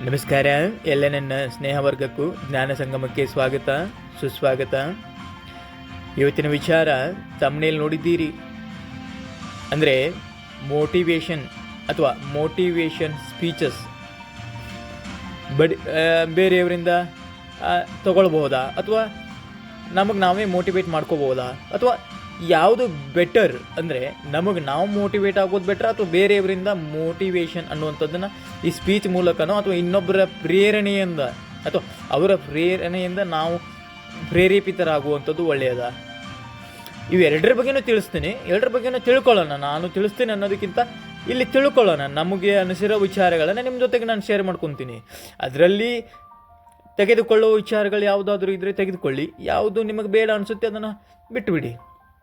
ನಮಸ್ಕಾರ. ಎಲ್ಲ ನನ್ನ ಸ್ನೇಹವರ್ಗಕ್ಕೂ ಜ್ಞಾನ ಸಂಗಮಕ್ಕೆ ಸ್ವಾಗತ ಸುಸ್ವಾಗತ. ಇವತ್ತಿನ ವಿಚಾರ ತಮ್ಮನೇಲಿ ನೋಡಿದ್ದೀರಿ, ಅಂದರೆ ಮೋಟಿವೇಶನ್ ಅಥವಾ ಮೋಟಿವೇಶನ್ ಸ್ಪೀಚಸ್ ಬೇರೆಯವರಿಂದ ತಗೊಳ್ಬಹುದಾ ಅಥವಾ ನಮಗೆ ನಾವೇ ಮೋಟಿವೇಟ್ ಮಾಡ್ಕೋಬೋದಾ, ಅಥವಾ ಯಾವುದು ಬೆಟರ್ ಅಂದರೆ ನಮಗೆ ನಾವು ಮೋಟಿವೇಟ್ ಆಗೋದು ಬೆಟರ್ ಅಥವಾ ಬೇರೆಯವರಿಂದ ಮೋಟಿವೇಶನ್ ಅನ್ನುವಂಥದ್ದನ್ನು ಈ ಸ್ಪೀಚ್ ಮೂಲಕನೋ ಅಥವಾ ಇನ್ನೊಬ್ಬರ ಪ್ರೇರಣೆಯಿಂದ ಅಥವಾ ಅವರ ಪ್ರೇರಣೆಯಿಂದ ನಾವು ಪ್ರೇರೇಪಿತರಾಗುವಂಥದ್ದು ಒಳ್ಳೆಯದ? ಇವೆರಡರ ಬಗ್ಗೆನೂ ತಿಳಿಸ್ತೀನಿ, ಎರಡರ ಬಗ್ಗೆನೂ ತಿಳ್ಕೊಳ್ಳೋಣ. ನಾನು ತಿಳಿಸ್ತೀನಿ ಅನ್ನೋದಕ್ಕಿಂತ ಇಲ್ಲಿ ತಿಳ್ಕೊಳ್ಳೋಣ. ನಮಗೆ ಅನಿಸಿರೋ ವಿಚಾರಗಳನ್ನು ನಿಮ್ಮ ಜೊತೆಗೆ ನಾನು ಶೇರ್ ಮಾಡ್ಕೊತೀನಿ. ಅದರಲ್ಲಿ ತೆಗೆದುಕೊಳ್ಳುವ ವಿಚಾರಗಳು ಯಾವುದಾದ್ರೂ ಇದ್ದರೆ ತೆಗೆದುಕೊಳ್ಳಿ, ಯಾವುದು ನಿಮಗೆ ಬೇಡ ಅನಿಸುತ್ತೆ ಅದನ್ನು ಬಿಟ್ಟುಬಿಡಿ.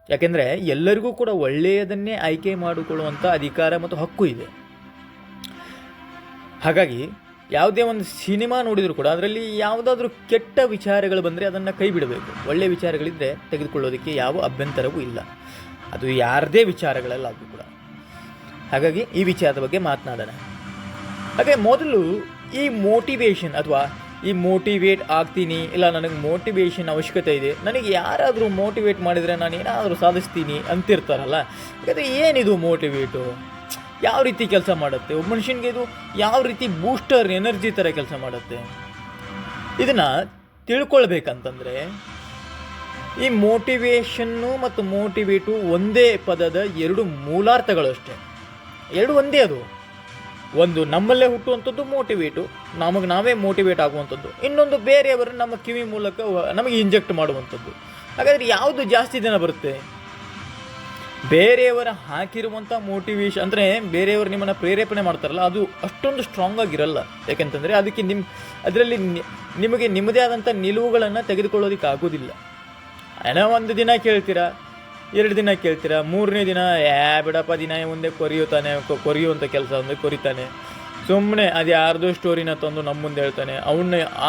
ಯಾಕೆಂದರೆ ಎಲ್ಲರಿಗೂ ಕೂಡ ಒಳ್ಳೆಯದನ್ನೇ ಆಯ್ಕೆ ಮಾಡಿಕೊಳ್ಳುವಂಥ ಅಧಿಕಾರ ಮತ್ತು ಹಕ್ಕು ಇದೆ. ಹಾಗಾಗಿ ಯಾವುದೇ ಒಂದು ಸಿನಿಮಾ ನೋಡಿದರೂ ಕೂಡ ಅದರಲ್ಲಿ ಯಾವುದಾದ್ರೂ ಕೆಟ್ಟ ವಿಚಾರಗಳು ಬಂದರೆ ಅದನ್ನು ಕೈ ಬಿಡಬೇಕು. ಒಳ್ಳೆಯ ವಿಚಾರಗಳಿದ್ದರೆ ತೆಗೆದುಕೊಳ್ಳೋದಕ್ಕೆ ಯಾವ ಅಭ್ಯಂತರವೂ ಇಲ್ಲ, ಅದು ಯಾರದೇ ವಿಚಾರಗಳೆಲ್ಲ ಅದು ಕೂಡ. ಹಾಗಾಗಿ ಈ ವಿಚಾರದ ಬಗ್ಗೆ ಮಾತನಾಡೋಣ. ಹಾಗೆ ಮೊದಲು ಈ ಮೋಟಿವೇಶನ್ ಅಥವಾ ಈ ಮೋಟಿವೇಟ್ ಆಗ್ತೀನಿ, ಇಲ್ಲ ನನಗೆ ಮೋಟಿವೇಶನ್ ಅವಶ್ಯಕತೆ ಇದೆ, ನನಗೆ ಯಾರಾದರೂ ಮೋಟಿವೇಟ್ ಮಾಡಿದರೆ ನಾನು ಏನಾದರೂ ಸಾಧಿಸ್ತೀನಿ ಅಂತಿರ್ತಾರಲ್ಲ. ಯಾಕಂದರೆ ಏನಿದು ಮೋಟಿವೇಟು, ಯಾವ ರೀತಿ ಕೆಲಸ ಮಾಡುತ್ತೆ, ಒಬ್ಬ ಮನುಷ್ಯನಿಗೆ ಇದು ಯಾವ ರೀತಿ ಬೂಸ್ಟರ್ ಎನರ್ಜಿ ಥರ ಕೆಲಸ ಮಾಡುತ್ತೆ, ಇದನ್ನು ತಿಳ್ಕೊಳ್ಬೇಕಂತಂದರೆ ಈ ಮೋಟಿವೇಶನ್ನು ಮತ್ತು ಮೋಟಿವೇಟು ಒಂದೇ ಪದದ ಎರಡು ಮೂಲಾರ್ಥಗಳು ಅಷ್ಟೇ, ಎರಡು ಒಂದೇ. ಅದು ಒಂದು ನಮ್ಮಲ್ಲೇ ಹುಟ್ಟುವಂಥದ್ದು ಮೋಟಿವೇಟು, ನಮಗೆ ನಾವೇ ಮೋಟಿವೇಟ್ ಆಗುವಂಥದ್ದು. ಇನ್ನೊಂದು ಬೇರೆಯವರು ನಮ್ಮ ಕಿವಿ ಮೂಲಕ ನಮಗೆ ಇಂಜೆಕ್ಟ್ ಮಾಡುವಂಥದ್ದು. ಹಾಗಾದರೆ ಯಾವುದು ಜಾಸ್ತಿ ದಿನ ಬರುತ್ತೆ? ಬೇರೆಯವರ ಹಾಕಿರುವಂಥ ಮೋಟಿವೇಶನ್ ಅಂದರೆ ಬೇರೆಯವರು ನಿಮ್ಮನ್ನು ಪ್ರೇರೇಪಣೆ ಮಾಡ್ತಾರಲ್ಲ, ಅದು ಅಷ್ಟೊಂದು ಸ್ಟ್ರಾಂಗ್ ಆಗಿರಲ್ಲ. ಯಾಕೆಂತಂದರೆ ಅದಕ್ಕೆ ಅದರಲ್ಲಿ ನಿಮಗೆ ನಿಮ್ಮದೇ ಆದಂಥ ನಿಲುವುಗಳನ್ನು ತೆಗೆದುಕೊಳ್ಳೋದಕ್ಕೆ ಆಗೋದಿಲ್ಲ. ಏನೋ ಒಂದು ದಿನ ಕೇಳ್ತೀರಾ, 2 ದಿನ ಕೇಳ್ತೀರಾ, 3ನೇ ದಿನ ಬಿಡಪ್ಪ ದಿನ ಮುಂದೆ ಕೊರಿಯುವಂಥ ಕೆಲಸ ಅಂದರೆ ಕೊರಿತಾನೆ. ಸುಮ್ಮನೆ ಅದು ಯಾರ್ದೋ ಸ್ಟೋರಿನ ತಂದು ನಮ್ಮ ಮುಂದೆ ಹೇಳ್ತಾನೆ,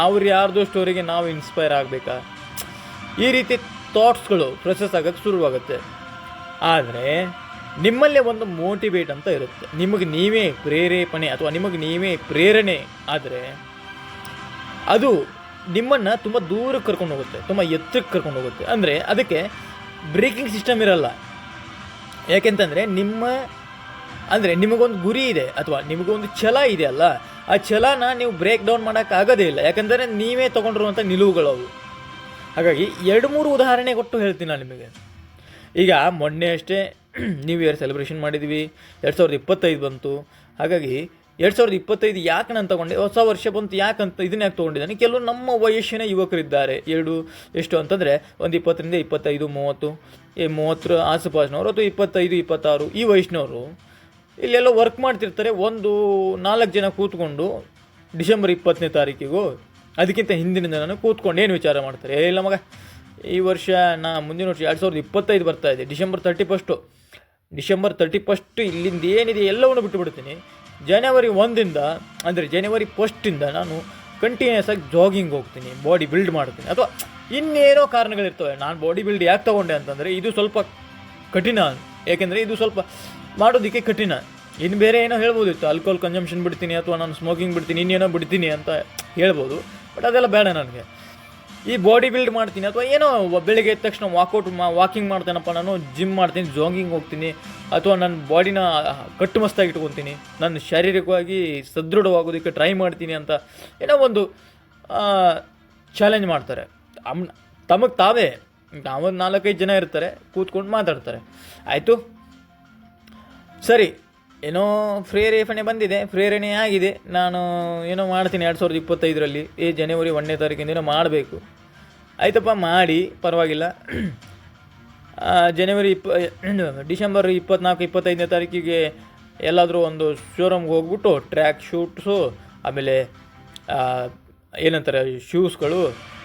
ಅವ್ರು ಯಾರ್ದೋ ಸ್ಟೋರಿಗೆ ನಾವು ಇನ್ಸ್ಪೈರ್ ಆಗಬೇಕಾ? ಈ ರೀತಿ ಥಾಟ್ಸ್ಗಳು ಪ್ರೊಸೆಸ್ ಆಗೋಕ್ಕೆ ಶುರುವಾಗುತ್ತೆ. ಆದರೆ ನಿಮ್ಮಲ್ಲೇ ಒಂದು ಮೋಟಿವೇಟ್ ಅಂತ ಇರುತ್ತೆ, ನಿಮಗೆ ನೀವೇ ಪ್ರೇರೇಪಣೆ ಅಥವಾ ನಿಮಗೆ ನೀವೇ ಪ್ರೇರಣೆ ಆದರೆ ಅದು ನಿಮ್ಮನ್ನು ತುಂಬ ದೂರಕ್ಕೆ ಕರ್ಕೊಂಡು ಹೋಗುತ್ತೆ, ತುಂಬ ಎತ್ತರಕ್ಕೆ ಕರ್ಕೊಂಡು ಹೋಗುತ್ತೆ. ಅಂದರೆ ಅದಕ್ಕೆ ಬ್ರೇಕಿಂಗ್ ಸಿಸ್ಟಮ್ ಇರಲ್ಲ. ಯಾಕೆಂತಂದರೆ ನಿಮಗೊಂದು ಗುರಿ ಇದೆ ಅಥವಾ ನಿಮಗೊಂದು ಛಲ ಇದೆ ಅಲ್ಲ, ಆ ಛಲನ ನೀವು ಬ್ರೇಕ್ ಡೌನ್ ಮಾಡೋಕ್ಕಾಗೋದೇ ಇಲ್ಲ. ಯಾಕೆಂದರೆ ನೀವೇ ತೊಗೊಂಡಿರುವಂಥ ನಿಲುವುಗಳು ಅವು. ಹಾಗಾಗಿ 2-3 ಉದಾಹರಣೆ ಕೊಟ್ಟು ಹೇಳ್ತೀನಿ ನಾನು ನಿಮಗೆ. ಈಗ ಮೊನ್ನೆ ಅಷ್ಟೇ ನ್ಯೂ ಇಯರ್ ಸೆಲೆಬ್ರೇಷನ್ ಮಾಡಿದ್ವಿ, 2025 ಬಂತು. ಹಾಗಾಗಿ 2025 ಯಾಕೆ ನಾನು ತೊಗೊಂಡೆ, ಹೊಸ ವರ್ಷ ಬಂತು ಯಾಕಂತ ಇದನ್ನ ಯಾಕೆ ತೊಗೊಂಡಿದ್ದಾನೆ? ಕೆಲವು ನಮ್ಮ ವಯಸ್ಸಿನ ಯುವಕರಿದ್ದಾರೆ, ಎಷ್ಟು ಅಂತಂದರೆ ಒಂದು 20ರಿಂದ 25, 30, 30 ಆಸುಪಾಸಿನವರು ಅಥವಾ 25, 26 ಈ ವಯಸ್ಸಿನವರು ಇಲ್ಲೆಲ್ಲ ವರ್ಕ್ ಮಾಡ್ತಿರ್ತಾರೆ. 4 ಜನ ಕೂತ್ಕೊಂಡು ಡಿಸೆಂಬರ್ 20ನೇ ತಾರೀಕಿಗೂ ಅದಕ್ಕಿಂತ ಹಿಂದಿನ ದಿನ ಕೂತ್ಕೊಂಡು ಏನು ವಿಚಾರ ಮಾಡ್ತಾರೆ, ಇಲ್ಲ ಮಗ ಈ ವರ್ಷ ಮುಂದಿನ ವರ್ಷ 2025 ಬರ್ತಾ ಇದೆ, ಡಿಸೆಂಬರ್ 31 ಇಲ್ಲಿಂದ ಏನಿದೆ ಎಲ್ಲವನ್ನು ಬಿಟ್ಟುಬಿಡ್ತೀನಿ. ಜನವರಿ 1ರಿಂದ ಅಂದರೆ ಜನವರಿ 1 ನಾನು ಕಂಟಿನ್ಯೂಸ್ ಆಗಿ ಜಾಗಿಂಗ್ ಹೋಗ್ತೀನಿ, ಬಾಡಿ ಬಿಲ್ಡ್ ಮಾಡ್ತೀನಿ. ಅಥವಾ ಇನ್ನೇನೋ ಕಾರಣಗಳಿರ್ತವೆ. ನಾನು ಬಾಡಿ ಬಿಲ್ಡ್ ಯಾಕೆ ತೊಗೊಂಡೆ ಅಂತಂದರೆ ಇದು ಸ್ವಲ್ಪ ಕಠಿಣ, ಏಕೆಂದರೆ ಇದು ಸ್ವಲ್ಪ ಮಾಡೋದಕ್ಕೆ ಕಠಿಣ. ಇನ್ನು ಬೇರೆ ಏನೋ ಹೇಳ್ಬೋದಿತ್ತು, ಆಲ್ಕೋಹಾಲ್ ಕನ್ಸಂಪ್ಷನ್ ಬಿಡ್ತೀನಿ ಅಥವಾ ನಾನು ಸ್ಮೋಕಿಂಗ್ ಬಿಡ್ತೀನಿ, ಇನ್ನೇನೋ ಬಿಡ್ತೀನಿ ಅಂತ ಹೇಳ್ಬೋದು. ಬಟ್ ಅದೆಲ್ಲ ಬೇಡ ನನಗೆ. ಈ ಬಾಡಿ ಬಿಲ್ಡ್ ಮಾಡ್ತೀನಿ ಅಥವಾ ಏನೋ ಬೆಳಗ್ಗೆ ಎದ್ದ ತಕ್ಷಣ ವಾಕಿಂಗ್ ಮಾಡ್ತೇನಪ್ಪ, ನಾನು ಜಿಮ್ ಮಾಡ್ತೀನಿ, ಜಾಗಿಂಗ್ ಹೋಗ್ತೀನಿ, ಅಥವಾ ನನ್ನ ಬಾಡಿನ ಕಟ್ಟುಮಸ್ತಾಗಿ ಇಟ್ಕೊತೀನಿ, ನಾನು ಶಾರೀರಿಕವಾಗಿ ಸದೃಢವಾಗೋದಕ್ಕೆ ಟ್ರೈ ಮಾಡ್ತೀನಿ ಅಂತ ಏನೋ ಒಂದು ಚಾಲೆಂಜ್ ಮಾಡ್ತಾರೆ. ತಮಗೆ ತಾವೇ ನಾವೊಂದು 4-5 ಜನ ಇರ್ತಾರೆ, ಕೂತ್ಕೊಂಡು ಮಾತಾಡ್ತಾರೆ. ಆಯಿತು ಸರಿ, ಏನೋ ಪ್ರೇರೇಪಣೆ ಬಂದಿದೆ, ಪ್ರೇರಣೆ ಆಗಿದೆ, ನಾನು ಏನೋ ಮಾಡ್ತೀನಿ 2025ರಲ್ಲಿ ಜನವರಿ 1ನೇ ತಾರೀಕಿಂದ ಮಾಡಬೇಕು. ಆಯ್ತಪ್ಪ ಮಾಡಿ, ಪರವಾಗಿಲ್ಲ. ಡಿಸೆಂಬರ್ 24-25ನೇ ತಾರೀಕಿಗೆ ಎಲ್ಲಾದರೂ ಒಂದು ಶೋರೂಮ್ಗೆ ಹೋಗ್ಬಿಟ್ಟು ಟ್ರ್ಯಾಕ್ ಶೂಟ್ಸು, ಆಮೇಲೆ ಏನಂತಾರೆ ಶೂಸ್ಗಳು,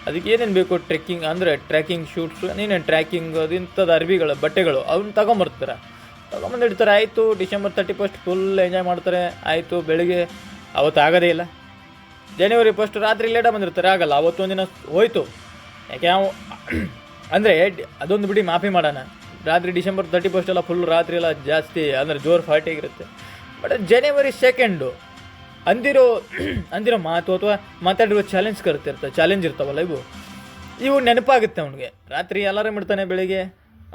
ಅದಕ್ಕೆ ಏನೇನು ಬೇಕು, ಟ್ರ್ಯಾಕಿಂಗ್ ಶೂಟ್ಸು, ಏನೇನು ಟ್ರ್ಯಾಕಿಂಗ್ ಇಂಥದ್ದು ಅರ್ಬಿಗಳು, ಬಟ್ಟೆಗಳು ಅವನ್ನ ತಗೊಂಬಂದಿಡ್ತಾರೆ. ಆಯಿತು, ಡಿಸೆಂಬರ್ 31 ಫುಲ್ ಎಂಜಾಯ್ ಮಾಡ್ತಾರೆ. ಆಯಿತು, ಬೆಳಿಗ್ಗೆ ಅವತ್ತು ಆಗೋದೇ ಇಲ್ಲ. ಜನವರಿ 1 ರಾತ್ರಿ ಲೇಟ ಬಂದಿರ್ತಾರೆ, ಆಗಲ್ಲ. ಅವತ್ತೊಂದಿನ ಹೋಯ್ತು. ಯಾಕೆ ಅಂದರೆ ಅದೊಂದು ಬಿಡಿ ಮಾಫಿ ಮಾಡೋಣ, ರಾತ್ರಿ ಡಿಸೆಂಬರ್ 31 ಎಲ್ಲ ಫುಲ್ ರಾತ್ರಿ ಎಲ್ಲ ಜಾಸ್ತಿ ಅಂದರೆ ಜೋರು ಪಾರ್ಟಿ ಆಗಿರುತ್ತೆ. ಬಟ್ ಜನವರಿ 2 ಅಂದಿರೋ ಅಂದಿರೋ ಮಾತು ಅಥವಾ ಮಾತಾಡಿರೋ ಚಾಲೆಂಜ್ ಇರ್ತಾವಲ್ಲ ಇವು ನೆನಪಾಗುತ್ತೆ ಅವನಿಗೆ. ರಾತ್ರಿ ಅಲಾರಾಮ್ ಇಡ್ತಾನೆ, ಬೆಳಿಗ್ಗೆ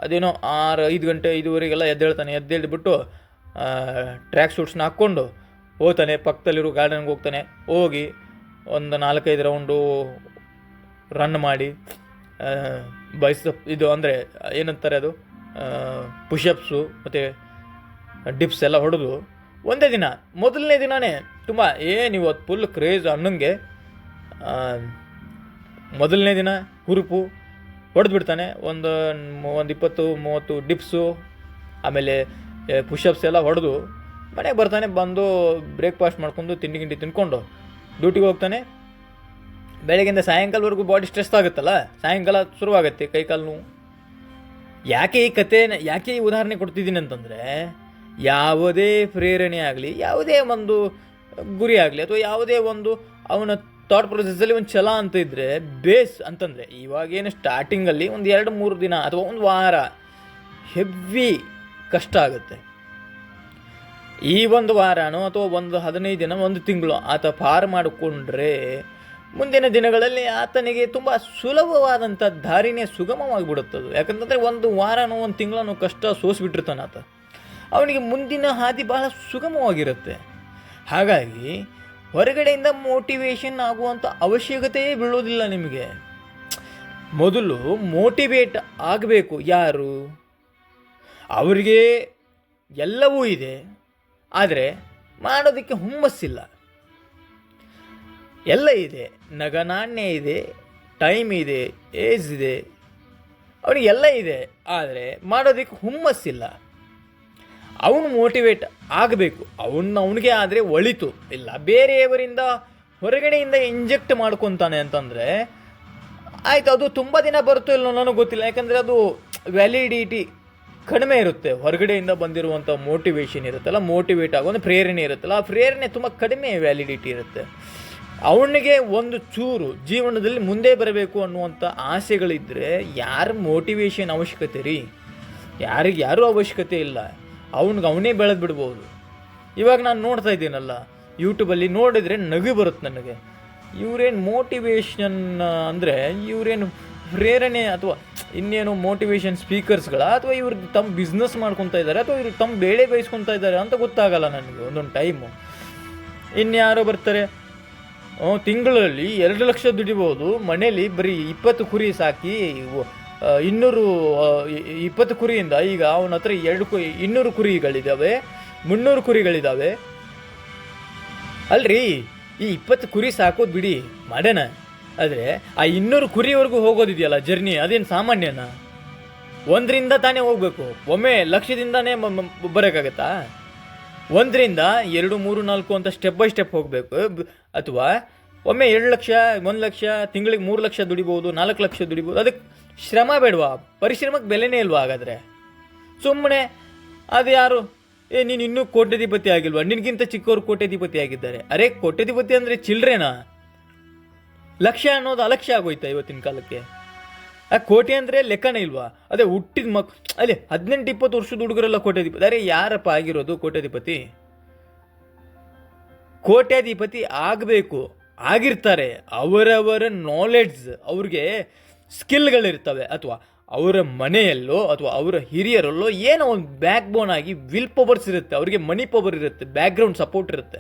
ಅದೇನೋ 5 ಗಂಟೆ 5:15 ಎದ್ದೇಳ್ತಾನೆ. ಎದ್ದೇಳ್ಬಿಟ್ಟು ಟ್ರ್ಯಾಕ್ ಸೂಟ್ಸ್ನ ಹಾಕ್ಕೊಂಡು ಹೋಗ್ತಾನೆ, ಪಕ್ಕದಲ್ಲಿರೋ ಗಾರ್ಡನ್ಗೆ ಹೋಗ್ತಾನೆ. ಹೋಗಿ ಒಂದು 4-5 ರೌಂಡು ರನ್ ಮಾಡಿ ಬೈಸಪ್ ಇದು ಅಂದರೆ ಏನಂತಾರೆ ಅದು ಪುಷಪ್ಸು ಮತ್ತು ಡಿಪ್ಸ್ ಎಲ್ಲ ಹೊಡೆದು ಮೊದಲನೇ ದಿನವೇ ತುಂಬ ಇವತ್ತು ಫುಲ್ ಕ್ರೇಜ್ ಅನ್ನಂಗೆ ಮೊದಲನೇ ದಿನ ಹುರುಪು ಹೊಡೆದ್ಬಿಡ್ತಾನೆ. ಒಂದು 20-30 ಡಿಪ್ಸು ಆಮೇಲೆ ಪುಷಪ್ಸ್ ಎಲ್ಲ ಹೊಡೆದು ಮನೆಗೆ ಬರ್ತಾನೆ. ಬಂದು ಬ್ರೇಕ್ಫಾಸ್ಟ್ ಮಾಡ್ಕೊಂಡು ತಿಂಡಿ ತಿನ್ಕೊಂಡು ಡ್ಯೂಟಿಗೆ ಹೋಗ್ತಾನೆ. ಬೆಳಗ್ಗೆಯಿಂದ ಸಾಯಂಕಾಲವರೆಗೂ ಬಾಡಿ ಸ್ಟ್ರೆಸ್ ಆಗುತ್ತಲ್ಲ, ಸಾಯಂಕಾಲ ಶುರುವಾಗುತ್ತೆ ಕೈಕಾಲು ನೋವು. ಯಾಕೆ ಈ ಉದಾಹರಣೆ ಕೊಡ್ತಿದ್ದೀನಿ ಅಂತಂದರೆ, ಯಾವುದೇ ಪ್ರೇರಣೆ ಆಗಲಿ, ಯಾವುದೇ ಒಂದು ಗುರಿ ಆಗಲಿ, ಅಥವಾ ಯಾವುದೇ ಒಂದು ಅವನ ಥಾಟ್ ಪ್ರೊಸೆಸ್ಸಲ್ಲಿ ಒಂದು ಛಲ ಅಂತ ಇದ್ದರೆ, ಬೇಸ್ ಅಂತಂದರೆ ಇವಾಗೇನು ಸ್ಟಾರ್ಟಿಂಗಲ್ಲಿ ಒಂದು 2-3 ದಿನ ಅಥವಾ ಒಂದು ವಾರ ಹೆವಿ ಕಷ್ಟ ಆಗುತ್ತೆ. ಈ ಒಂದು ವಾರನೋ ಅಥವಾ ಒಂದು 15 ದಿನ, ಒಂದು ತಿಂಗಳು ಆತ ಪಾರು ಮಾಡಿಕೊಂಡ್ರೆ ಮುಂದಿನ ದಿನಗಳಲ್ಲಿ ಆತನಿಗೆ ತುಂಬ ಸುಲಭವಾದಂಥ ದಾರಿನೇ ಸುಗಮವಾಗಿಬಿಡುತ್ತದೆ. ಯಾಕಂತಂದರೆ ಒಂದು ವಾರನೋ ಒಂದು ತಿಂಗಳನೋ ಕಷ್ಟ ಸೋಸಿಬಿಟ್ಟಿರ್ತಾನೆ ಆತ, ಅವನಿಗೆ ಮುಂದಿನ ಹಾದಿ ಬಹಳ ಸುಗಮವಾಗಿರುತ್ತೆ. ಹಾಗಾಗಿ ಹೊರಗಡೆಯಿಂದ ಮೋಟಿವೇಶನ್ ಆಗುವಂಥ ಅವಶ್ಯಕತೆಯೇ ಬೀಳೋದಿಲ್ಲ ನಿಮಗೆ. ಮೊದಲು ಮೋಟಿವೇಟ್ ಆಗಬೇಕು ಯಾರು? ಅವರಿಗೆ ಎಲ್ಲವೂ ಇದೆ, ಆದರೆ ಮಾಡೋದಕ್ಕೆ ಹುಮ್ಮಸ್ಸಿಲ್ಲ. ಎಲ್ಲ ಇದೆ, ನಗನಾಣ್ಯ ಇದೆ, ಟೈಮ್ ಇದೆ, ಏಜ್ ಇದೆ, ಅವನಿಗೆಲ್ಲ ಇದೆ, ಆದರೆ ಮಾಡೋದಕ್ಕೆ ಹುಮ್ಮಸ್ಸಿಲ್ಲ. ಅವನು ಮೋಟಿವೇಟ್ ಆಗಬೇಕು. ಅವನಿಗೆ ಆದರೆ ಒಳಿತು ಇಲ್ಲ, ಬೇರೆಯವರಿಂದ ಹೊರಗಡೆಯಿಂದ ಇಂಜೆಕ್ಟ್ ಮಾಡ್ಕೊತಾನೆ ಅಂತಂದರೆ ಆಯಿತು, ಅದು ತುಂಬ ದಿನ ಬರುತ್ತೋ ಇಲ್ಲೋ ನನಗೆ ಗೊತ್ತಿಲ್ಲ. ಯಾಕಂದರೆ ಅದು ವ್ಯಾಲಿಡಿಟಿ ಕಡಿಮೆ ಇರುತ್ತೆ. ಹೊರಗಡೆಯಿಂದ ಬಂದಿರುವಂಥ ಮೋಟಿವೇಶನ್ ಇರುತ್ತಲ್ಲ, ಮೋಟಿವೇಟ್ ಆಗೋದು ಪ್ರೇರಣೆ ಇರುತ್ತಲ್ಲ, ಆ ಪ್ರೇರಣೆ ತುಂಬ ಕಡಿಮೆ ವ್ಯಾಲಿಡಿಟಿ ಇರುತ್ತೆ. ಅವನಿಗೆ ಒಂದು ಚೂರು ಜೀವನದಲ್ಲಿ ಮುಂದೆ ಬರಬೇಕು ಅನ್ನುವಂಥ ಆಸೆಗಳಿದ್ದರೆ ಯಾರು ಮೋಟಿವೇಶನ್ ಅವಶ್ಯಕತೆ ರೀ? ಯಾರೂ ಅವಶ್ಯಕತೆ ಇಲ್ಲ. ಅವನೇ ಬೆಳೆದು ಬಿಡ್ಬೋದು. ಇವಾಗ ನಾನು ನೋಡ್ತಾ ಇದ್ದೀನಲ್ಲ ಯೂಟ್ಯೂಬಲ್ಲಿ, ನೋಡಿದರೆ ನಗು ಬರುತ್ತೆ ನನಗೆ. ಇವರೇನು ಮೋಟಿವೇಶನ್ ಅಂದರೆ ಇವರೇನು ಪ್ರೇರಣೆ ಅಥವಾ ಇನ್ನೇನು ಮೋಟಿವೇಶನ್ ಸ್ಪೀಕರ್ಸ್ಗಳ, ಅಥವಾ ಇವ್ರು ತಮ್ಮ ಬಿಸ್ನೆಸ್ ಮಾಡ್ಕೊತಾ ಇದ್ದಾರೆ, ಅಥವಾ ಇವ್ರು ತಮ್ಮ ಬೇಳೆ ಬೇಯಿಸ್ಕೊತಾ ಇದ್ದಾರೆ ಅಂತ ಗೊತ್ತಾಗಲ್ಲ ನನಗೆ ಒಂದೊಂದು ಟೈಮು. ಇನ್ಯಾರೋ ಬರ್ತಾರೆ, ತಿಂಗಳಲ್ಲಿ 2 ಲಕ್ಷ ದುಡಿಬೋದು, ಮನೇಲಿ ಬರೀ 20 ಕುರಿ ಸಾಕಿ 220 ಕುರಿಯಿಂದ ಈಗ ಅವನ ಹತ್ರ 200 ಕುರಿಗಳಿದ್ದಾವೆ, 300 ಕುರಿಗಳಿದ್ದಾವೆ. ಅಲ್ರಿ, ಈ 20 ಕುರಿ ಸಾಕೋದು ಬಿಡಿ ಮಾಡೋಣ, ಆದರೆ ಆ 200 ಕುರಿವರೆಗೂ ಹೋಗೋದಿದೆಯಲ್ಲ ಜರ್ನಿ, ಅದೇನು ಸಾಮಾನ್ಯನ? 1ರಿಂದ ತಾನೇ ಹೋಗಬೇಕು. ಒಮ್ಮೆ ಲಕ್ಷದಿಂದಾನೇ ಬರೋಕ್ಕಾಗತ್ತಾ? 1ರಿಂದ 2, 3, 4 ಅಂತ ಸ್ಟೆಪ್ ಬೈ ಸ್ಟೆಪ್ ಹೋಗಬೇಕು. ಅಥವಾ ಒಮ್ಮೆ 2 ಲಕ್ಷ, 1 ಲಕ್ಷ, ತಿಂಗಳಿಗೆ 3 ಲಕ್ಷ ದುಡಿಬೋದು, 4 ಲಕ್ಷ ದುಡಿಬೋದು. ಅದಕ್ಕೆ ಶ್ರಮ ಬೇಡವಾ? ಪರಿಶ್ರಮಕ್ಕೆ ಬೆಲೆನೇ ಇಲ್ವಾ? ಹಾಗಾದರೆ ಸುಮ್ಮನೆ ಅದು ಯಾರು ನೀನು ಇನ್ನೂ ಕೋಟ್ಯಾಧಿಪತಿ ಆಗಿಲ್ವಾ, ನಿನಗಿಂತ ಚಿಕ್ಕವರು ಕೋಟ್ಯಾಧಿಪತಿ ಆಗಿದ್ದಾರೆ. ಅರೆ, ಕೋಟ್ಯಾಧಿಪತಿ ಅಂದರೆ ಚಿಲ್ಡ್ರೇನಾ? ಲಕ್ಷ ಅನ್ನೋದು ಅಲಕ್ಷ್ಯ ಆಗೋಯ್ತಾ ಇವತ್ತಿನ ಕಾಲಕ್ಕೆ? ಆ ಕೋಟಿ ಅಂದರೆ ಲೆಕ್ಕನೇ ಇಲ್ವಾ? ಅದೇ ಹುಟ್ಟಿದ ಅದೇ 18-20 ವರ್ಷದ ಹುಡುಗರೆಲ್ಲ ಕೋಟ್ಯಾಧಿಪತಿ. ಅರೆ, ಯಾರಪ್ಪ ಆಗಿರೋದು ಕೋಟ್ಯಾಧಿಪತಿ? ಕೋಟ್ಯಾಧಿಪತಿ ಆಗಬೇಕು, ಆಗಿರ್ತಾರೆ. ಅವರವರ ನಾಲೆಡ್ಜ್, ಅವ್ರಿಗೆ ಸ್ಕಿಲ್ಗಳಿರ್ತವೆ, ಅಥವಾ ಅವರ ಮನೆಯಲ್ಲೋ ಅಥವಾ ಅವರ ಹಿರಿಯರಲ್ಲೋ ಏನೋ ಒಂದು ಬ್ಯಾಕ್ ಬೋನ್ ಆಗಿ ವಿಲ್ ಪವರ್ಸ್ ಇರುತ್ತೆ, ಅವರಿಗೆ ಮನಿ ಪವರ್ ಇರುತ್ತೆ, ಬ್ಯಾಕ್ಗ್ರೌಂಡ್ ಸಪೋರ್ಟ್ ಇರುತ್ತೆ.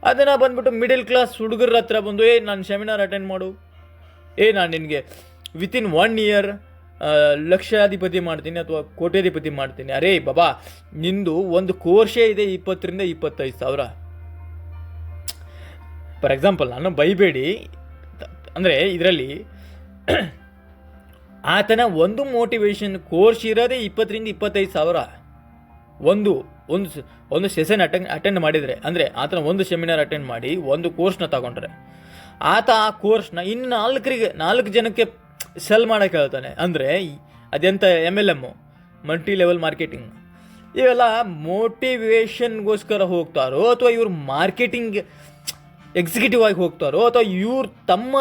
ಅದನ್ನು ಬಂದ್ಬಿಟ್ಟು ಮಿಡಲ್ ಕ್ಲಾಸ್ ಹುಡುಗರ ಹತ್ರ ಬಂದು ನಾನು ಸೆಮಿನಾರ್ ಅಟೆಂಡ್ ಮಾಡು, ನಾನು ನಿನಗೆ ವಿತಿನ್ 1 ಇಯರ್ ಲಕ್ಷಾಧಿಪತಿ ಮಾಡ್ತೀನಿ ಅಥವಾ ಕೋಟ್ಯಾಧಿಪತಿ ಮಾಡ್ತೀನಿ. ಅರೇ ಬಾಬಾ, ನಿಂದು ಒಂದು ಕೋರ್ಸೇ ಇದೆ 20ರಿಂದ 25 ಸಾವಿರ. ಫಾರ್ ಎಕ್ಸಾಂಪಲ್, ನಾನು ಬೈಬೇಡಿ, ಅಂದರೆ ಇದರಲ್ಲಿ ಆತನ ಒಂದು ಮೋಟಿವೇಶನ್ ಕೋರ್ಸ್ ಇರೋದೇ 20ರಿಂದ 25 ಸಾವಿರ. ಒಂದು ಸೆಷನ್ ಅಟೆಂಡ್ ಮಾಡಿದರೆ, ಅಂದರೆ ಆತನ ಒಂದು ಸೆಮಿನಾರ್ ಅಟೆಂಡ್ ಮಾಡಿ ಒಂದು ಕೋರ್ಸ್ನ ತಗೊಂಡ್ರೆ, ಆತ ಆ ಕೋರ್ಸ್ನ ಇನ್ನು 4 ಜನಕ್ಕೆ ಸೆಲ್ ಮಾಡೋಕ್ಕೆ ಹೇಳ್ತಾನೆ. ಅಂದರೆ ಅದೆಂಥ MLM, ಮಲ್ಟಿ ಲೆವೆಲ್ ಮಾರ್ಕೆಟಿಂಗ್. ಇವೆಲ್ಲ ಮೋಟಿವೇಶನ್ಗೋಸ್ಕರ ಹೋಗ್ತಾರೋ, ಅಥವಾ ಇವ್ರು ಮಾರ್ಕೆಟಿಂಗ್ ಎಕ್ಸಿಕ್ಯೂಟಿವ್ ಆಗಿ ಹೋಗ್ತಾರೋ, ಅಥವಾ ಇವ್ರು ತಮ್ಮ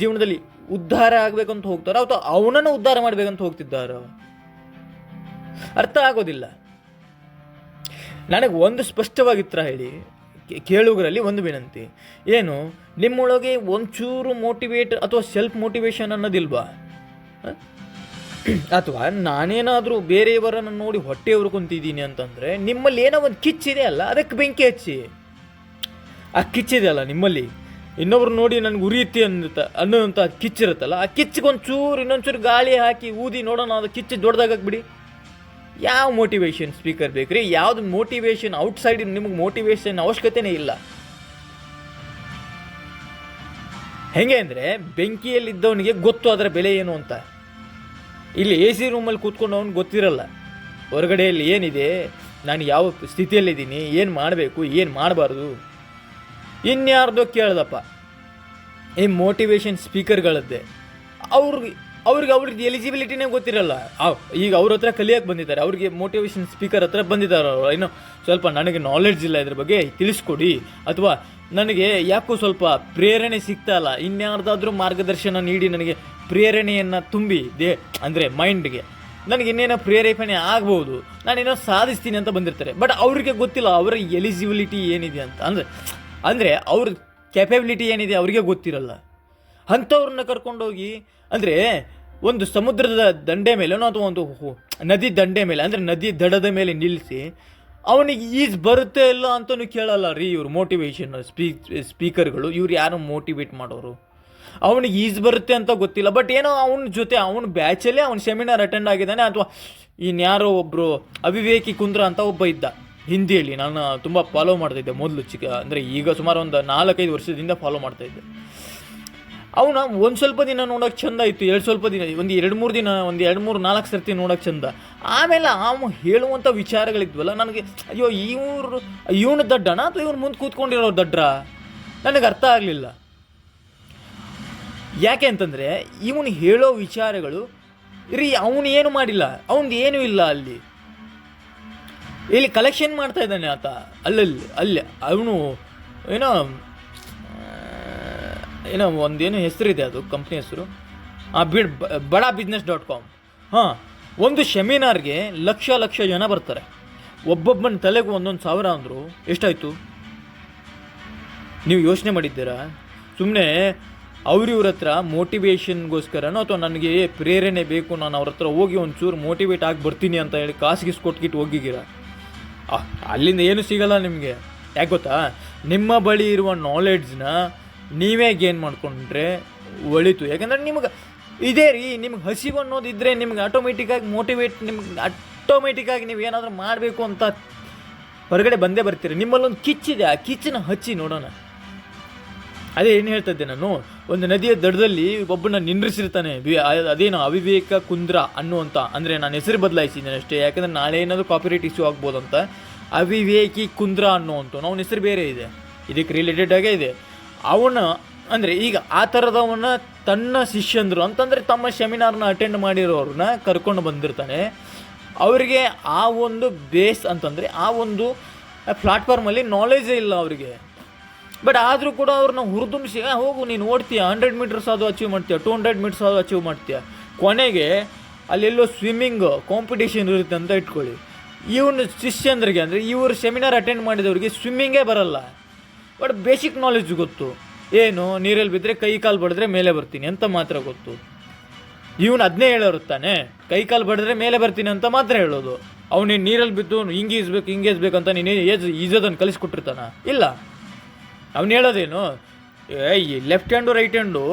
ಜೀವನದಲ್ಲಿ ಉದ್ಧಾರ ಆಗಬೇಕಂತ ಹೋಗ್ತಾರೋ, ಅಥವಾ ಅವನನ್ನು ಉದ್ಧಾರ ಮಾಡಬೇಕಂತ ಹೋಗ್ತಿದ್ದಾರೋ? ಅರ್ಥ ಆಗೋದಿಲ್ಲ ನನಗೆ. ಒಂದು ಸ್ಪಷ್ಟವಾಗಿ ಉತ್ತರ ಹೇಳಿ, ಕೇಳುಗರಲ್ಲಿ ಒಂದು ವಿನಂತಿ, ಏನು ನಿಮ್ಮೊಳಗೆ ಒಂಚೂರು ಮೋಟಿವೇಟ್ ಅಥವಾ ಸೆಲ್ಫ್ ಮೋಟಿವೇಶನ್ ಅನ್ನೋದಿಲ್ವಾ? ಅಥವಾ ನಾನೇನಾದರೂ ಬೇರೆಯವರನ್ನು ನೋಡಿ ಹೊಟ್ಟೆಯವರು ಕುಂತಿದ್ದೀನಿ ಅಂತಂದರೆ ನಿಮ್ಮಲ್ಲಿ ಏನೋ ಒಂದು ಕಿಚ್ಚಿದೆ ಅಲ್ಲ, ಅದಕ್ಕೆ ಬೆಂಕಿ ಹಚ್ಚಿ. ಆ ಕಿಚ್ಚಿದೆ ಅಲ್ಲ ನಿಮ್ಮಲ್ಲಿ, ಇನ್ನೊಬ್ರು ನೋಡಿ ನನಗೆ ಉರಿಯುತ್ತೆ ಅನ್ನೋಂಥ ಕಿಚ್ಚಿರುತ್ತಲ್ಲ, ಆ ಕಿಚ್ಚಿಗೆ ಇನ್ನೊಂಚೂರು ಗಾಳಿ ಹಾಕಿ ಊದಿ ನೋಡೋಣ, ಅದು ಕಿಚ್ಚು ದೊಡ್ಡದಾಗಕ್ಕೆ ಬಿಡಿ. ಯಾವ ಮೋಟಿವೇಶನ್ ಸ್ಪೀಕರ್ ಬೇಕ್ರಿ? ಯಾವ್ದು ಮೋಟಿವೇಶನ್ ಔಟ್ಸೈಡ್ ನಿಮಗೆ ಮೋಟಿವೇಶನ್ ಅವಶ್ಯಕತೆನೇ ಇಲ್ಲ. ಹೆಂಗೆ ಅಂದರೆ ಬೆಂಕಿಯಲ್ಲಿದ್ದವನಿಗೆ ಗೊತ್ತು ಅದರ ಬೆಲೆ ಏನು ಅಂತ. ಇಲ್ಲಿ AC ರೂಮಲ್ಲಿ ಕೂತ್ಕೊಂಡು ಅವ್ನಿಗೆ ಗೊತ್ತಿರಲ್ಲ ಹೊರಗಡೆಯಲ್ಲಿ ಏನಿದೆ, ನಾನು ಯಾವ ಸ್ಥಿತಿಯಲ್ಲಿದ್ದೀನಿ, ಏನು ಮಾಡಬೇಕು ಏನು ಮಾಡಬಾರ್ದು. ಇನ್ಯಾರ್ದೋ ಕೇಳ್ದಪ್ಪ ಈ ಮೋಟಿವೇಶನ್ ಸ್ಪೀಕರ್ಗಳದ್ದೇ, ಅವ್ರಿಗೆ ಎಲಿಜಿಬಿಲಿಟಿನೇ ಗೊತ್ತಿರಲ್ಲ. ಈಗ ಅವ್ರ ಹತ್ರ ಕಲಿಯೋಕೆ ಬಂದಿದ್ದಾರೆ, ಅವ್ರಿಗೆ ಮೋಟಿವೇಶನ್ ಸ್ಪೀಕರ್ ಹತ್ರ ಬಂದಿದ್ದಾರೆ. ಅವರು ಇನ್ನೂ ಸ್ವಲ್ಪ ನನಗೆ ನಾಲೆಡ್ಜ್ ಇಲ್ಲ ಇದ್ರ ಬಗ್ಗೆ ತಿಳಿಸ್ಕೊಡಿ, ಅಥವಾ ನನಗೆ ಯಾಕೋ ಸ್ವಲ್ಪ ಪ್ರೇರಣೆ ಸಿಗ್ತಾ ಇಲ್ಲ, ಇನ್ಯಾರ್ದಾದ್ರೂ ಮಾರ್ಗದರ್ಶನ ನೀಡಿ ನನಗೆ ಪ್ರೇರಣೆಯನ್ನು ತುಂಬಿ ಅಂದರೆ ಮೈಂಡ್ಗೆ ನನಗೆ ಇನ್ನೇನೋ ಪ್ರೇರೇಪಣೆ ಆಗ್ಬೋದು, ನಾನೇನೋ ಸಾಧಿಸ್ತೀನಿ ಅಂತ ಬಂದಿರ್ತಾರೆ. ಬಟ್ ಅವ್ರಿಗೆ ಗೊತ್ತಿಲ್ಲ ಅವರ ಎಲಿಜಿಬಿಲಿಟಿ ಏನಿದೆ ಅಂತ, ಅಂದರೆ ಅವ್ರ ಕ್ಯಾಪಬಿಲಿಟಿ ಏನಿದೆ ಅವ್ರಿಗೆ ಗೊತ್ತಿರಲ್ಲ. ಅಂಥವ್ರನ್ನ ಕರ್ಕೊಂಡೋಗಿ ಅಂದರೆ ಒಂದು ಸಮುದ್ರದ ದಂಡೆ ಮೇಲೆ ಅಥವಾ ಒಂದು ನದಿ ದಂಡೆ ಮೇಲೆ ಅಂದರೆ ನದಿ ದಡದ ಮೇಲೆ ನಿಲ್ಲಿಸಿ ಅವನಿಗೆ ಈಜು ಬರುತ್ತೆ ಇಲ್ಲ ಅಂತಲೂ ಕೇಳಲ್ಲ ರೀ ಇವ್ರು ಮೋಟಿವೇಶನ್ ಸ್ಪೀಕರ್ಗಳು. ಇವ್ರು ಯಾರು ಮೋಟಿವೇಟ್ ಮಾಡೋರು? ಅವನಿಗೆ ಈಜು ಬರುತ್ತೆ ಅಂತ ಗೊತ್ತಿಲ್ಲ, ಬಟ್ ಏನೋ ಅವನ ಜೊತೆ ಅವನ ಬ್ಯಾಚಲ್ಲೇ ಅವ್ನು ಸೆಮಿನಾರ್ ಅಟೆಂಡ್ ಆಗಿದ್ದಾನೆ. ಅಥವಾ ಇನ್ಯಾರೋ ಒಬ್ಬರು ಅವಿವೇಕಿ ಕುಂದ್ರ ಅಂತ ಒಬ್ಬ ಇದ್ದ ಹಿಂದಿಯಲ್ಲಿ, ನಾನು ತುಂಬ ಫಾಲೋ ಮಾಡ್ತಾಯಿದ್ದೆ ಮೊದಲು ಅಂದರೆ ಈಗ ಸುಮಾರು ಒಂದು 4-5 ವರ್ಷದಿಂದ ಫಾಲೋ ಮಾಡ್ತಾಯಿದ್ದೆ. ಅವನ ಒಂದು ಸ್ವಲ್ಪ ದಿನ ನೋಡೋಕೆ ಚಂದ ಇತ್ತು, ಸ್ವಲ್ಪ ದಿನ, ಒಂದು 2-3 ಸರ್ತಿ ನೋಡೋಕೆ ಚಂದ. ಆಮೇಲೆ ಅವನು ಹೇಳುವಂಥ ವಿಚಾರಗಳಿದ್ವಲ್ಲ, ನನಗೆ ಅಯ್ಯೋ ಇವನು ದಡ್ಡನ ಅಥವಾ ಇವನು ಮುಂದೆ ಕೂತ್ಕೊಂಡಿರೋ ದಡ್ಡ್ರ ನನಗೆ ಅರ್ಥ ಆಗಲಿಲ್ಲ. ಯಾಕೆ ಅಂತಂದರೆ ಇವನು ಹೇಳೋ ವಿಚಾರಗಳು ಅವನು ಏನು ಮಾಡಿಲ್ಲ, ಅವನದು ಏನೂ ಇಲ್ಲ. ಇಲ್ಲಿ ಕಲೆಕ್ಷನ್ ಮಾಡ್ತಾ ಇದ್ದಾನೆ ಆತ, ಅಲ್ಲಿ ಅವನು ಏನೋ ಒಂದೇನು ಹೆಸರಿದೆ, ಅದು ಕಂಪ್ನಿ ಹೆಸರು ಬಡಾ business.com. ಒಂದು ಸೆಮಿನಾರ್ಗೆ ಲಕ್ಷ ಜನ ಬರ್ತಾರೆ. ಒಬ್ಬೊಬ್ಬನ ತಲೆಗೂ 1,000 ಅಂದರು ಎಷ್ಟಾಯಿತು? ನೀವು ಯೋಚನೆ ಮಾಡಿದ್ದೀರಾ? ಸುಮ್ಮನೆ ಇವ್ರ ಹತ್ರ ಮೋಟಿವೇಶನ್ಗೋಸ್ಕರನೋ ಅಥವಾ ನನಗೆ ಪ್ರೇರಣೆ ಬೇಕು, ನಾನು ಅವ್ರ ಹತ್ರ ಹೋಗಿ ಒಂಚೂರು ಮೋಟಿವೇಟ್ ಆಗಿ ಬರ್ತೀನಿ ಅಂತ ಹೇಳಿ ಕಾಸಿಗಿಸ್ಕೊಟ್ಕಿಟ್ಟು ಹೋಗಿದ್ದೀರ, ಅಲ್ಲಿಂದ ಏನು ಸಿಗಲ್ಲ ನಿಮಗೆ. ಯಾಕೆ ಗೊತ್ತಾ? ನಿಮ್ಮ ಬಳಿ ಇರುವ ನಾಲೆಡ್ಜ್ನ ನೀವೇ ಗೇನ್ ಮಾಡಿಕೊಂಡ್ರೆ ಒಳಿತು. ಯಾಕಂದರೆ ನಿಮ್ಗೆ ಇದೇ ರೀ, ನಿಮ್ಗೆ ಹಸಿವು ಅನ್ನೋದಿದ್ದರೆ ನಿಮ್ಗೆ ಆಟೋಮೆಟಿಕ್ಕಾಗಿ ನೀವು ಏನಾದರೂ ಮಾಡಬೇಕು ಅಂತ ಹೊರಗಡೆ ಬಂದೇ ಬರ್ತೀರಿ. ನಿಮ್ಮಲ್ಲೊಂದು ಕಿಚ್ಚಿದೆ, ಆ ಕಿಚ್ಚನ್ನ ಹಚ್ಚಿ ನೋಡೋಣ. ಅದೇ ಏನು ಹೇಳ್ತಿದ್ದೆ ನಾನು, ಒಂದು ನದಿಯ ದಡದಲ್ಲಿ ಒಬ್ಬನ ನಿಂದ್ರಿಸಿರ್ತಾನೆ, ಅದೇನೋ ಅವಿವೇಕ ಕುಂದ್ರ ಅನ್ನುವಂಥ, ಅಂದರೆ ನಾನು ಹೆಸರು ಬದಲಾಯಿಸಿದ್ದೇನೆ ಅಷ್ಟೇ, ಯಾಕಂದರೆ ನಾಳೆ ಏನಾದರೂ ಕಾಪಿರೈಟ್ ಇಶ್ಯೂ ಆಗ್ಬೋದಂತ. ಅವಿವೇಕಿ ಕುಂದ್ರ ಅನ್ನುವಂಥ ಅವನ ಹೆಸರು ಬೇರೆ ಇದೆ, ಇದಕ್ಕೆ ರಿಲೇಟೆಡ್ ಆಗೇ ಇದೆ. ಅವನ ಅಂದರೆ ಈಗ ಆ ಥರದವನ್ನ ತನ್ನ ಶಿಷ್ಯಂದರು ಅಂತಂದರೆ ತಮ್ಮ ಸೆಮಿನಾರ್ನ ಅಟೆಂಡ್ ಮಾಡಿರೋರನ್ನ ಕರ್ಕೊಂಡು ಬಂದಿರ್ತಾನೆ. ಅವರಿಗೆ ಆ ಒಂದು ಬೇಸ್ ಅಂತಂದರೆ ಆ ಒಂದು ಪ್ಲಾಟ್ಫಾರ್ಮಲ್ಲಿ ನಾಲೆಜೇ ಇಲ್ಲ ಅವರಿಗೆ. ಬಟ್ ಆದರೂ ಕೂಡ ಅವ್ರನ್ನ ಹುರಿದುಂಬಿಸಿ ಹೋಗು ನೀನು ಓಡ್ತೀಯ, 100 ಮೀಟರ್ಸ್ ಅದು ಅಚೀವ್ ಮಾಡ್ತೀಯ, 200 ಮೀಟರ್ಸ್ ಅದು ಅಚೀವ್ ಮಾಡ್ತೀಯ. ಕೊನೆಗೆ ಅಲ್ಲೆಲ್ಲೋ ಸ್ವಿಮ್ಮಿಂಗ್ ಕಾಂಪಿಟೇಷನ್ ಇರುತ್ತೆ ಅಂತ ಇಟ್ಕೊಳ್ಳಿ. ಇವನು ಶಿಷ್ಯಂದ್ರಿಗೆ ಅಂದರೆ ಇವರು ಸೆಮಿನಾರ್ ಅಟೆಂಡ್ ಮಾಡಿದವ್ರಿಗೆ ಸ್ವಿಮ್ಮಿಂಗೇ ಬರಲ್ಲ, ಬಟ್ ಬೇಸಿಕ್ ನಾಲೆಜ್ ಗೊತ್ತು. ಏನು, ನೀರಲ್ಲಿ ಬಿದ್ದರೆ ಕೈ ಕಾಲು ಬಡಿದ್ರೆ ಮೇಲೆ ಬರ್ತೀನಿ ಅಂತ ಮಾತ್ರ ಗೊತ್ತು. ಇವನು ಅದನ್ನೇ ಹೇಳೋರುತ್ತಾನೆ, ಕೈ ಕಾಲು ಬಡಿದ್ರೆ ಮೇಲೆ ಬರ್ತೀನಿ ಅಂತ ಮಾತ್ರ ಹೇಳೋದು. ಅವನೇನು ನೀರಲ್ಲಿ ಬಿದ್ದು ಹಿಂಗೆ ಈಜ್ಬೇಕು ಅಂತ ನೀನು ಈಜೋದನ್ನು ಕಲಿಸ್ಕೊಟ್ಟಿರ್ತಾನ? ಇಲ್ಲ. ಅವನು ಹೇಳೋದೇನು, ಈ left hand right hand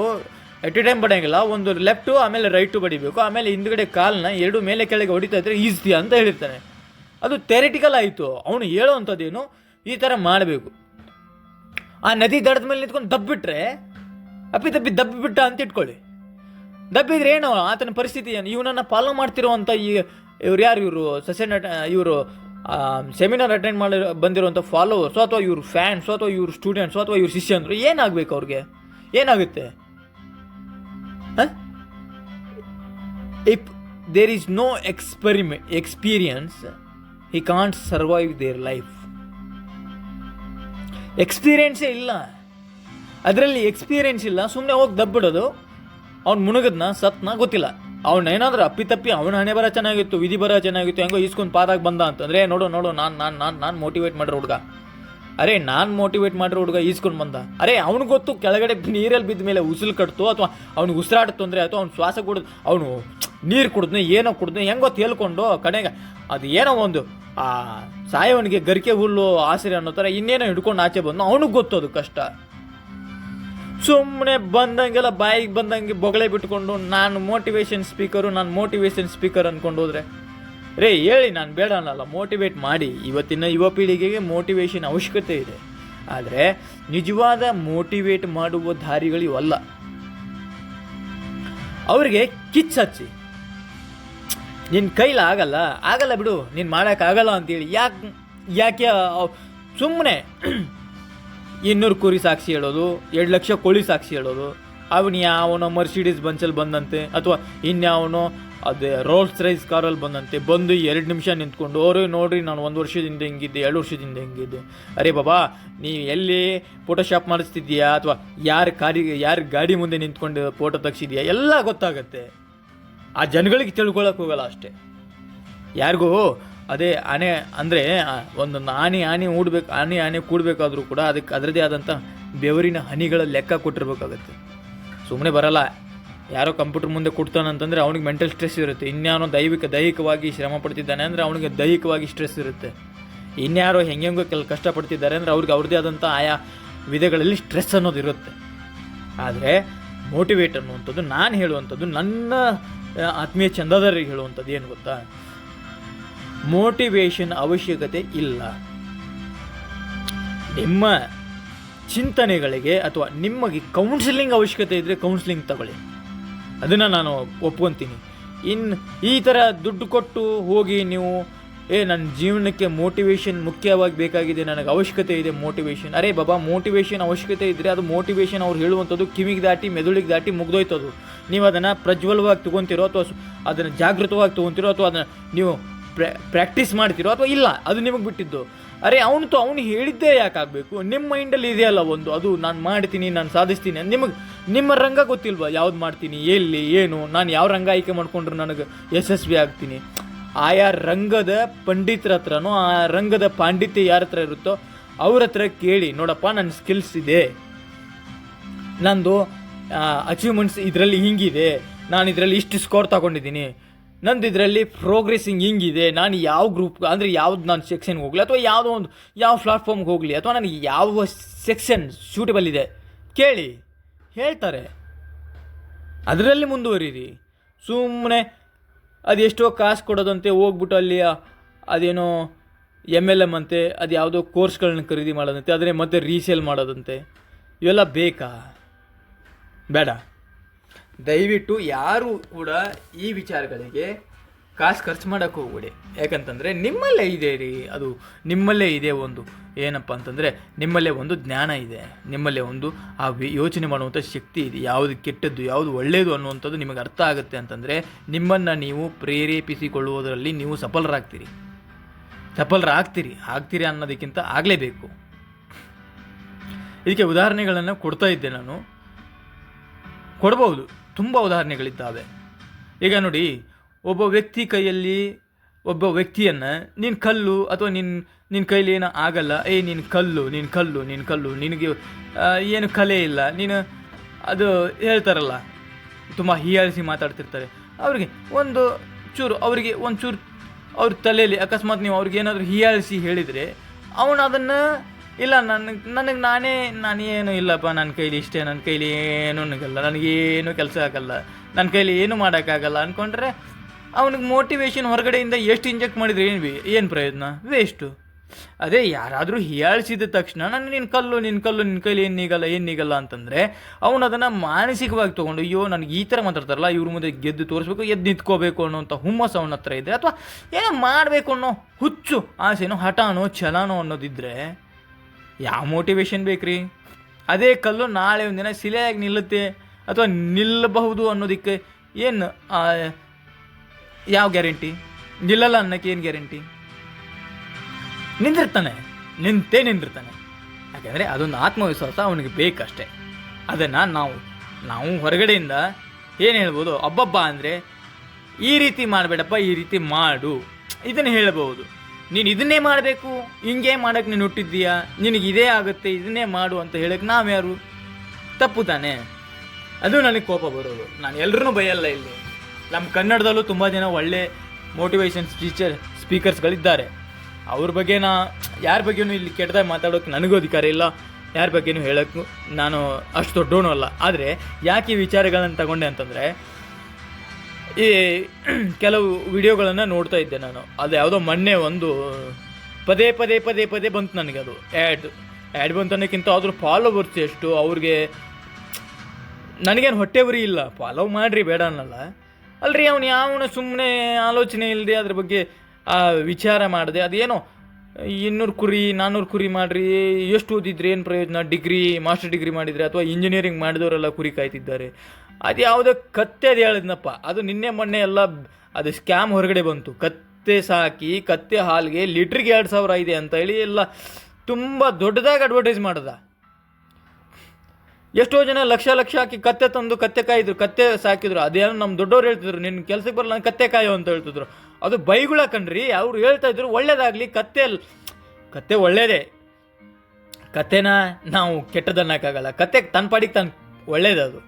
at a time ಬಡಿಯಂಗಿಲ್ಲ, ಒಂದು ಲೆಫ್ಟು ಆಮೇಲೆ ರೈಟು ಬಡಿಬೇಕು, ಆಮೇಲೆ ಹಿಂದ್ಗಡೆ ಕಾಲನ್ನ 2 ಮೇಲೆ ಕೆಳಗೆ ಹೊಡಿತಾ ಇದ್ರೆ ಈಜ್ತೀಯ ಅಂತ ಹೇಳಿರ್ತಾನೆ. ಅದು ಥಿಯರಿಟಿಕಲ್ ಆಯಿತು. ಅವನು ಹೇಳೋ ಅಂಥದ್ದೇನು, ಈ ಥರ ಮಾಡಬೇಕು. ಆ ನದಿ ದಡದ ಮೇಲೆ ನಿಂತ್ಕೊಂಡು ದಬ್ಬಿಟ್ರೆ ದಬ್ಬಿಬಿಟ್ಟ ಅಂತ ಇಟ್ಕೊಳ್ಳಿ. ದಬ್ಬಿದ್ರೆ ಏನು ಆತನ ಪರಿಸ್ಥಿತಿ ಏನು? ಇವನನ್ನು ಫಾಲೋ ಮಾಡ್ತಿರೋವಂಥ ಇವರು ಸೆಮಿನಾರ್ ಅಟೆಂಡ್ ಮಾಡಿ ಬಂದಿರುವಂಥ ಫಾಲೋವರ್ಸು ಅಥವಾ ಇವ್ರ ಫ್ಯಾನ್ಸು ಅಥವಾ ಇವ್ರ ಸ್ಟೂಡೆಂಟ್ಸು ಅಥವಾ ಇವ್ರ ಶಿಷ್ಯಂದರು ಏನಾಗಬೇಕು? ಅವ್ರಿಗೆ ಏನಾಗುತ್ತೆ? If there is no experience he can't survive their life. ಎಕ್ಸ್ಪೀರಿಯೆನ್ಸೇ ಇಲ್ಲ ಅದರಲ್ಲಿ, ಎಕ್ಸ್ಪೀರಿಯೆನ್ಸ್ ಇಲ್ಲ. ಸುಮ್ಮನೆ ಹೋಗಿ ದಬ್ಬಿಡೋದು. ಅವ್ನು ಮುಳುಗದ್ನ ಸತ್ನ ಗೊತ್ತಿಲ್ಲ. ಅವನೇನಾದ್ರೂ ಅಪ್ಪಿತಪ್ಪಿ ಅವನ ಹಣೆ ಬರ ಚೆನ್ನಾಗಿತ್ತು, ವಿಧಿ ಬರ ಚೆನ್ನಾಗಿತ್ತು, ಹೆಂಗೋ ಈಸ್ಕೊಂಡು ಪಾದಾಗಿ ಬಂದ ಅಂತಂದರೆ ನೋಡು ನಾನು ಮೋಟಿವೇಟ್ ಮಾಡಿರೋ ಹುಡುಗ ಅರೆ ನಾನು ಮೋಟಿವೇಟ್ ಮಾಡಿರೋ ಹುಡುಗ ಈಸ್ಕೊಂಡು ಬಂದ, ಅರೆ ಅವ್ನಿಗೆ ಗೊತ್ತು ಕೆಳಗಡೆ ನೀರಲ್ಲಿ ಬಿದ್ದ ಮೇಲೆ ಉಸಿರು ಕಟ್ತು ಅಥವಾ ಅವ್ನಿಗೆ ಉಸಿರಾಟ ತೊಂದರೆ ಆಯಿತು, ಅವ್ನು ಶ್ವಾಸ ಕುಡಿದು ಅವನು ನೀರು ಕುಡಿದ್ನೆ ಏನೋ ಕುಡಿದ್ನೆ ಹೆಂಗೋ ತೇಲ್ಕೊಂಡು ಕಡೆಗೆ ಅದು ಏನೋ ಒಂದು ಆ ಸಾಯವನಿಗೆ ಗರಿಕೆ ಹುಲ್ಲು ಆಸರೆ ಅನ್ನೋ ಥರ ಇನ್ನೇನೋ ಹಿಡ್ಕೊಂಡು ಆಚೆ ಬಂದು ಅವನಿಗೆ ಗೊತ್ತು ಅದು ಕಷ್ಟ. ಸುಮ್ಮನೆ ಬಂದಂಗೆಲ್ಲ ಬಾಯಿಗೆ ಬಂದಂಗೆ ಬೊಗಳೆ ಬಿಟ್ಕೊಂಡು ನಾನು ಮೋಟಿವೇಶನ್ ಸ್ಪೀಕರ್ ಅಂದ್ಕೊಂಡು ಹೋದ್ರೆ ರೇ ಹೇಳಿ, ನಾನು ಬೇಡ ಅನ್ನಲ್ಲ, ಮೋಟಿವೇಟ್ ಮಾಡಿ. ಇವತ್ತಿನ ಯುವ ಪೀಳಿಗೆಗೆ ಮೋಟಿವೇಶನ್ ಅವಶ್ಯಕತೆ ಇದೆ. ಆದರೆ ನಿಜವಾದ ಮೋಟಿವೇಟ್ ಮಾಡುವ ದಾರಿಗಳು ಇವಲ್ಲ. ಅವರಿಗೆ ಕಿಚ್ಚಿ ನಿನ್ನ ಕೈಲಿ ಆಗಲ್ಲ ಬಿಡು, ನೀನು ಮಾಡೋಕ್ಕಾಗಲ್ಲ ಅಂತೇಳಿ ಯಾಕೆ ಸುಮ್ಮನೆ 200 ಕುರಿ ಸಾಕ್ಷಿ ಹೇಳೋದು, 2 ಲಕ್ಷ ಕೋಳಿ ಸಾಕ್ಷಿ ಹೇಳೋದು, ಅವನು ಯಾವನೋ ಮರ್ಸಿಡೀಸ್ ಬಂಚಲ್ಲಿ ಬಂದಂತೆ ಅಥವಾ ಇನ್ಯಾವನೋ ಅದೇ ರೋಲ್ಸ್ ರೈಸ್ ಕಾರಲ್ಲಿ ಬಂದು 2 ನಿಮಿಷ ನಿಂತ್ಕೊಂಡು ಅವರೇ ನೋಡ್ರಿ ನಾನು 1 ವರ್ಷದಿಂದ ಹೆಂಗಿದ್ದೆ 2 ವರ್ಷದಿಂದ ಹೆಂಗಿದ್ದೆ. ಅರೆ ಬಾಬಾ, ನೀವು ಎಲ್ಲಿ ಫೋಟೋಶಾಪ್ ಮಾಡಿಸ್ತಿದ್ದೀಯಾ ಅಥವಾ ಯಾರ ಗಾಡಿ ಮುಂದೆ ನಿಂತ್ಕೊಂಡು ಫೋಟೋ ತೆಗ್ಸಿದ್ಯಾ ಎಲ್ಲ ಗೊತ್ತಾಗತ್ತೆ. ಆ ಜನಗಳಿಗೆ ತಿಳ್ಕೊಳಕ್ಕೆ ಹೋಗಲ್ಲ ಅಷ್ಟೇ. ಯಾರಿಗೂ ಅದೇ ಆನೆ ಅಂದರೆ ಒಂದು ಆನೆ ಕೂಡಬೇಕಾದ್ರೂ ಕೂಡ ಅದಕ್ಕೆ ಅದರದೇ ಆದಂಥ ಬೆವರಿನ ಹನಿಗಳ ಲೆಕ್ಕ ಕೊಟ್ಟಿರ್ಬೇಕಾಗತ್ತೆ. ಸುಮ್ಮನೆ ಬರಲ್ಲ. ಯಾರೋ ಕಂಪ್ಯೂಟರ್ ಮುಂದೆ ಕೊಡ್ತಾನಂತಂದರೆ ಅವನಿಗೆ ಮೆಂಟಲ್ ಸ್ಟ್ರೆಸ್ ಇರುತ್ತೆ. ಇನ್ಯಾರೋ ದೈಹಿಕವಾಗಿ ಶ್ರಮ ಪಡ್ತಿದ್ದಾನೆ ಅಂದರೆ ಅವನಿಗೆ ದೈಹಿಕವಾಗಿ ಸ್ಟ್ರೆಸ್ ಇರುತ್ತೆ. ಇನ್ಯಾರೋ ಹೆಂಗೆಂಗೋ ಕಷ್ಟಪಡ್ತಿದ್ದಾರೆ ಅಂದರೆ ಅವ್ರಿಗೆ ಅವ್ರದ್ದೇ ಆದಂಥ ಆಯಾ ವಿಧಗಳಲ್ಲಿ ಸ್ಟ್ರೆಸ್ ಅನ್ನೋದು ಇರುತ್ತೆ. ಆದರೆ ಮೋಟಿವೇಟ್ ಅನ್ನುವಂಥದ್ದು ನಾನು ಹೇಳುವಂಥದ್ದು, ನನ್ನ ಆತ್ಮೀಯ ಚಂದಾದಾರರಿಗೆ ಹೇಳುವಂಥದ್ದು ಏನು ಗೊತ್ತಾ, ಮೋಟಿವೇಶನ್ ಅವಶ್ಯಕತೆ ಇಲ್ಲ. ನಿಮ್ಮ ಚಿಂತನೆಗಳಿಗೆ ಅಥವಾ ನಿಮಗೆ ಕೌನ್ಸಿಲಿಂಗ್ ಅವಶ್ಯಕತೆ ಇದ್ದರೆ ಕೌನ್ಸಿಲಿಂಗ್ ತಗೊಳ್ಳಿ, ಅದನ್ನು ನಾನು ಒಪ್ಕೊತೀನಿ. ಈ ಥರ ದುಡ್ಡು ಕೊಟ್ಟು ಹೋಗಿ ನೀವು ನನ್ನ ಜೀವನಕ್ಕೆ ಮೋಟಿವೇಶನ್ ಮುಖ್ಯವಾಗಿ ಬೇಕಾಗಿದೆ, ನನಗೆ ಅವಶ್ಯಕತೆ ಇದೆ ಮೋಟಿವೇಶನ್. ಅರೆ ಬಾಬಾ, ಮೋಟಿವೇಶನ್ ಅವಶ್ಯಕತೆ ಇದ್ದರೆ ಅದು ಮೋಟಿವೇಶನ್ ಅವ್ರು ಹೇಳುವಂಥದ್ದು ಕಿವಿಗೆ ದಾಟಿ ಮೆದುಳಿಗೆ ದಾಟಿ ಮುಗ್ದೋಯ್ತದು. ನೀವು ಅದನ್ನು ಪ್ರಜ್ವಲವಾಗಿ ತೊಗೊತಿರೋ ಅಥವಾ ಅದನ್ನು ಜಾಗೃತವಾಗಿ ತೊಗೊತಿರೋ ಅಥವಾ ಅದನ್ನು ನೀವು ಪ್ರಾಕ್ಟೀಸ್ ಮಾಡ್ತಿರೋ ಅಥವಾ ಇಲ್ಲ, ಅದು ನಿಮಗೆ ಬಿಟ್ಟಿದ್ದು. ಅರೆ ಅವನು ಹೇಳಿದ್ದೇ ಯಾಕಾಗಬೇಕು? ನಿಮ್ಮ ಮೈಂಡಲ್ಲಿ ಇದೆಯಲ್ಲ ಒಂದು, ಅದು ನಾನು ಮಾಡ್ತೀನಿ, ನಾನು ಸಾಧಿಸ್ತೀನಿ. ನಿಮ್ಮ ರಂಗ ಗೊತ್ತಿಲ್ವಾ? ಯಾವ್ದು ಮಾಡ್ತೀನಿ, ಎಲ್ಲಿ, ಏನು, ನಾನು ಯಾವ ರಂಗ ಆಯ್ಕೆ ಮಾಡ್ಕೊಂಡ್ರೆ ನನಗೆ ಯಶಸ್ವಿ ಆಗ್ತೀನಿ. ಆಯಾ ರಂಗದ ಪಂಡಿತರ ಹತ್ರನೋ ಆ ರಂಗದ ಪಾಂಡಿತ್ಯ ಯಾರ ಹತ್ರ ಇರುತ್ತೋ ಅವ್ರ ಹತ್ರ ಕೇಳಿ, ನೋಡಪ್ಪ ನನ್ನ ಸ್ಕಿಲ್ಸ್ ಇದೆ, ನಂದು ಅಚೀವ್ಮೆಂಟ್ಸ್ ಇದರಲ್ಲಿ ಹಿಂಗಿದೆ, ನಾನು ಇದರಲ್ಲಿ ಇಷ್ಟು ಸ್ಕೋರ್ ತಗೊಂಡಿದ್ದೀನಿ, ನಂದು ಇದರಲ್ಲಿ ಪ್ರೋಗ್ರೆಸ್ಸಿಂಗ್ ಹಿಂಗಿದೆ, ನಾನು ಯಾವ ಗ್ರೂಪ್ ಅಂದರೆ ಯಾವ್ದು ನಾನು ಸೆಕ್ಷನ್ಗೆ ಹೋಗಲಿ ಅಥವಾ ಯಾವುದೋ ಒಂದು ಯಾವ ಪ್ಲಾಟ್ಫಾರ್ಮ್ಗೆ ಹೋಗಲಿ ಅಥವಾ ನನಗೆ ಯಾವ ಸೆಕ್ಷನ್ ಸೂಟಬಲ್ ಇದೆ ಕೇಳಿ, ಹೇಳ್ತಾರೆ. ಅದರಲ್ಲಿ ಮುಂದುವರಿರಿ. ಸುಮ್ಮನೆ ಅದೆಷ್ಟೋ ಕಾಸು ಕೊಡೋದಂತೆ ಹೋಗ್ಬಿಟ್ಟು ಅಲ್ಲಿ ಅದೇನೋ MLM ಅಂತೆ, ಅದು ಯಾವುದೋ ಕೋರ್ಸ್ಗಳನ್ನ ಖರೀದಿ ಮಾಡೋದಂತೆ, ಅದನ್ನೇ ಮತ್ತೆ ರೀಸೇಲ್ ಮಾಡೋದಂತೆ. ಇವೆಲ್ಲ ಬೇಕಾ? ಬೇಡ. ದಯವಿಟ್ಟು ಯಾರು ಕೂಡ ಈ ವಿಚಾರಗಳಿಗೆ ಕಾಸು ಖರ್ಚು ಮಾಡೋಕ್ಕೆ ಹೋಗ್ಬೇಡಿ. ಯಾಕಂತಂದರೆ ನಿಮ್ಮಲ್ಲೇ ಇದೆ ರೀ, ಅದು ನಿಮ್ಮಲ್ಲೇ ಇದೆ ಒಂದು ಏನಪ್ಪ ಅಂತಂದರೆ ನಿಮ್ಮಲ್ಲೇ ಒಂದು ಜ್ಞಾನ ಇದೆ, ನಿಮ್ಮಲ್ಲೇ ಒಂದು ಆ ಯೋಚನೆ ಮಾಡುವಂಥ ಶಕ್ತಿ ಇದೆ. ಯಾವುದು ಕೆಟ್ಟದ್ದು ಯಾವುದು ಒಳ್ಳೆಯದು ಅನ್ನುವಂಥದ್ದು ನಿಮಗೆ ಅರ್ಥ ಆಗುತ್ತೆ ಅಂತಂದರೆ ನಿಮ್ಮನ್ನು ನೀವು ಪ್ರೇರೇಪಿಸಿಕೊಳ್ಳುವುದರಲ್ಲಿ ನೀವು ಆಗ್ತೀರಿ ಅನ್ನೋದಕ್ಕಿಂತ ಆಗಲೇಬೇಕು. ಇದಕ್ಕೆ ಉದಾಹರಣೆಗಳನ್ನು ಕೊಡ್ತಾ ಇದ್ದೆ ನಾನು, ಕೊಡ್ಬೋದು, ತುಂಬ ಉದಾಹರಣೆಗಳಿದ್ದಾವೆ. ಈಗ ನೋಡಿ, ಒಬ್ಬ ವ್ಯಕ್ತಿಯನ್ನು ನೀನು ಕಲ್ಲು ಅಥವಾ ನಿನ್ನ ಕೈಲಿ ಏನೋ ಆಗಲ್ಲ, ನೀನು ಕಲ್ಲು, ನಿನಗೆ ಏನು ಕಲೆ ಇಲ್ಲ, ನೀನು ಅದು ಹೇಳ್ತಾರಲ್ಲ, ತುಂಬ ಹೀಯಾಳಿಸಿ ಮಾತಾಡ್ತಿರ್ತಾರೆ. ಅವ್ರಿಗೆ ಒಂಚೂರು ಅವ್ರ ತಲೆಯಲ್ಲಿ ಅಕಸ್ಮಾತ್ ನೀವು ಅವ್ರಿಗೇನಾದರೂ ಹೀಯಾಳಿಸಿ ಹೇಳಿದರೆ ಅವನು ಅದನ್ನು ಇಲ್ಲ, ನಾನೇನು ಇಲ್ಲಪ್ಪ, ನನ್ನ ಕೈಲಿ ಇಷ್ಟೇ, ನನ್ನ ಕೈಲಿ ಏನೂ ಆಗಲ್ಲ, ನನಗೇನು ಕೆಲಸ ಆಗಲ್ಲ, ನನ್ನ ಕೈಲಿ ಏನು ಮಾಡೋಕ್ಕಾಗಲ್ಲ ಅಂದ್ಕೊಂಡ್ರೆ ಅವನಿಗೆ ಮೋಟಿವೇಶನ್ ಹೊರಗಡೆಯಿಂದ ಎಷ್ಟು ಇಂಜೆಕ್ಟ್ ಮಾಡಿದರೆ ಏನು ಪ್ರಯೋಜನ? ವೇಸ್ಟು. ಅದೇ ಯಾರಾದರೂ ಹೀಯಾಳಿಸಿದ ತಕ್ಷಣ ನಿನ್ನ ಕೈಲಿ ಏನಿಗಲ್ಲ ಅಂತಂದರೆ ಅವನು ಅದನ್ನು ಮಾನಸಿಕವಾಗಿ ತೊಗೊಂಡು, ಅಯ್ಯೋ ನನಗೆ ಈ ಥರ ಮಾತಾಡ್ತಾರಲ್ಲ, ಇವ್ರ ಮುಂದೆ ಗೆದ್ದು ತೋರಿಸ್ಬೇಕು, ಎದ್ದು ನಿಂತ್ಕೋಬೇಕು ಅನ್ನೋಂಥ ಹುಮ್ಮಸ್ಸು ಅವನ ಹತ್ರ ಇದೆ, ಅಥವಾ ಏನೋ ಮಾಡಬೇಕು ಅನ್ನೋ ಹುಚ್ಚು ಆಸೆನೋ ಹಠನೋ ಛಲನೋ ಅನ್ನೋದಿದ್ದರೆ ಯಾವ ಮೋಟಿವೇಶನ್ ಬೇಕ್ರಿ? ಅದೇ ಕಲ್ಲು ನಾಳೆ ಒಂದಿನ ಶಿಲೆಯಾಗಿ ನಿಲ್ಲುತ್ತೆ ಅಥವಾ ನಿಲ್ಲಬಹುದು ಅನ್ನೋದಕ್ಕೆ ಏನು ಯಾವ ಗ್ಯಾರಂಟಿ? ನಿಲ್ಲಲ್ಲ ಅನ್ನೋಕ್ಕೆ ಏನು ಗ್ಯಾರಂಟಿ? ನಿಂತಿರ್ತಾನೆ. ಯಾಕೆಂದರೆ ಅದೊಂದು ಆತ್ಮವಿಶ್ವಾಸ ಅವನಿಗೆ ಬೇಕಷ್ಟೆ. ಅದನ್ನು ನಾವು ಹೊರಗಡೆಯಿಂದ ಏನು ಹೇಳ್ಬೋದು, ಅಬ್ಬಬ್ಬ ಅಂದರೆ ಈ ರೀತಿ ಮಾಡಬೇಡಪ್ಪ, ಈ ರೀತಿ ಮಾಡು, ಇದನ್ನು ಹೇಳ್ಬೋದು. ನೀನು ಇದನ್ನೇ ಮಾಡಬೇಕು, ಹಿಂಗೆ ಮಾಡೋಕ್ಕೆ ನೀನು ಹುಟ್ಟಿದ್ದೀಯಾ, ನಿನಗೆ ಇದೇ ಆಗುತ್ತೆ, ಇದನ್ನೇ ಮಾಡು ಅಂತ ಹೇಳಕ್ಕೆ ನಾವ್ಯಾರು? ತಪ್ಪು ತಾನೆ. ಅದು ನನಗೆ ಕೋಪ ಬರೋದು. ನಾನು ಎಲ್ಲರೂ ಬೈಯಲ್ಲ. ಇಲ್ಲಿ ನಮ್ಮ ಕನ್ನಡದಲ್ಲೂ ತುಂಬ ಜನ ಒಳ್ಳೆ ಮೋಟಿವೇಶನ್ ಸ್ಪೀಕರ್ಸ್ಗಳಿದ್ದಾರೆ. ಅವ್ರ ಬಗ್ಗೆ ಯಾರ ಬಗ್ಗೆಯೂ ಇಲ್ಲಿ ಕೆಟ್ಟದಾಗಿ ಮಾತಾಡೋಕ್ಕೆ ನನಗೂ ಅಧಿಕಾರ ಇಲ್ಲ, ಯಾರ ಬಗ್ಗೆಯೂ ಹೇಳೋಕ್ಕೂ ನಾನು ಅಷ್ಟು ದೊಡ್ಡವನು ಅಲ್ಲ. ಆದರೆ ಯಾಕೆ ಈ ವಿಚಾರಗಳನ್ನು ತಗೊಂಡೆ ಅಂತಂದರೆ, ಈ ಕೆಲವು ವಿಡಿಯೋಗಳನ್ನು ನೋಡ್ತಾ ಇದ್ದೆ ನಾನು. ಅದು ಯಾವುದೋ ಮೊನ್ನೆ ಒಂದು ಪದೇ ಪದೇ ಪದೇ ಪದೇ ಬಂತು ನನಗೆ. ಅದು ಆ್ಯಡ್ ಬಂತು ಅನ್ನೋಕ್ಕಿಂತ ಅದ್ರ ಫಾಲೋವರ್ಸ್ ಎಷ್ಟು ಅವ್ರಿಗೆ. ನನಗೇನು ಹೊಟ್ಟೆ ಉರಿ ಇಲ್ಲ, ಫಾಲೋ ಮಾಡಿರಿ ಬೇಡ ಅನ್ನಲ್ಲ. ಅಲ್ರಿ ಅವನು ಯಾವನ ಸುಮ್ಮನೆ ಆಲೋಚನೆ ಇಲ್ಲದೆ ಅದ್ರ ಬಗ್ಗೆ ವಿಚಾರ ಮಾಡಿದೆ. ಅದೇನೋ 200 ಕುರಿ 400 ಕುರಿ ಮಾಡಿರಿ, ಎಷ್ಟು ಓದಿದ್ರಿ, ಏನು ಪ್ರಯೋಜನ, ಡಿಗ್ರಿ ಮಾಸ್ಟರ್ ಡಿಗ್ರಿ ಮಾಡಿದರೆ ಅಥವಾ ಇಂಜಿನಿಯರಿಂಗ್ ಮಾಡಿದವರೆಲ್ಲ ಕುರಿ ಕಾಯ್ತಿದ್ದಾರೆ. ಅದು ಯಾವುದೋ ಕತ್ತೆ ಅದು ಹೇಳಿದ್ನಪ್ಪ. ಅದು ನಿನ್ನೆ ಮೊನ್ನೆ ಎಲ್ಲ ಅದು ಸ್ಕ್ಯಾಮ್ ಹೊರಗಡೆ ಬಂತು. ಕತ್ತೆ ಸಾಕಿ ಕತ್ತೆ ಹಾಲಿಗೆ ಲೀಟ್ರಿಗೆ 2000 ಇದೆ ಅಂತ ಹೇಳಿ ಎಲ್ಲ ತುಂಬ ದೊಡ್ಡದಾಗಿ ಅಡ್ವರ್ಟೈಸ್ ಮಾಡ್ದ. ಎಷ್ಟೋ ಜನ ಲಕ್ಷ ಲಕ್ಷ ಹಾಕಿ ಕತ್ತೆ ತಂದು ಕತ್ತೆ ಕಾಯಿದ್ರು, ಕತ್ತೆ ಸಾಕಿದ್ರು. ಅದೇನೋ ನಮ್ಮ ದೊಡ್ಡವ್ರು ಹೇಳ್ತಿದ್ರು, ನಿನ್ನ ಕೆಲಸಕ್ಕೆ ಬರಲ್ಲ ಕತ್ತೆ ಕಾಯೋ ಅಂತ ಹೇಳ್ತಿದ್ರು. ಅದು ಬೈಗುಳ ಕಣ್ರಿ. ಅವ್ರು ಹೇಳ್ತಾ ಇದ್ರು ಒಳ್ಳೇದಾಗಲಿ, ಕತ್ತೆ ಒಳ್ಳೇದೇ. ಕತ್ತೆನ ನಾವು ಕೆಟ್ಟದನ್ನಕ್ಕಾಗಲ್ಲ. ಕತ್ತೆ ತನ್ನ ಪಾಡಿಗೆ ತಾನು ಒಳ್ಳೇದದು.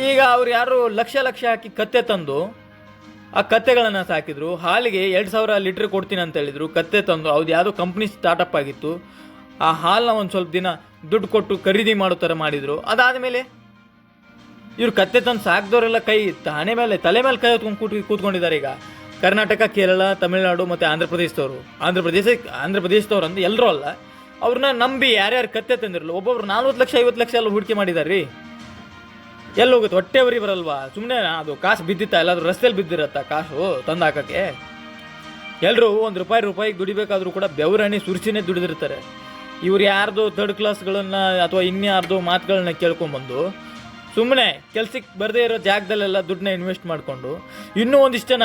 ಈಗ ಅವ್ರು ಯಾರು ಲಕ್ಷ ಲಕ್ಷ ಹಾಕಿ ಕತ್ತೆ ತಂದು ಆ ಕತ್ತೆಗಳನ್ನು ಸಾಕಿದ್ರು. ಹಾಲಿಗೆ 2000 ಲೀಟ್ರ್ ಕೊಡ್ತೀನಿ ಅಂತ ಹೇಳಿದರು. ಕತ್ತೆ ತಂದು ಅವ್ದು ಯಾವುದೋ ಕಂಪ್ನಿ ಸ್ಟಾರ್ಟಪ್ ಆಗಿತ್ತು. ಆ ಹಾಲನ್ನ ಒಂದು ಸ್ವಲ್ಪ ದಿನ ದುಡ್ಡು ಕೊಟ್ಟು ಖರೀದಿ ಮಾಡೋ ಥರ ಮಾಡಿದರು. ಅದಾದಮೇಲೆ ಇವ್ರು ಕತ್ತೆ ತಂದು ಸಾಕಿದವರೆಲ್ಲ ತಲೆ ಮೇಲೆ ಕೈ ಹೊತ್ಕೊಂಡು ಕೂತ್ಕೊಂಡಿದ್ದಾರೆ. ಈಗ ಕರ್ನಾಟಕ, ಕೇರಳ, ತಮಿಳುನಾಡು ಮತ್ತು ಆಂಧ್ರ ಪ್ರದೇಶದವ್ರು ಅಂತ ಎಲ್ಲರೂ ಅಲ್ಲ, ಅವ್ರನ್ನ ನಂಬಿ ಯಾರ್ಯಾರು ಕತ್ತೆ ತಂದಿರಲ್ಲ ಒಬ್ಬೊಬ್ರು 40 ಲಕ್ಷ 50 ಲಕ್ಷ ಎಲ್ಲ ಹೂಡಿಕೆ ಮಾಡಿದ್ದಾರೆ ರೀ. ಎಲ್ಲಿ ಹೋಗುತ್ತೆ? ಹೊಟ್ಟೆ ಉರಿ ಬರಲ್ವಾ? ಸುಮ್ಮನೆ ಅದು ಕಾಸು ಬಿದ್ದಿತ್ತ, ಎಲ್ಲಾದ್ರೂ ರಸ್ತೆಯಲ್ಲಿ ಬಿದ್ದಿರತ್ತಾ ಕಾಸು ತಂದು ಹಾಕೋಕ್ಕೆ? ಎಲ್ಲರೂ ₹1 ದುಡಿಬೇಕಾದ್ರೂ ಕೂಡ ಬೆವರಣಿ ಸುರಿಸಿನೇ ದುಡಿದಿರ್ತಾರೆ. ಇವ್ರು ಯಾರ್ದು ಥರ್ಡ್ ಕ್ಲಾಸ್ಗಳನ್ನು ಅಥವಾ ಇನ್ಯಾರ್ದು ಮಾತುಗಳನ್ನ ಕೇಳ್ಕೊಂಬಂದು ಸುಮ್ಮನೆ ಕೆಲ್ಸಕ್ಕೆ ಬರದೇ ಇರೋ ಜಾಗದಲ್ಲೆಲ್ಲ ದುಡ್ಡನ್ನ ಇನ್ವೆಸ್ಟ್ ಮಾಡಿಕೊಂಡು, ಇನ್ನೂ ಒಂದಿಷ್ಟು ಜನ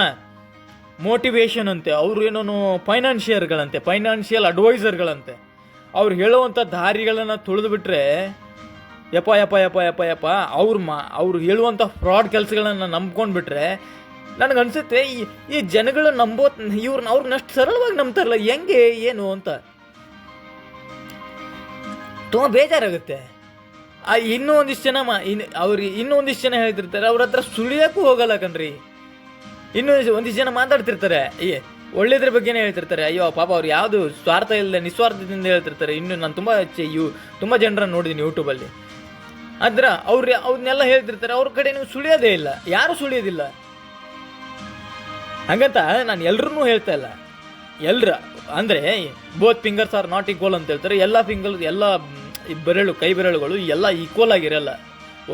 ಮೋಟಿವೇಶನ್ ಅಂತೆ, ಅವರು ಏನೋ ಫೈನಾನ್ಷಿಯಲ್ ಅಡ್ವೈಸರ್ಗಳಂತೆ, ಅವ್ರು ಹೇಳುವಂಥ ದಾರಿಗಳನ್ನು ತುಳಿದು ಬಿಟ್ಟರೆ ಯಪ್ಪ ಅವ್ರು ಹೇಳುವಂಥ ಫ್ರಾಡ್ ಕೆಲಸಗಳನ್ನು ನಂಬ್ಕೊಂಡು ಬಿಟ್ರೆ ನನಗನ್ಸುತ್ತೆ ಈ ಜನಗಳು ಅವ್ರನ್ನ ಅಷ್ಟು ಸರಳವಾಗಿ ನಂಬ್ತಾರಲ್ಲ, ಹೆಂಗೆ ಏನು ಅಂತ ತುಂಬ ಬೇಜಾರಾಗುತ್ತೆ. ಇನ್ನೂ ಒಂದಿಷ್ಟು ಜನ ಹೇಳ್ತಿರ್ತಾರೆ, ಅವ್ರ ಹತ್ರ ಸುಳಿಯೋಕ್ಕೂ ಹೋಗಲ್ಲ ಕಣ್ರಿ. ಒಂದಿಷ್ಟು ಜನ ಮಾತಾಡ್ತಿರ್ತಾರೆ, ಒಳ್ಳೇದ್ರ ಬಗ್ಗೆನೇ ಹೇಳ್ತಿರ್ತಾರೆ. ಅಯ್ಯೋ ಪಾಪ ಅವ್ರು ಯಾವುದು ಸ್ವಾರ್ಥ ಇಲ್ಲದೆ ನಿಸ್ವಾರ್ಥದಿಂದ ಹೇಳ್ತಿರ್ತಾರೆ. ಇನ್ನು ನಾನು ತುಂಬ ಜನರನ್ನು ನೋಡಿದ್ದೀನಿ ಯೂಟ್ಯೂಬಲ್ಲಿ. ಅವ್ರನ್ನೆಲ್ಲ ಹೇಳ್ತಿರ್ತಾರೆ. ಅವ್ರ ಕಡೆ ನೀವು ಸುಳಿಯೋದೇ ಇಲ್ಲ, ಯಾರು ಸುಳಿಯೋದಿಲ್ಲ. ಹಾಗಂತ ನಾನು ಎಲ್ರೂ ಹೇಳ್ತಾ ಇಲ್ಲ. ಅಂದರೆ both fingers are not equal ಅಂತ ಹೇಳ್ತಾರೆ. ಎಲ್ಲ ಕೈ ಬೆರಳುಗಳು ಎಲ್ಲ ಈಕ್ವಲ್ ಆಗಿರಲ್ಲ.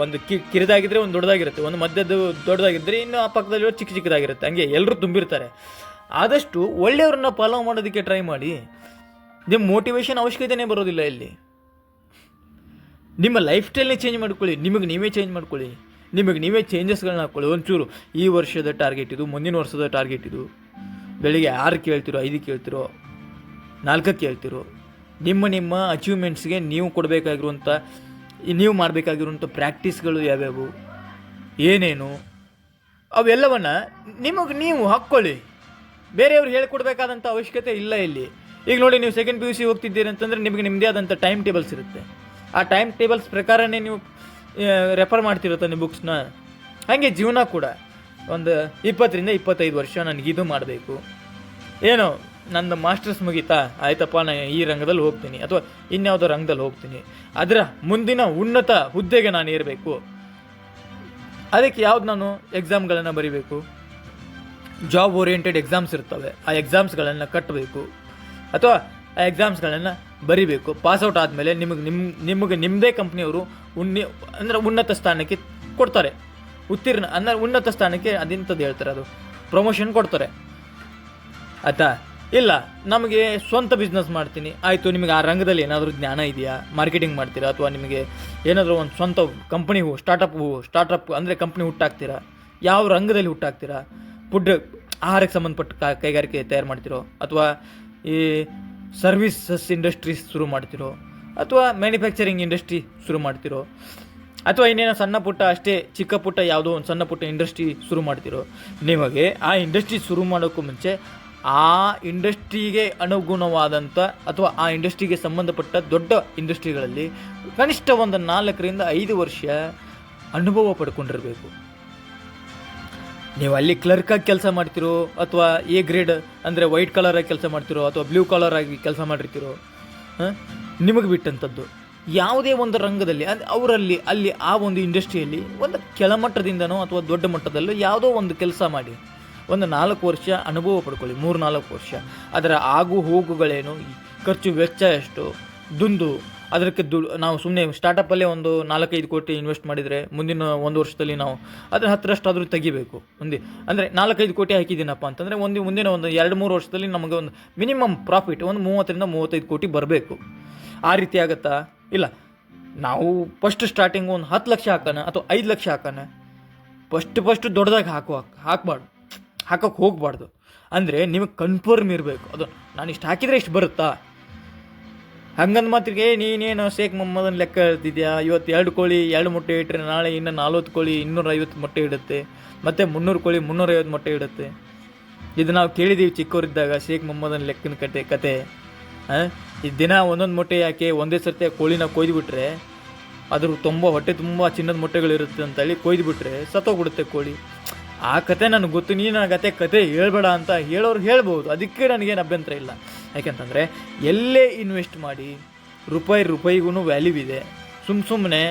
ಒಂದು ಕಿರಿದಾಗಿದ್ರೆ ಒಂದು ದೊಡ್ಡದಾಗಿರುತ್ತೆ, ಒಂದು ಮಧ್ಯದ ದೊಡ್ಡದಾಗಿದ್ದರೆ ಇನ್ನು ಆ ಪಕ್ಕದಲ್ಲಿರೋ ಚಿಕ್ಕದಾಗಿರುತ್ತೆ. ಹಂಗೆ ಎಲ್ಲರೂ ತುಂಬಿರ್ತಾರೆ. ಆದಷ್ಟು ಒಳ್ಳೆಯವ್ರನ್ನ ಫಾಲೋ ಮಾಡೋದಕ್ಕೆ ಟ್ರೈ ಮಾಡಿ. ನಿಮ್ಮ ಮೋಟಿವೇಶನ್ ಅವಶ್ಯಕತೆನೇ ಬರೋದಿಲ್ಲ ಇಲ್ಲಿ. ನಿಮ್ಮ ಲೈಫ್ ಸ್ಟೈಲ್ನೇ ಚೇಂಜ್ ಮಾಡ್ಕೊಳ್ಳಿ, ನಿಮಗೆ ನೀವೇ ಚೇಂಜ್ ಮಾಡ್ಕೊಳ್ಳಿ, ನಿಮಗೆ ನೀವೇ ಚೇಂಜಸ್ಗಳನ್ನ ಹಾಕ್ಕೊಳ್ಳಿ. ಒಂಚೂರು ಈ ವರ್ಷದ ಟಾರ್ಗೆಟ್ ಇದು, ಮುಂದಿನ ವರ್ಷದ ಟಾರ್ಗೆಟ್ ಇದು. ಬೆಳಿಗ್ಗೆ 6 ಕೇಳ್ತಿರೋ, 5 ಕೇಳ್ತಿರೋ, 4 ಕೇಳ್ತಿರೋ, ನಿಮ್ಮ ಅಚೀವ್ಮೆಂಟ್ಸ್ಗೆ ನೀವು ನೀವು ಮಾಡಬೇಕಾಗಿರುವಂಥ ಪ್ರಾಕ್ಟೀಸ್ಗಳು ಯಾವ್ಯಾವು, ಏನೇನು, ಅವೆಲ್ಲವನ್ನು ನಿಮಗೆ ನೀವು ಹಾಕ್ಕೊಳ್ಳಿ. ಬೇರೆಯವ್ರು ಹೇಳ್ಕೊಡ್ಬೇಕಾದಂಥ ಅವಶ್ಯಕತೆ ಇಲ್ಲ ಇಲ್ಲಿ. ಈಗ ನೋಡಿ, ನೀವು ಸೆಕೆಂಡ್ PUC ಹೋಗ್ತಿದ್ದೀರಿ ಅಂತಂದರೆ ನಿಮಗೆ ನಿಮ್ಮದೇ ಆದಂಥ ಟೈಮ್ ಟೇಬಲ್ಸ್ ಇರುತ್ತೆ. ಆ ಟೈಮ್ ಟೇಬಲ್ಸ್ ಪ್ರಕಾರನೇ ನೀವು ರೆಫರ್ ಮಾಡ್ತಿರುತ್ತೆ ನೀವು ಬುಕ್ಸ್ನ. ಹಾಗೆ ಜೀವನ ಕೂಡ ಒಂದು 20 ರಿಂದ 25 ವರ್ಷ ನನಗಿದು ಮಾಡಬೇಕು, ಏನೋ ನಂದು ಮಾಸ್ಟರ್ಸ್ ಮುಗೀತಾ ಆಯ್ತಪ್ಪ, ನಾನು ಈ ರಂಗದಲ್ಲಿ ಹೋಗ್ತೀನಿ ಅಥವಾ ಇನ್ಯಾವುದೋ ರಂಗದಲ್ಲಿ ಹೋಗ್ತೀನಿ, ಅದರ ಮುಂದಿನ ಉನ್ನತ ಹುದ್ದೆಗೆ ನಾನು ಇರಬೇಕು. ಅದಕ್ಕೆ ಯಾವ್ದು ನಾನು ಎಕ್ಸಾಮ್ಗಳನ್ನು ಬರೀಬೇಕು, ಜಾಬ್ ಓರಿಯೆಂಟೆಡ್ ಎಕ್ಸಾಮ್ಸ್ ಇರ್ತವೆ, ಆ ಎಕ್ಸಾಮ್ಸ್ಗಳನ್ನು ಕಟ್ಟಬೇಕು ಅಥವಾ ಆ ಎಕ್ಸಾಮ್ಸ್ಗಳನ್ನು ಬರೀಬೇಕು. ಪಾಸ್ಔಟ್ ಆದಮೇಲೆ ನಿಮಗೆ ನಿಮ್ಮದೇ ಕಂಪ್ನಿಯವರು ಉನ್ನತ ಸ್ಥಾನಕ್ಕೆ ಕೊಡ್ತಾರೆ. ಉನ್ನತ ಸ್ಥಾನಕ್ಕೆ ಅದೆಂಥದ್ದು ಹೇಳ್ತಾರೆ, ಅದು ಪ್ರಮೋಷನ್ ಕೊಡ್ತಾರೆ ಆಯ್ತಾ. ಇಲ್ಲ ನಮಗೆ ಸ್ವಂತ ಬಿಸ್ನೆಸ್ ಮಾಡ್ತೀನಿ, ಆಯಿತು, ನಿಮಗೆ ಆ ರಂಗದಲ್ಲಿ ಏನಾದರೂ ಜ್ಞಾನ ಇದೆಯಾ, ಮಾರ್ಕೆಟಿಂಗ್ ಮಾಡ್ತೀರಾ ಅಥವಾ ನಿಮಗೆ ಏನಾದರೂ ಒಂದು ಸ್ವಂತ ಕಂಪ್ನಿ ಸ್ಟಾರ್ಟಪ್ ಅಂದರೆ ಕಂಪ್ನಿ ಹುಟ್ಟಾಕ್ತೀರಾ, ಯಾವ ರಂಗದಲ್ಲಿ ಹುಟ್ಟಾಕ್ತೀರಾ, ಆಹಾರಕ್ಕೆ ಸಂಬಂಧಪಟ್ಟ ಕೈಗಾರಿಕೆ ತಯಾರು ಮಾಡ್ತಿರೋ ಅಥವಾ ಈ ಸರ್ವಿಸಸ್ ಇಂಡಸ್ಟ್ರೀಸ್ ಶುರು ಮಾಡ್ತಿರೋ ಅಥವಾ ಮ್ಯಾನುಫ್ಯಾಕ್ಚರಿಂಗ್ ಇಂಡಸ್ಟ್ರಿ ಶುರು ಮಾಡ್ತಿರೋ ಅಥವಾ ಇನ್ನೇನೋ ಸಣ್ಣ ಪುಟ್ಟ ಅಷ್ಟೇ ಚಿಕ್ಕ ಪುಟ್ಟ ಯಾವುದೋ ಒಂದು ಸಣ್ಣ ಪುಟ್ಟ ಇಂಡಸ್ಟ್ರಿ ಶುರು ಮಾಡ್ತಿರೋ, ನಿಮಗೆ ಆ ಇಂಡಸ್ಟ್ರಿ ಶುರು ಮಾಡೋಕ್ಕೂ ಮುಂಚೆ ಆ ಇಂಡಸ್ಟ್ರಿಗೆ ಅನುಗುಣವಾದಂಥ ಅಥವಾ ಆ ಇಂಡಸ್ಟ್ರಿಗೆ ಸಂಬಂಧಪಟ್ಟ ದೊಡ್ಡ ಇಂಡಸ್ಟ್ರಿಗಳಲ್ಲಿ ಕನಿಷ್ಠ ಒಂದು 4-5 ವರ್ಷ ಅನುಭವ ಪಡ್ಕೊಂಡಿರಬೇಕು. ನೀವು ಅಲ್ಲಿ ಕ್ಲರ್ಕಾಗಿ ಕೆಲಸ ಮಾಡ್ತಿರೋ ಅಥವಾ ಎ ಗ್ರೇಡ್ ಅಂದರೆ ವೈಟ್ ಕಲರಾಗಿ ಕೆಲಸ ಮಾಡ್ತಿರೋ ಅಥವಾ ಬ್ಲೂ ಕಲರ್ ಆಗಿ ಕೆಲಸ ಮಾಡಿರ್ತಿರೋ, ನಿಮಗೆ ಬಿಟ್ಟಂಥದ್ದು. ಯಾವುದೇ ಒಂದು ರಂಗದಲ್ಲಿ ಅವರಲ್ಲಿ ಅಲ್ಲಿ ಆ ಒಂದು ಇಂಡಸ್ಟ್ರಿಯಲ್ಲಿ ಒಂದು ಕೆಳಮಟ್ಟದಿಂದನೋ ಅಥವಾ ದೊಡ್ಡ ಮಟ್ಟದಲ್ಲೋ ಯಾವುದೋ ಒಂದು ಕೆಲಸ ಮಾಡಿ ಒಂದು 4 ವರ್ಷ ಅನುಭವ ಪಡ್ಕೊಳ್ಳಿ, 3-4 ವರ್ಷ. ಅದರ ಆಗು ಹೋಗುಗಳೇನು, ಖರ್ಚು ವೆಚ್ಚ ಎಷ್ಟು, ಅದಕ್ಕೆ ನಾವು ಸುಮ್ಮನೆ ಸ್ಟಾರ್ಟಪ್ಪಲ್ಲೇ ಒಂದು 4-5 ಕೋಟಿ ಇನ್ವೆಸ್ಟ್ ಮಾಡಿದರೆ ಮುಂದಿನ 1 ವರ್ಷದಲ್ಲಿ ನಾವು ಅದರ 10ರಷ್ಟಾದರೂ ತೆಗಿಬೇಕು. ಅಂದರೆ 4-5 ಕೋಟಿ ಹಾಕಿದ್ದೀನಪ್ಪ ಅಂತಂದರೆ ಮುಂದಿನ ಒಂದು 2-3 ವರ್ಷದಲ್ಲಿ ನಮಗೆ ಒಂದು ಮಿನಿಮಮ್ ಪ್ರಾಫಿಟ್ ಒಂದು 30-35 ಕೋಟಿ ಬರಬೇಕು. ಆ ರೀತಿ ಆಗುತ್ತಾ? ಇಲ್ಲ. ನಾವು ಫಸ್ಟ್ ಸ್ಟಾರ್ಟಿಂಗು ಒಂದು 10 ಲಕ್ಷ ಹಾಕೋಣ ಅಥವಾ 5 ಲಕ್ಷ ಹಾಕೋಣ. ಫಸ್ಟ್ ದೊಡ್ಡದಾಗಿ ಹಾಕೋಕ್ಕೆ ಹೋಗಬಾರ್ದು. ಅಂದರೆ ನಿಮಗೆ ಕನ್ಫರ್ಮ್ ಇರಬೇಕು, ಅದು ನಾನು ಇಷ್ಟು ಹಾಕಿದರೆ ಇಷ್ಟು ಬರುತ್ತಾ. ಹಂಗಂದ ಮಾತಿಗೆ ನೀನೇನು ಶೇಖ್ ಮೊಹಮ್ಮದನ್ ಲೆಕ್ಕ ಹೇಳ್ತಿದ್ಯಾ, ಇವತ್ತು 2 ಕೋಳಿ 2 ಮೊಟ್ಟೆ ಇಟ್ಟರೆ ನಾಳೆ ಇನ್ನು 40 ಕೋಳಿ 250 ಮೊಟ್ಟೆ ಇಡುತ್ತೆ, ಮತ್ತು 300 ಕೋಳಿ 350 ಮೊಟ್ಟೆ ಇಡುತ್ತೆ. ಇದು ನಾವು ಕೇಳಿದ್ದೀವಿ ಚಿಕ್ಕವರಿದ್ದಾಗ, ಶೇಖ್ ಮೊಹಮ್ಮದನ್ ಲೆಕ್ಕನ ಕತೆ. ಈ ದಿನ ಒಂದೊಂದು ಮೊಟ್ಟೆ ಯಾಕೆ ಒಂದೇ ಸರ್ತಿ ಕೋಳಿನ ಕೊಯ್ದುಬಿಟ್ರೆ ಅದ್ರ ಹೊಟ್ಟೆ ತುಂಬ ಚಿನ್ನದ ಮೊಟ್ಟೆಗಳಿರುತ್ತೆ ಅಂತೇಳಿ ಕೊಯ್ದುಬಿಟ್ರೆ ಸತ್ತೋಗ್ಬಿಡುತ್ತೆ ಕೋಳಿ. ಆ ಕತೆ ನನಗೆ ಗೊತ್ತು, ನೀನು ಆ ಕತೆ ಹೇಳ್ಬೇಡ ಅಂತ ಹೇಳೋರು ಹೇಳ್ಬೋದು, ಅದಕ್ಕೆ ನನಗೇನು ಅಭ್ಯಂತರ ಇಲ್ಲ. ಯಾಕೆಂತಂದರೆ ಎಲ್ಲೇ ಇನ್ವೆಸ್ಟ್ ಮಾಡಿ ರೂಪಾಯಿಗೂ ವ್ಯಾಲ್ಯೂ ಇದೆ. ಸುಮ್ಮನೆ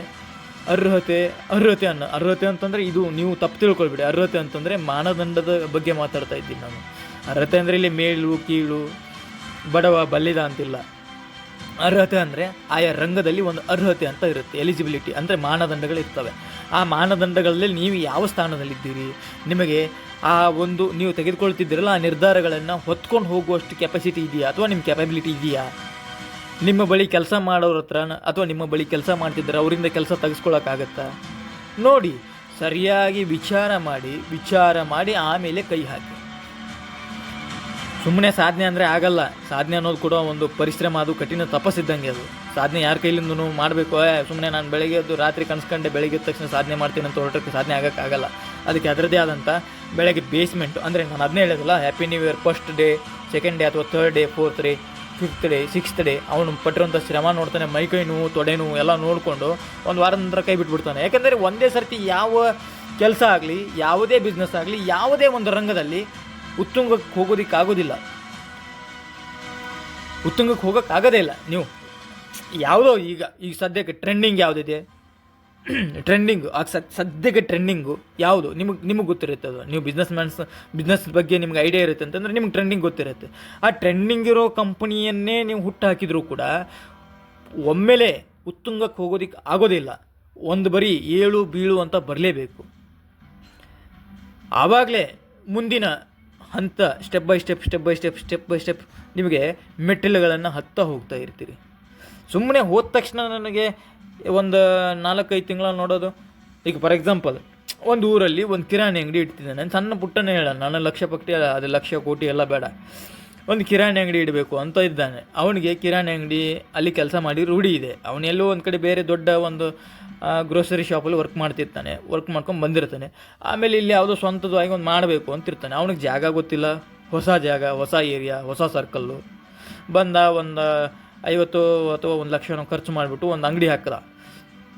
ಅರ್ಹತೆ ಅಂತಂದರೆ ಇದು ನೀವು ತಪ್ಪು ತಿಳ್ಕೊಳ್ಬೇಡಿ. ಅರ್ಹತೆ ಅಂತಂದರೆ ಮಾನದಂಡದ ಬಗ್ಗೆ ಮಾತಾಡ್ತಾ ಇದ್ದೀನಿ ನಾನು. ಅರ್ಹತೆ ಅಂದರೆ ಇಲ್ಲಿ ಮೇಲು ಕೀಳು ಬಡವ ಬಲ್ಲಿದ ಅಂತಿಲ್ಲ. ಅರ್ಹತೆ ಅಂದರೆ ಆಯಾ ರಂಗದಲ್ಲಿ ಒಂದು ಅರ್ಹತೆ ಅಂತ ಇರುತ್ತೆ, ಎಲಿಜಿಬಿಲಿಟಿ ಅಂದರೆ ಮಾನದಂಡಗಳಿರ್ತವೆ. ಆ ಮಾನದಂಡಗಳಲ್ಲಿ ನೀವು ಯಾವ ಸ್ಥಾನದಲ್ಲಿದ್ದೀರಿ, ನಿಮಗೆ ಆ ಒಂದು ನೀವು ತೆಗೆದುಕೊಳ್ತಿದ್ದೀರಲ್ಲ ಆ ನಿರ್ಧಾರಗಳನ್ನು ಹೊತ್ಕೊಂಡು ಹೋಗುವಷ್ಟು ಕೆಪಾಸಿಟಿ ಇದೆಯಾ ಅಥವಾ ನಿಮ್ಮ ಕೆಪಾಬಿಲಿಟಿ ಇದೆಯಾ. ನಿಮ್ಮ ಬಳಿ ಕೆಲಸ ಮಾಡೋರ ಹತ್ರ ಅಥವಾ ನಿಮ್ಮ ಬಳಿ ಕೆಲಸ ಮಾಡ್ತಿದ್ದಾರೆ ಅವರಿಂದ ಕೆಲಸ ತೆಗೆಸ್ಕೊಳ್ಳೋಕ್ಕಾಗತ್ತಾ ನೋಡಿ. ಸರಿಯಾಗಿ ವಿಚಾರ ಮಾಡಿ ಆಮೇಲೆ ಕೈ ಹಾಕಿ. ಸುಮ್ಮನೆ ಸಾಧನೆ ಅಂದರೆ ಆಗಲ್ಲ. ಸಾಧನೆ ಅನ್ನೋದು ಕೂಡ ಒಂದು ಪರಿಶ್ರಮ, ಅದು ಕಠಿಣ ತಪಸ್ಸಿದ್ದಂಗೆ. ಅದು ಸಾಧನೆ ಯಾರ ಕೈಲಿಂದನೂ ಮಾಡಬೇಕು. ಸುಮ್ಮನೆ ನಾನು ಬೆಳಗ್ಗೆ ಎದ್ದು ರಾತ್ರಿ ಕನಸ್ಕೊಂಡೆ ಬೆಳಗ್ಗೆ ಎದ್ದ ತಕ್ಷಣ ಸಾಧನೆ ಮಾಡ್ತೀನಿ ಅಂತ ಹೊರಟಕ್ಕೆ ಸಾಧನೆ ಆಗೋಕ್ಕಾಗಲ್ಲ. ಅದಕ್ಕೆ ಅದರದ್ದೇ ಆದಂಥ ಬೆಳಗ್ಗೆ ಬೇಸ್ಮೆಂಟು, ಅಂದರೆ ನಾನು ಅದನ್ನೇ ಹೇಳೋದಿಲ್ಲ, happy new year first day, second day ಅಥವಾ third day, fourth day, fifth day, sixth day ಅವನು ಪಟ್ಟಿರುವಂಥ ಶ್ರಮ ನೋಡ್ತಾನೆ. ಮೈಕೈ ನೋವು, ತೊಡೆ ನೋವು ಎಲ್ಲ ನೋಡಿಕೊಂಡು ಒಂದು ವಾರದ ನಂತರ ಕೈ ಬಿಟ್ಬಿಡ್ತಾನೆ. ಯಾಕೆಂದರೆ ಒಂದೇ ಸರ್ತಿ ಯಾವ ಕೆಲಸ ಆಗಲಿ, ಯಾವುದೇ ಬಿಸ್ನೆಸ್ ಆಗಲಿ, ಯಾವುದೇ ಒಂದು ರಂಗದಲ್ಲಿ ಉತ್ತುಂಗಕ್ಕೆ ಹೋಗೋದಕ್ಕಾಗೋದಿಲ್ಲ. ಉತ್ತುಂಗಕ್ಕೆ ಹೋಗೋಕ್ಕಾಗೋದೇ ಇಲ್ಲ. ನೀವು ಯಾವುದೋ ಈಗ ಸದ್ಯಕ್ಕೆ ಟ್ರೆಂಡಿಂಗ್ ಯಾವುದಿದೆ, ಸದ್ಯಕ್ಕೆ ಟ್ರೆಂಡಿಂಗು ಯಾವುದು ನಿಮಗೆ ಗೊತ್ತಿರುತ್ತೆ. ಅದು ನೀವು ಬಿಸ್ನೆಸ್ ಬಗ್ಗೆ ನಿಮ್ಗೆ ಐಡಿಯಾ ಇರುತ್ತೆ ಅಂತಂದರೆ ನಿಮ್ಗೆ ಟ್ರೆಂಡಿಂಗ್ ಗೊತ್ತಿರುತ್ತೆ. ಆ ಟ್ರೆಂಡಿಂಗ್ ಇರೋ ಕಂಪನಿಯನ್ನೇ ನೀವು ಹುಟ್ಟು ಹಾಕಿದರೂ ಕೂಡ ಒಮ್ಮೆಲೆ ಉತ್ತುಂಗಕ್ಕೆ ಹೋಗೋದಕ್ಕೆ ಆಗೋದಿಲ್ಲ. ಒಂದು ಬರೀ ಏಳು ಬೀಳು ಅಂತ ಬರಲೇಬೇಕು. ಆವಾಗಲೇ ಮುಂದಿನ ಹಂತ ಸ್ಟೆಪ್ ಬೈ ಸ್ಟೆಪ್ ನಿಮಗೆ ಮೆಟ್ಟಿಲುಗಳನ್ನು ಹತ್ತಾ ಹೋಗ್ತಾ ಇರ್ತೀರಿ. ಸುಮ್ಮನೆ ಹೋದ ತಕ್ಷಣ ನನಗೆ ಒಂದು 4-5 ತಿಂಗಳ ನೋಡೋದು. ಈಗ ಫಾರ್ ಎಕ್ಸಾಂಪಲ್ ಒಂದು ಊರಲ್ಲಿ ಒಂದು ಕಿರಾಣಿ ಅಂಗಡಿ ಇಡ್ತಿದ್ದಾನೆ. ಸಣ್ಣ ಪುಟ್ಟನೇ ಹೇಳ, ನಾನು ಲಕ್ಷ ಅದು ಲಕ್ಷ ಕೋಟಿ ಎಲ್ಲ ಬೇಡ, ಒಂದು ಕಿರಾಣಿ ಅಂಗಡಿ ಇಡಬೇಕು ಅಂತ ಇದ್ದಾನೆ. ಅವನಿಗೆ ಕಿರಾಣಿ ಅಂಗಡಿ ಅಲ್ಲಿ ಕೆಲಸ ಮಾಡಿ ರೂಢಿ ಇದೆ. ಅವನೆಲ್ಲೋ ಒಂದು ಕಡೆ ಬೇರೆ ದೊಡ್ಡ ಒಂದು ಗ್ರೋಸರಿ ಶಾಪಲ್ಲಿ ವರ್ಕ್ ಮಾಡ್ಕೊಂಡು ಬಂದಿರ್ತಾನೆ. ಆಮೇಲೆ ಇಲ್ಲಿ ಯಾವುದೋ ಸ್ವಂತದಾಗಿ ಒಂದು ಮಾಡಬೇಕು ಅಂತಿರ್ತಾನೆ. ಅವನಿಗೆ ಜಾಗ ಗೊತ್ತಿಲ್ಲ, ಹೊಸ ಜಾಗ, ಹೊಸ ಏರಿಯಾ, ಹೊಸ ಸರ್ಕಲ್ಲು. ಬಂದ ಒಂದು 50 ಅಥವಾ 1 ಲಕ್ಷ ಖರ್ಚು ಮಾಡಿಬಿಟ್ಟು ಒಂದು ಅಂಗಡಿ ಹಾಕದ,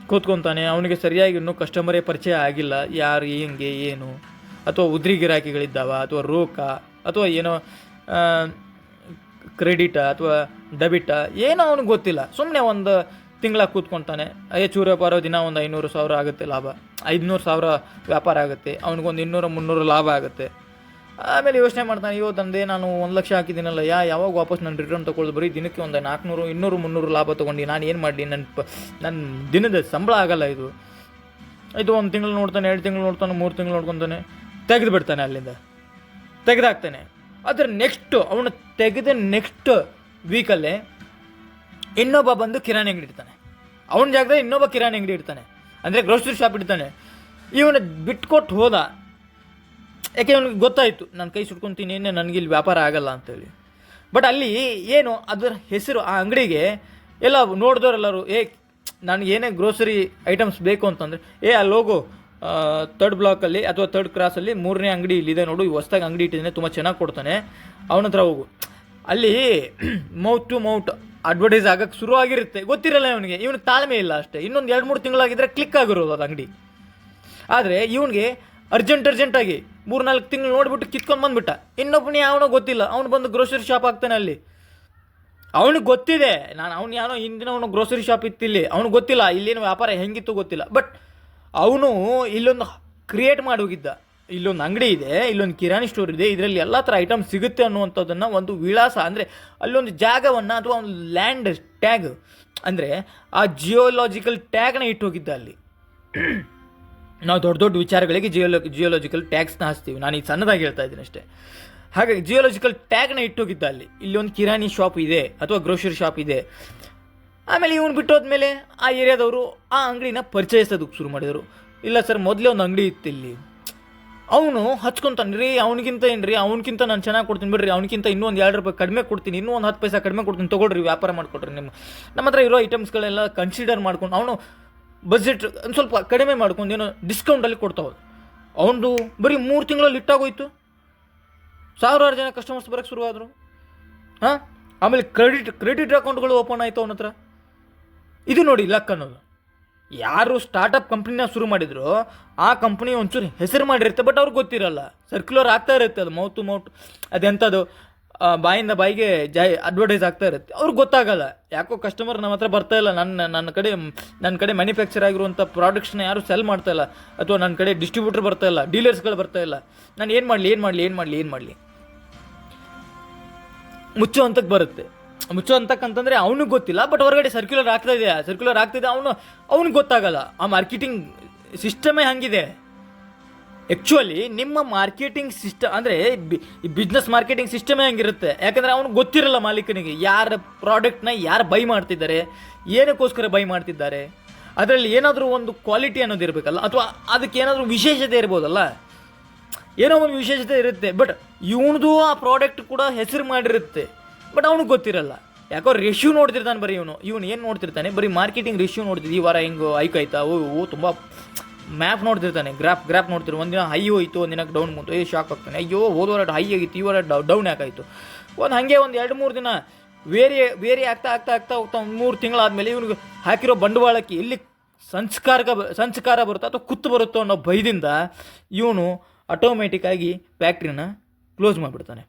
ಕೂತ್ಕೊತಾನೆ. ಅವನಿಗೆ ಸರಿಯಾಗಿ ಇನ್ನೂ ಕಸ್ಟಮರೇ ಪರಿಚಯ ಆಗಿಲ್ಲ, ಯಾರು ಹೆಂಗೆ ಏನು, ಅಥವಾ ಉದ್ರಿ ಗಿರಾಕಿಗಳಿದ್ದಾವ, ಅಥವಾ ರೋಕ, ಅಥವಾ ಏನೋ ಕ್ರೆಡಿಟಾ ಅಥವಾ ಡೆಬಿಟಾ, ಏನೋ ಅವನಿಗೆ ಗೊತ್ತಿಲ್ಲ. ಸುಮ್ಮನೆ ಒಂದು ತಿಂಗಳ ಕೂತ್ಕೊತಾನೆ. ಚೂರು ವ್ಯಾಪಾರ ದಿನ ಒಂದು 500,000 ಆಗುತ್ತೆ ಲಾಭ, 500,000 ವ್ಯಾಪಾರ ಆಗುತ್ತೆ, ಅವನಿಗೊಂದು 200-300 ಲಾಭ ಆಗುತ್ತೆ. ಆಮೇಲೆ ಯೋಚನೆ ಮಾಡ್ತಾನೆ, ಅಯ್ಯೋ ತಂದೆ ನಾನು 1 ಲಕ್ಷ ಹಾಕಿದ್ದೀನಲ್ಲ, ಯಾವಾಗ ವಾಪಸ್ ನಾನು ರಿಟರ್ನ್ ತೊಗೊಳ್ಳೋದು, ಬರೀ ದಿನಕ್ಕೆ ಒಂದು 400, 200-300 ಲಾಭ ತೊಗೊಂಡು ನಾನು ಏನು ಮಾಡಲಿ, ನನ್ನ ದಿನದ ಸಂಬಳ ಆಗಲ್ಲ ಇದು. 1 ತಿಂಗಳು ನೋಡ್ತಾನೆ, 2 ತಿಂಗಳು ನೋಡ್ತಾನೆ, 3 ತಿಂಗಳು ನೋಡ್ಕೊತಾನೆ, ತೆಗೆದು ಬಿಡ್ತಾನೆ, ಅಲ್ಲಿಂದ ತೆಗೆದಾಕ್ತಾನೆ. ಅದರ ಅವನು ತೆಗೆದ ನೆಕ್ಸ್ಟ್ ವೀಕಲ್ಲೇ ಇನ್ನೊಬ್ಬ ಬಂದು ಕಿರಾಣಿ ಅಂಗಡಿ ಇಡ್ತಾನೆ. ಅವನ ಜಾಗದಲ್ಲಿ ಇನ್ನೊಬ್ಬ ಕಿರಾಣಿ ಅಂಗಡಿ ಇಡ್ತಾನೆ, ಅಂದರೆ ಗ್ರೋಸರಿ ಶಾಪ್ ಇಡ್ತಾನೆ. ಇವನು ಬಿಟ್ಕೊಟ್ಟು ಹೋದ. ಯಾಕೆ ಅವನಿಗೆ ಗೊತ್ತಾಯಿತು, ನಾನು ಕೈ ಸುಟ್ಕೊತೀನಿ, ನನಗೆ ಇಲ್ಲಿ ವ್ಯಾಪಾರ ಆಗಲ್ಲ ಅಂತೇಳಿ. ಬಟ್ ಅಲ್ಲಿ ಏನು ಅದರ ಹೆಸರು, ಆ ಅಂಗಡಿಗೆ ಎಲ್ಲ ನೋಡಿದವರೆಲ್ಲರೂ ನನಗೇನೇ ಗ್ರೋಸರಿ ಐಟಮ್ಸ್ ಬೇಕು ಅಂತಂದರೆ ಅಲ್ಲಿ ಹೋಗು, ಥರ್ಡ್ ಬ್ಲಾಕಲ್ಲಿ ಅಥವಾ ಥರ್ಡ್ ಕ್ರಾಸಲ್ಲಿ 3ನೇ ಅಂಗಡಿ ಇಲ್ಲಿದೆ ನೋಡು, ಈ ಹೊಸ್ದಾಗಿ ಅಂಗಡಿ ಇಟ್ಟಿದ್ದಾನೆ, ತುಂಬ ಚೆನ್ನಾಗಿ ಕೊಡ್ತಾನೆ, ಅವನ ಹತ್ರ ಹೋಗು. ಅಲ್ಲಿ ಮೌತ್ ಟು ಮೌತ್ ಅಡ್ವರ್ಟೈಸ್ ಆಗಕ್ಕೆ ಶುರು ಆಗಿರುತ್ತೆ, ಗೊತ್ತಿರಲ್ಲ ಇವನಿಗೆ ತಾಳ್ಮೆ ಇಲ್ಲ ಅಷ್ಟೇ. ಇನ್ನೊಂದು 2-3 ತಿಂಗಳಾಗಿದ್ದರೆ ಕ್ಲಿಕ್ ಆಗಿರೋದು ಅದು ಅಂಗಡಿ. ಆದರೆ ಇವನಿಗೆ ಅರ್ಜೆಂಟಾಗಿ 3-4 ತಿಂಗಳು ನೋಡಿಬಿಟ್ಟು ಕಿತ್ಕೊಂಡು ಬಂದುಬಿಟ್ಟ. ಇನ್ನೊಬ್ಬನೇ ಯಾವನೋ ಗೊತ್ತಿಲ್ಲ, ಅವನು ಬಂದು ಗ್ರೋಸರಿ ಶಾಪ್ ಆಗ್ತಾನೆ ಅಲ್ಲಿ. ಅವನಿಗೆ ಗೊತ್ತಿದೆ ಅವ್ನು ಯಾವನೋ ಹಿಂದಿನ ಅವನು ಗ್ರೋಸರಿ ಶಾಪ್ ಇತ್ತು ಇಲ್ಲಿ, ಅವ್ನಿಗೆ ಗೊತ್ತಿಲ್ಲ ಇಲ್ಲಿನ ವ್ಯಾಪಾರ ಹೆಂಗಿತ್ತು ಗೊತ್ತಿಲ್ಲ. ಬಟ್ ಅವನು ಇಲ್ಲೊಂದು ಕ್ರಿಯೇಟ್ ಮಾಡಿ ಹೋಗಿದ್ದ, ಇಲ್ಲೊಂದು ಅಂಗಡಿ ಇದೆ, ಇಲ್ಲೊಂದು ಕಿರಾಣಿ ಸ್ಟೋರ್ ಇದೆ, ಇದರಲ್ಲಿ ಎಲ್ಲ ಥರ ಐಟಮ್ ಸಿಗುತ್ತೆ ಅನ್ನುವಂಥದ್ದನ್ನು ಒಂದು ವಿಳಾಸ, ಅಂದರೆ ಅಲ್ಲೊಂದು ಜಾಗವನ್ನು ಅಥವಾ ಒಂದು ಲ್ಯಾಂಡ್ ಟ್ಯಾಗ್, ಅಂದರೆ ಆ ಜಿಯೋಲಾಜಿಕಲ್ ಟ್ಯಾಗ್ನ ಇಟ್ಟು ಹೋಗಿದ್ದ ಅಲ್ಲಿ. ನಾವು ದೊಡ್ಡ ದೊಡ್ಡ ವಿಚಾರಗಳಿಗೆ ಜಿಯೋಲಾಜಿಕಲ್ ಟ್ಯಾಗ್ಸ್ನ ಹಾಸ್ತೀವಿ, ನಾನು ಈಗ ಸಣ್ಣದಾಗಿ ಹೇಳ್ತಾ ಇದ್ದೀನಿ ಅಷ್ಟೇ. ಹಾಗಾಗಿ ಜಿಯೋಲಾಜಿಕಲ್ ಟ್ಯಾಗ್ನ ಇಟ್ಟೋಗಿದ್ದ ಅಲ್ಲಿ, ಇಲ್ಲೊಂದು ಕಿರಾಣಿ ಶಾಪ್ ಇದೆ ಅಥವಾ ಗ್ರೋಸರಿ ಶಾಪ್ ಇದೆ. ಆಮೇಲೆ ಇವನು ಬಿಟ್ಟೋದ್ಮೇಲೆ ಆ ಏರಿಯಾದವರು ಆ ಅಂಗಡಿನ ಪರಿಚಯಿಸೋದಕ್ಕೆ ಶುರು ಮಾಡಿದರು. ಇಲ್ಲ ಸರ್, ಮೊದಲೇ ಒಂದು ಅಂಗಡಿ ಇತ್ತು ಇಲ್ಲಿ, ಅವನು ಹಚ್ಕೊತಾನೆ ರೀ, ಅವನಿಗಿಂತ ಅವನಕ್ಕಿಂತ ನಾನು ಚೆನ್ನಾಗಿ ಕೊಡ್ತೀನಿ ಬಿಡ್ರಿ, ಅವನಕ್ಕಿಂತ ಇನ್ನೂ ಒಂದು 2 ರೂಪಾಯಿ ಕಡಿಮೆ ಕೊಡ್ತೀನಿ, ಇನ್ನೂ ಒಂದು 10 ಪೈಸೆ ಕಡಿಮೆ ಕೊಡ್ತೀನಿ, ತೊಗೊಳ್ರಿ, ವ್ಯಾಪಾರ ಮಾಡಿಕೊಡ್ರಿ. ನಮ್ಮ ಹತ್ರ ಇರೋ ಐಟಮ್ಸ್ಗಳೆಲ್ಲ ಕನ್ಸಿಡರ್ ಮಾಡ್ಕೊಂಡು ಅವನು ಬಜೆಟ್ ಒಂದು ಸ್ವಲ್ಪ ಕಡಿಮೆ ಮಾಡ್ಕೊಂಡು ಏನೋ ಡಿಸ್ಕೌಂಟಲ್ಲಿ ಕೊಡ್ತಾವೆ. ಅವನದು ಬರೀ 3 ತಿಂಗಳಲ್ಲಿ ಇಟ್ಟಾಗೋಯ್ತು, 1000 ಜನ ಕಸ್ಟಮರ್ಸ್ ಬರೋಕ್ಕೆ ಶುರುವಾದರು. ಆಮೇಲೆ ಕ್ರೆಡಿಟ್ ಅಕೌಂಟ್ಗಳು ಓಪನ್ ಆಯಿತು ಅವನ ಹತ್ರ. ಇದು ನೋಡಿ ಲಕ್ ಅನ್ನೋದು. ಯಾರು ಸ್ಟಾರ್ಟಪ್ ಕಂಪ್ನಿನ ಶುರು ಮಾಡಿದ್ರು ಆ ಕಂಪ್ನಿ ಒಂಚೂರು ಹೆಸರು ಮಾಡಿರುತ್ತೆ, ಬಟ್ ಅವ್ರಿಗೆ ಗೊತ್ತಿರಲ್ಲ. ಸರ್ಕ್ಯುಲರ್ ಆಗ್ತಾ ಇರುತ್ತೆ, ಅದು ಮೌತ್ ಟು ಮೌತ್, ಅದೆಂಥದ್ದು ಬಾಯಿಂದ ಬಾಯಿಗೆ ಅಡ್ವರ್ಟೈಸ್ ಆಗ್ತಾ ಇರುತ್ತೆ, ಅವ್ರಿಗೆ ಗೊತ್ತಾಗಲ್ಲ. ಯಾಕೋ ಕಸ್ಟಮರ್ ನಮ್ಮ ಹತ್ರ ಬರ್ತಾ ಇಲ್ಲ, ನನ್ನ ಕಡೆ ಮ್ಯಾನುಫ್ಯಾಕ್ಚರ್ ಆಗಿರುವಂಥ ಪ್ರಾಡಕ್ಟ್ಸ್ನ ಯಾರು ಸೆಲ್ ಮಾಡ್ತಾ ಇಲ್ಲ, ಅಥವಾ ನನ್ನ ಕಡೆ ಡಿಸ್ಟ್ರಿಬ್ಯೂಟರ್ ಬರ್ತಾ ಇಲ್ಲ, ಡೀಲರ್ಸ್ಗಳು ಬರ್ತಾ ಇಲ್ಲ, ನಾನು ಏನು ಮಾಡಲಿ ಮುಚ್ಚೋ ಅಂತಕ್ಕೆ ಬರುತ್ತೆ. ಮುಚ್ಚೋ ಅಂತಕ್ಕಂತಂದರೆ ಅವನಿಗೆ ಗೊತ್ತಿಲ್ಲ, ಬಟ್ ಹೊರಗಡೆ ಸರ್ಕ್ಯುಲರ್ ಆಗ್ತಾಯಿದೆ, ಅವ್ನಿಗೆ ಗೊತ್ತಾಗಲ್ಲ. ಆ ಮಾರ್ಕೆಟಿಂಗ್ ಸಿಸ್ಟಮೇ ಹಂಗಿದೆ. ಆ್ಯಕ್ಚುಲಿ ನಿಮ್ಮ ಮಾರ್ಕೆಟಿಂಗ್ ಸಿಸ್ಟಮ್ ಅಂದರೆ ಬಿಸ್ನೆಸ್ ಮಾರ್ಕೆಟಿಂಗ್ ಸಿಸ್ಟಮೇ ಹಂಗಿರುತ್ತೆ. ಯಾಕಂದರೆ ಅವ್ನಿಗೆ ಗೊತ್ತಿರಲ್ಲ ಮಾಲೀಕನಿಗೆ ಯಾರ ಪ್ರಾಡಕ್ಟ್ನ ಯಾರು ಬೈ ಮಾಡ್ತಿದ್ದಾರೆ, ಏನಕ್ಕೋಸ್ಕರ ಬೈ ಮಾಡ್ತಿದ್ದಾರೆ, ಅದರಲ್ಲಿ ಏನಾದರೂ ಒಂದು ಕ್ವಾಲಿಟಿ ಅನ್ನೋದು ಇರಬೇಕಲ್ಲ, ಅಥವಾ ಅದಕ್ಕೆ ಏನಾದರೂ ವಿಶೇಷತೆ ಇರ್ಬೋದಲ್ಲ, ಏನೋ ಒಂದು ವಿಶೇಷತೆ ಇರುತ್ತೆ. ಬಟ್ ಇವನದು ಆ ಪ್ರಾಡಕ್ಟ್ ಕೂಡ ಹೆಸರು ಮಾಡಿರುತ್ತೆ, ಬಟ್ ಅವ್ನಿಗೆ ಗೊತ್ತಿರಲ್ಲ. ಯಾಕೋ ರೆಶ್ಯೂ ನೋಡ್ತಿರ್ತಾನೆ ಬರೀ ಇವನು ಏನು ನೋಡ್ತಿರ್ತಾನೆ, ಬರೀ ಮಾರ್ಕೆಟಿಂಗ್ ರೆಶ್ಯೂ ನೋಡ್ತಿದ್ದೆ, ಈ ವಾರ ಹಿಂಗೆ ಹೈಕ್ ಆಯ್ತಾ, ತುಂಬ ಮ್ಯಾಪ್ ನೋಡ್ತಿರ್ತಾನೆ, ಗ್ರಾಫ್ ನೋಡ್ತಿರು. ಒಂದಿನ ಹೈ ಹೋಯ್ತು, ಒಂದಿನ ಡೌನ್ ಬಂತು, ಶಾಕ್ ಆಗ್ತಾನೆ, ಅಯ್ಯೋ ಹೋದವಾರ ಹೈ ಆಗಿತ್ತು, ಈ ವಾರ ಡೌನ್ ಯಾಕಾಯಿತು. ಹಾಗೆ ಒಂದು 2-3 ದಿನ ವೇರಿ ಆಗ್ತಾ ಹೋಗ್ತಾ 3 ತಿಂಗಳಾದಮೇಲೆ ಇವನಿಗೆ ಹಾಕಿರೋ ಬಂಡವಾಳಕ್ಕೆ ಎಲ್ಲಿ ಸಂಸ್ಕಾರ ಬರುತ್ತೋ ಅಥವಾ ಕುತ್ತು ಬರುತ್ತೋ ಅನ್ನೋ ಭಯದಿಂದ ಇವನು ಆಟೋಮೆಟಿಕ್ಕಾಗಿ ಫ್ಯಾಕ್ಟ್ರಿನ ಕ್ಲೋಸ್ ಮಾಡಿಬಿಡ್ತಾನೆ.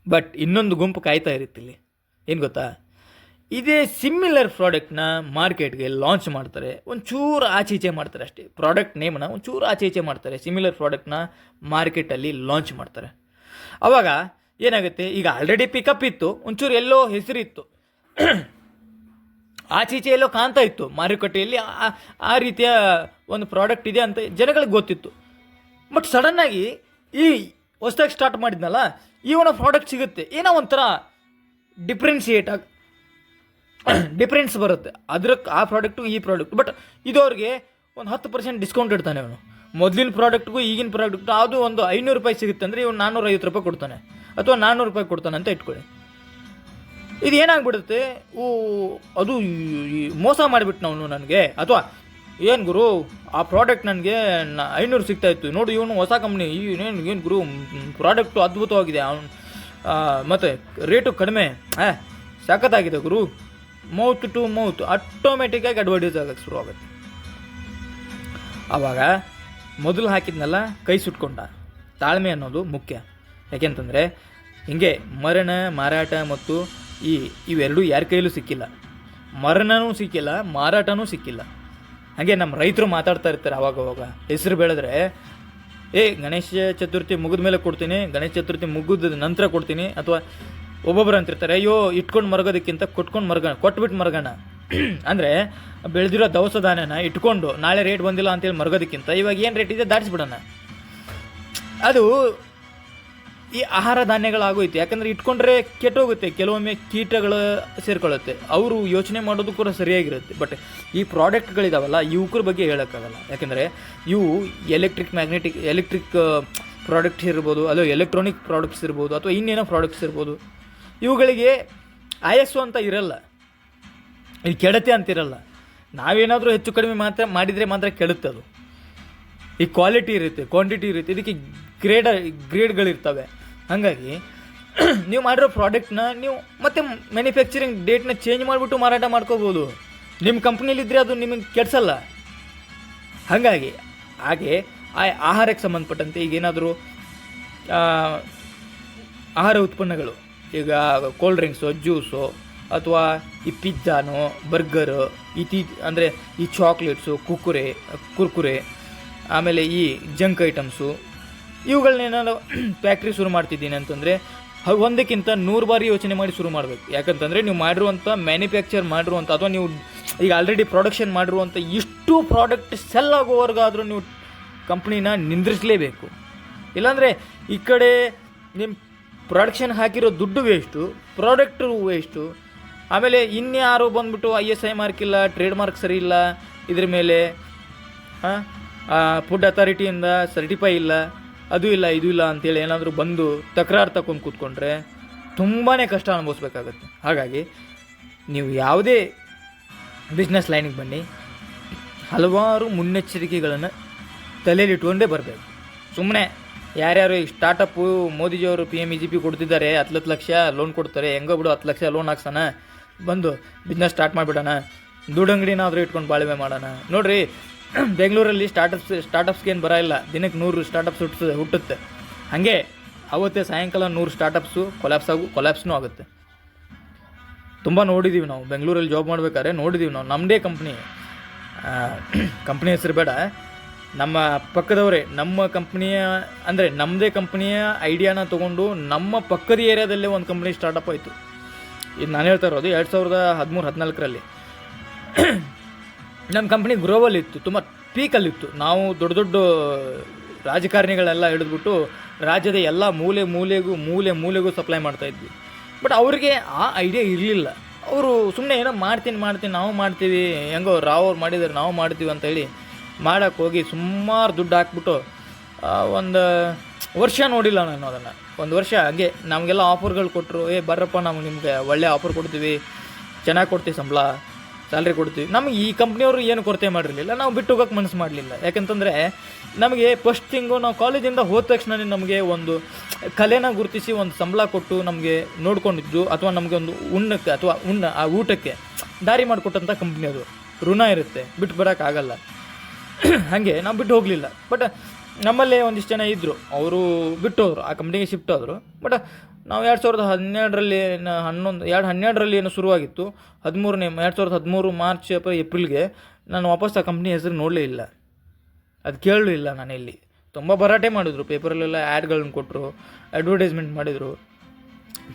ಬಟ್ ಇನ್ನೊಂದು ಗುಂಪು ಕಾಯ್ತಾ ಇರುತ್ತಿಲ್ಲಿ, ಏನು ಗೊತ್ತಾ, ಇದೇ ಸಿಮಿಲರ್ ಪ್ರಾಡಕ್ಟ್ನ ಮಾರ್ಕೆಟ್ಗೆ ಲಾಂಚ್ ಮಾಡ್ತಾರೆ, ಒಂಚೂರು ಆಚೀಚೆ ಮಾಡ್ತಾರೆ ಅಷ್ಟೇ. ಪ್ರಾಡಕ್ಟ್ ನೇಮನ್ನ ಒಂಚೂರು ಆಚೀಚೆ ಮಾಡ್ತಾರೆ, ಸಿಮಿಲರ್ ಪ್ರಾಡಕ್ಟ್ನ ಮಾರ್ಕೆಟಲ್ಲಿ ಲಾಂಚ್ ಮಾಡ್ತಾರೆ. ಆವಾಗ ಏನಾಗುತ್ತೆ, ಈಗ ಆಲ್ರೆಡಿ ಪಿಕಪ್ ಇತ್ತು, ಒಂಚೂರು ಎಲ್ಲೋ ಹೆಸರಿತ್ತು, ಆಚೀಚೆ ಎಲ್ಲೋ ಕಾಣ್ತಾ ಇತ್ತು ಮಾರುಕಟ್ಟೆಯಲ್ಲಿ, ಆ ರೀತಿಯ ಒಂದು ಪ್ರಾಡಕ್ಟ್ ಇದೆ ಅಂತ ಜನಗಳಿಗೆ ಗೊತ್ತಿತ್ತು. ಬಟ್ ಸಡನ್ನಾಗಿ ಈ ಹೊಸದಾಗಿ ಸ್ಟಾರ್ಟ್ ಮಾಡಿದ್ನಲ್ಲ, ಇವನ ಪ್ರಾಡಕ್ಟ್ ಸಿಗುತ್ತೆ, ಏನೋ ಒಂಥರ ಡಿಫ್ರೆನ್ಸ್ ಬರುತ್ತೆ ಆ ಪ್ರಾಡಕ್ಟು ಈ ಪ್ರಾಡಕ್ಟ್. ಬಟ್ ಇದು ಅವ್ರಿಗೆ ಒಂದು 10% ಡಿಸ್ಕೌಂಟ್ ಇಡ್ತಾನೆ ಅವನು. ಮೊದಲಿನ ಪ್ರಾಡಕ್ಟ್ಗೂ ಈಗಿನ ಪ್ರಾಡಕ್ಟ್ ಅದು ಒಂದು 500 ರೂಪಾಯಿ ಸಿಗುತ್ತೆ ಅಂದರೆ ಇವನು 450 ರೂಪಾಯಿ ಕೊಡ್ತಾನೆ, ಅಥವಾ 400 ರೂಪಾಯಿ ಕೊಡ್ತಾನೆ ಅಂತ ಇಟ್ಕೊಳ್ಳಿ. ಇದು ಏನಾಗ್ಬಿಡುತ್ತೆ, ಅದು ಮೋಸ ಮಾಡಿಬಿಟ್ಟು ಅವನು ನನಗೆ, ಅಥವಾ ಏನು ಗುರು ಆ ಪ್ರಾಡಕ್ಟ್ ನನಗೆ 500 ಸಿಗ್ತಾಯಿತ್ತು, ನೋಡು ಇವನು ಹೊಸ ಕಂಪ್ನಿ, ಏನು ಗುರು ಪ್ರಾಡಕ್ಟು ಅದ್ಭುತವಾಗಿದೆ, ಅವನು ಮತ್ತು ರೇಟು ಕಡಿಮೆ, ಸಖತ್ತಾಗಿದೆ ಗುರು, ಮೌತ್ ಟು ಮೌತ್ ಆಟೋಮೆಟಿಕ್ಕಾಗಿ ಅಡ್ವರ್ಟೈಸ್ ಆಗೋಕ್ಕೆ ಶುರು ಆಗುತ್ತೆ. ಆವಾಗ ಮೊದಲು ಹಾಕಿದ್ನೆಲ್ಲ ಕೈ ಸುಟ್ಕೊಂಡ. ತಾಳ್ಮೆ ಅನ್ನೋದು ಮುಖ್ಯ. ಯಾಕೆಂತಂದರೆ ಹಿಂಗೆ ಮಾರಾಟ ಮತ್ತು ಇವೆರಡೂ ಯಾರ ಕೈಯಲ್ಲೂ ಸಿಕ್ಕಿಲ್ಲ, ಮರಣನೂ ಸಿಕ್ಕಿಲ್ಲ, ಮಾರಾಟನೂ ಸಿಕ್ಕಿಲ್ಲ. ಹಾಗೆ ನಮ್ಮ ರೈತರು ಮಾತಾಡ್ತಾ ಇರ್ತಾರೆ ಅವಾಗವಾಗ, ಹೆಸರು ಬೆಳೆದ್ರೆ ಗಣೇಶ ಚತುರ್ಥಿ ಮುಗಿದ ಮೇಲೆ ಕೊಡ್ತೀನಿ, ಗಣೇಶ ಚತುರ್ಥಿ ಮುಗಿದ ನಂತರ ಕೊಡ್ತೀನಿ, ಅಥವಾ ಒಬ್ಬೊಬ್ಬರು ಅಂತಿರ್ತಾರೆ ಅಯ್ಯೋ ಇಟ್ಕೊಂಡು ಮರಗೋದಕ್ಕಿಂತ ಕೊಟ್ಬಿಟ್ಟು ಮರಗೋಣ. ಅಂದರೆ ಬೆಳೆದಿರೋ ದವಸ ಧಾನ್ಯನ ಇಟ್ಕೊಂಡು ನಾಳೆ ರೇಟ್ ಬಂದಿಲ್ಲ ಅಂತೇಳಿ ಮರಗೋದಕ್ಕಿಂತ ಇವಾಗ ಏನು ರೇಟ್ ಇದೆ ದಾಟಿಸ್ಬಿಡೋಣ. ಅದು ಈ ಆಹಾರ ಧಾನ್ಯಗಳಾಗೋಯ್ತು. ಯಾಕಂದರೆ ಇಟ್ಕೊಂಡ್ರೆ ಕೆಟ್ಟೋಗುತ್ತೆ, ಕೆಲವೊಮ್ಮೆ ಕೀಟಗಳು ಸೇರ್ಕೊಳ್ಳುತ್ತೆ, ಅವರು ಯೋಚನೆ ಮಾಡೋದು ಕೂಡ ಸರಿಯಾಗಿರುತ್ತೆ. ಬಟ್ ಈ ಪ್ರಾಡಕ್ಟ್ಗಳಿದಾವಲ್ಲ ಇವ್ರ ಬಗ್ಗೆ ಹೇಳೋಕ್ಕಾಗಲ್ಲ. ಯಾಕೆಂದರೆ ಇವು ಎಲೆಕ್ಟ್ರಿಕ್ ಪ್ರಾಡಕ್ಟ್ಸ್ ಇರ್ಬೋದು, ಅದು ಎಲೆಕ್ಟ್ರಾನಿಕ್ ಪ್ರಾಡಕ್ಟ್ಸ್ ಇರ್ಬೋದು, ಅಥವಾ ಇನ್ನೇನೋ ಪ್ರಾಡಕ್ಟ್ಸ್ ಇರ್ಬೋದು. ಇವುಗಳಿಗೆ ISO ಅಂತ ಇರಲ್ಲ, ಇಲ್ಲಿ ಕೆಡತೆ ಅಂತಿರಲ್ಲ. ನಾವೇನಾದರೂ ಹೆಚ್ಚು ಕಡಿಮೆ ಮಾಡಿದರೆ ಮಾತ್ರ ಕೆಡುತ್ತೆ ಅದು. ಈ ಕ್ವಾಲಿಟಿ ಇರುತ್ತೆ, ಕ್ವಾಂಟಿಟಿ ಇರುತ್ತೆ, ಇದಕ್ಕೆ ಗ್ರೇಡ್ಗಳಿರ್ತವೆ. ಹಾಗಾಗಿ ನೀವು ಮಾಡಿರೋ ಪ್ರಾಡಕ್ಟ್ನ ನೀವು ಮತ್ತೆ ಮ್ಯಾನುಫ್ಯಾಕ್ಚರಿಂಗ್ ಡೇಟ್ನ ಚೇಂಜ್ ಮಾಡಿಬಿಟ್ಟು ಮಾರಾಟ ಮಾಡ್ಕೋಬೋದು. ನಿಮ್ಮ ಕಂಪ್ನಿಲಿದ್ದರೆ ಅದು ನಿಮಗೆ ಕೆಡಿಸಲ್ಲ. ಹಾಗಾಗಿ ಆಹಾರಕ್ಕೆ ಸಂಬಂಧಪಟ್ಟಂತೆ ಈಗೇನಾದರೂ ಆಹಾರ ಉತ್ಪನ್ನಗಳು, ಈಗ ಕೋಲ್ಡ್ ಡ್ರಿಂಕ್ಸು, ಜ್ಯೂಸು, ಅಥವಾ ಈ ಪಿಜ್ಜಾನೋ, ಬರ್ಗರು, ಅಂದರೆ ಈ ಚಾಕ್ಲೇಟ್ಸು, ಕುರ್ಕುರೆ, ಆಮೇಲೆ ಈ ಜಂಕ್ ಐಟಮ್ಸು, ಇವುಗಳನ್ನೇನಾದ್ರು ಫ್ಯಾಕ್ಟ್ರಿ ಶುರು ಮಾಡ್ತಿದ್ದೀನಿ ಅಂತಂದರೆ ಒಂದಕ್ಕಿಂತ 100 ಬಾರಿ ಯೋಚನೆ ಮಾಡಿ ಶುರು ಮಾಡಬೇಕು. ಯಾಕಂತಂದರೆ ನೀವು ಮಾಡಿರುವಂಥ ಮ್ಯಾನುಫ್ಯಾಕ್ಚರ್ ಮಾಡಿರುವಂಥ ಅಥವಾ ನೀವು ಈಗ ಆಲ್ರೆಡಿ ಪ್ರೊಡಕ್ಷನ್ ಮಾಡಿರುವಂಥ ಇಷ್ಟು ಪ್ರಾಡಕ್ಟ್ ಸೆಲ್ ಆಗೋವರೆಗಾದರೂ ನೀವು ಕಂಪ್ನಿನ ನಿಂದ್ರಿಸಲೇಬೇಕು. ಇಲ್ಲಾಂದರೆ ಈ ಕಡೆ ನಿಮ್ಮ ಪ್ರೊಡಕ್ಷನ್ ಹಾಕಿರೋ ದುಡ್ಡು ವೇಸ್ಟು, ಪ್ರಾಡಕ್ಟು ವೇಸ್ಟು, ಆಮೇಲೆ ಇನ್ಯಾರು ಬಂದುಬಿಟ್ಟು ISI ಮಾರ್ಕ್ ಇಲ್ಲ, ಟ್ರೇಡ್ ಮಾರ್ಕ್ ಸರಿ ಇಲ್ಲ, ಇದ್ರ ಮೇಲೆ ಫುಡ್ ಅಥಾರಿಟಿಯಿಂದ ಸರ್ಟಿಫೈ ಇಲ್ಲ, ಅದು ಇಲ್ಲ ಇದು ಇಲ್ಲ ಅಂತೇಳಿ ಏನಾದರೂ ಬಂದು ತಕರಾರು ತಗೊಂಡು ಕೂತ್ಕೊಂಡ್ರೆ ತುಂಬಾ ಕಷ್ಟ ಅನುಭವಿಸ್ಬೇಕಾಗತ್ತೆ. ಹಾಗಾಗಿ ನೀವು ಯಾವುದೇ ಬಿಸ್ನೆಸ್ ಲೈನಿಗೆ ಬನ್ನಿ, ಹಲವಾರು ಮುನ್ನೆಚ್ಚರಿಕೆಗಳನ್ನು ತಲೆಯಲ್ಲಿಟ್ಕೊಂಡೇ ಬರಬೇಕು. ಸುಮ್ಮನೆ ಯಾರ್ಯಾರು ಈ ಸ್ಟಾರ್ಟಪ್ಪು ಮೋದಿಜಿಯವರು PMEGP ಕೊಡ್ತಿದ್ದಾರೆ, 10 ಲಕ್ಷ ಲೋನ್ ಕೊಡ್ತಾರೆ, ಹೆಂಗೋ ಬಿಡು 10 ಲಕ್ಷ ಲೋನ್ ಹಾಕ್ಸೋಣ, ಬಂದು ಬಿಸ್ನೆಸ್ ಸ್ಟಾರ್ಟ್ ಮಾಡಿಬಿಡೋಣ, ದುಡ್ಡಂಗಡಿನಾದರೂ ಇಟ್ಕೊಂಡು ಬಾಳ್ವೆ ಮಾಡೋಣ. ನೋಡಿರಿ, ಬೆಂಗಳೂರಲ್ಲಿ ಸ್ಟಾರ್ಟಪ್ಸ್ಗೆ ಏನು ಬರ ಇಲ್ಲ, ದಿನಕ್ಕೆ 100 ಸ್ಟಾರ್ಟಪ್ಸ್ ಹುಟ್ಟುತ್ತೆ. ಹಾಗೆ ಅವತ್ತೇ ಸಾಯಂಕಾಲ 100 ಸ್ಟಾರ್ಟಪ್ಸು ಕೊಲ್ಯಾಪ್ಸ್ನೂ ಆಗುತ್ತೆ. ತುಂಬ ನೋಡಿದ್ದೀವಿ ನಾವು, ಬೆಂಗಳೂರಲ್ಲಿ ಜಾಬ್ ಮಾಡ್ಬೇಕಾದ್ರೆ ನೋಡಿದ್ದೀವಿ ನಾವು. ನಮ್ಮದೇ ಕಂಪ್ನಿ ಹೆಸರು ಬೇಡ, ನಮ್ಮ ಪಕ್ಕದವರೇ ನಮ್ಮ ಕಂಪ್ನಿಯ ಅಂದರೆ ನಮ್ಮದೇ ಕಂಪ್ನಿಯ ಐಡಿಯಾನ ತೊಗೊಂಡು ನಮ್ಮ ಪಕ್ಕದ ಏರಿಯಾದಲ್ಲೇ ಒಂದು ಕಂಪ್ನಿ ಸ್ಟಾರ್ಟಪ್ ಆಯಿತು. ಇದು ನಾನು ಹೇಳ್ತಾ ಇರೋದು 2013-14ರಲ್ಲಿ. ನಮ್ಮ ಕಂಪ್ನಿ ಗ್ರೋವಲ್ಲಿತ್ತು, ತುಂಬ ಪೀಕಲ್ಲಿತ್ತು. ನಾವು ದೊಡ್ಡ ದೊಡ್ಡ ರಾಜಕಾರಣಿಗಳೆಲ್ಲ ಹಿಡಿದ್ಬಿಟ್ಟು ರಾಜ್ಯದ ಎಲ್ಲ ಮೂಲೆಗೂ ಸಪ್ಲೈ ಮಾಡ್ತಾಯಿದ್ವಿ. ಬಟ್ ಅವ್ರಿಗೆ ಆ ಐಡಿಯಾ ಇರಲಿಲ್ಲ. ಅವರು ಸುಮ್ಮನೆ ಏನೋ ಮಾಡ್ತೀನಿ ನಾವು ಮಾಡ್ತೀವಿ, ಹೆಂಗೋ ರಾವ್ ಅವ್ರು ಮಾಡಿದ್ದಾರೆ ನಾವು ಮಾಡ್ತೀವಿ ಅಂತೇಳಿ ಮಾಡೋಕ್ಕೆ ಹೋಗಿ ಸುಮಾರು ದುಡ್ಡು ಹಾಕ್ಬಿಟ್ಟು ಒಂದು ವರ್ಷ ನೋಡಿಲ್ಲ ನಾನು ಅದನ್ನು. ಒಂದು ವರ್ಷ ಹಾಗೆ ನಮಗೆಲ್ಲ ಆಫರ್ಗಳು ಕೊಟ್ಟರು, ಬರ್ರಪ್ಪ ನಾವು ನಿಮಗೆ ಒಳ್ಳೆ ಆಫರ್ ಕೊಡ್ತೀವಿ, ಚೆನ್ನಾಗಿ ಕೊಡ್ತೀವಿ, ಸಂಬಳ ಸ್ಯಾಲ್ರಿ ಕೊಡ್ತೀವಿ. ನಮಗೆ ಈ ಕಂಪ್ನಿಯವರು ಏನು ಕೊರತೆ ಮಾಡಿರಲಿಲ್ಲ, ನಾವು ಬಿಟ್ಟು ಹೋಗೋಕ್ಕೆ ಮನಸ್ಸು ಮಾಡಲಿಲ್ಲ. ಯಾಕಂತಂದರೆ ನಮಗೆ ಫಸ್ಟ್ ಥಿಂಗು, ನಾವು ಕಾಲೇಜಿಂದ ಹೋದ ತಕ್ಷಣ ನಮಗೆ ಒಂದು ಕಲೆನ ಗುರುತಿಸಿ ಒಂದು ಸಂಬಳ ಕೊಟ್ಟು ನಮಗೆ ನೋಡ್ಕೊಂಡಿದ್ದು, ಅಥವಾ ನಮಗೆ ಒಂದು ಉಣ್ಣಕ್ಕೆ ಅಥವಾ ಆ ಊಟಕ್ಕೆ ದಾರಿ ಮಾಡಿಕೊಟ್ಟಂಥ ಕಂಪ್ನಿ ಅದು. ಋಣ ಇರುತ್ತೆ, ಬಿಟ್ಟು ಬರೋಕ್ಕಾಗಲ್ಲ. ಹಾಗೆ ನಾವು ಬಿಟ್ಟು ಹೋಗಲಿಲ್ಲ. ಬಟ್ ನಮ್ಮಲ್ಲೇ ಒಂದಿಷ್ಟು ಜನ ಇದ್ದರು, ಅವರು ಬಿಟ್ಟು ಹೋದರು, ಆ ಕಂಪ್ನಿಗೆ ಶಿಫ್ಟ್ ಆದರು. ಬಟ್ ನಾವು 2012ರಲ್ಲಿ ಏನೋ ಶುರುವಾಗಿತ್ತು, 2013 ಮಾರ್ಚ್ ಏಪ್ರಿಲ್ಗೆ ನಾನು ವಾಪಸ್ ಆ ಕಂಪ್ನಿ ಹೆಸರು ನೋಡಲೇ ಇಲ್ಲ, ಅದು ಕೇಳಲೂ ಇಲ್ಲ. ನಾನು ಇಲ್ಲಿ ತುಂಬ ಭರಾಟೆ ಮಾಡಿದ್ರು, ಪೇಪರಲ್ಲೆಲ್ಲ ಆ್ಯಡ್ಗಳನ್ನ ಕೊಟ್ಟರು, ಅಡ್ವರ್ಟೈಸ್ಮೆಂಟ್ ಮಾಡಿದರು.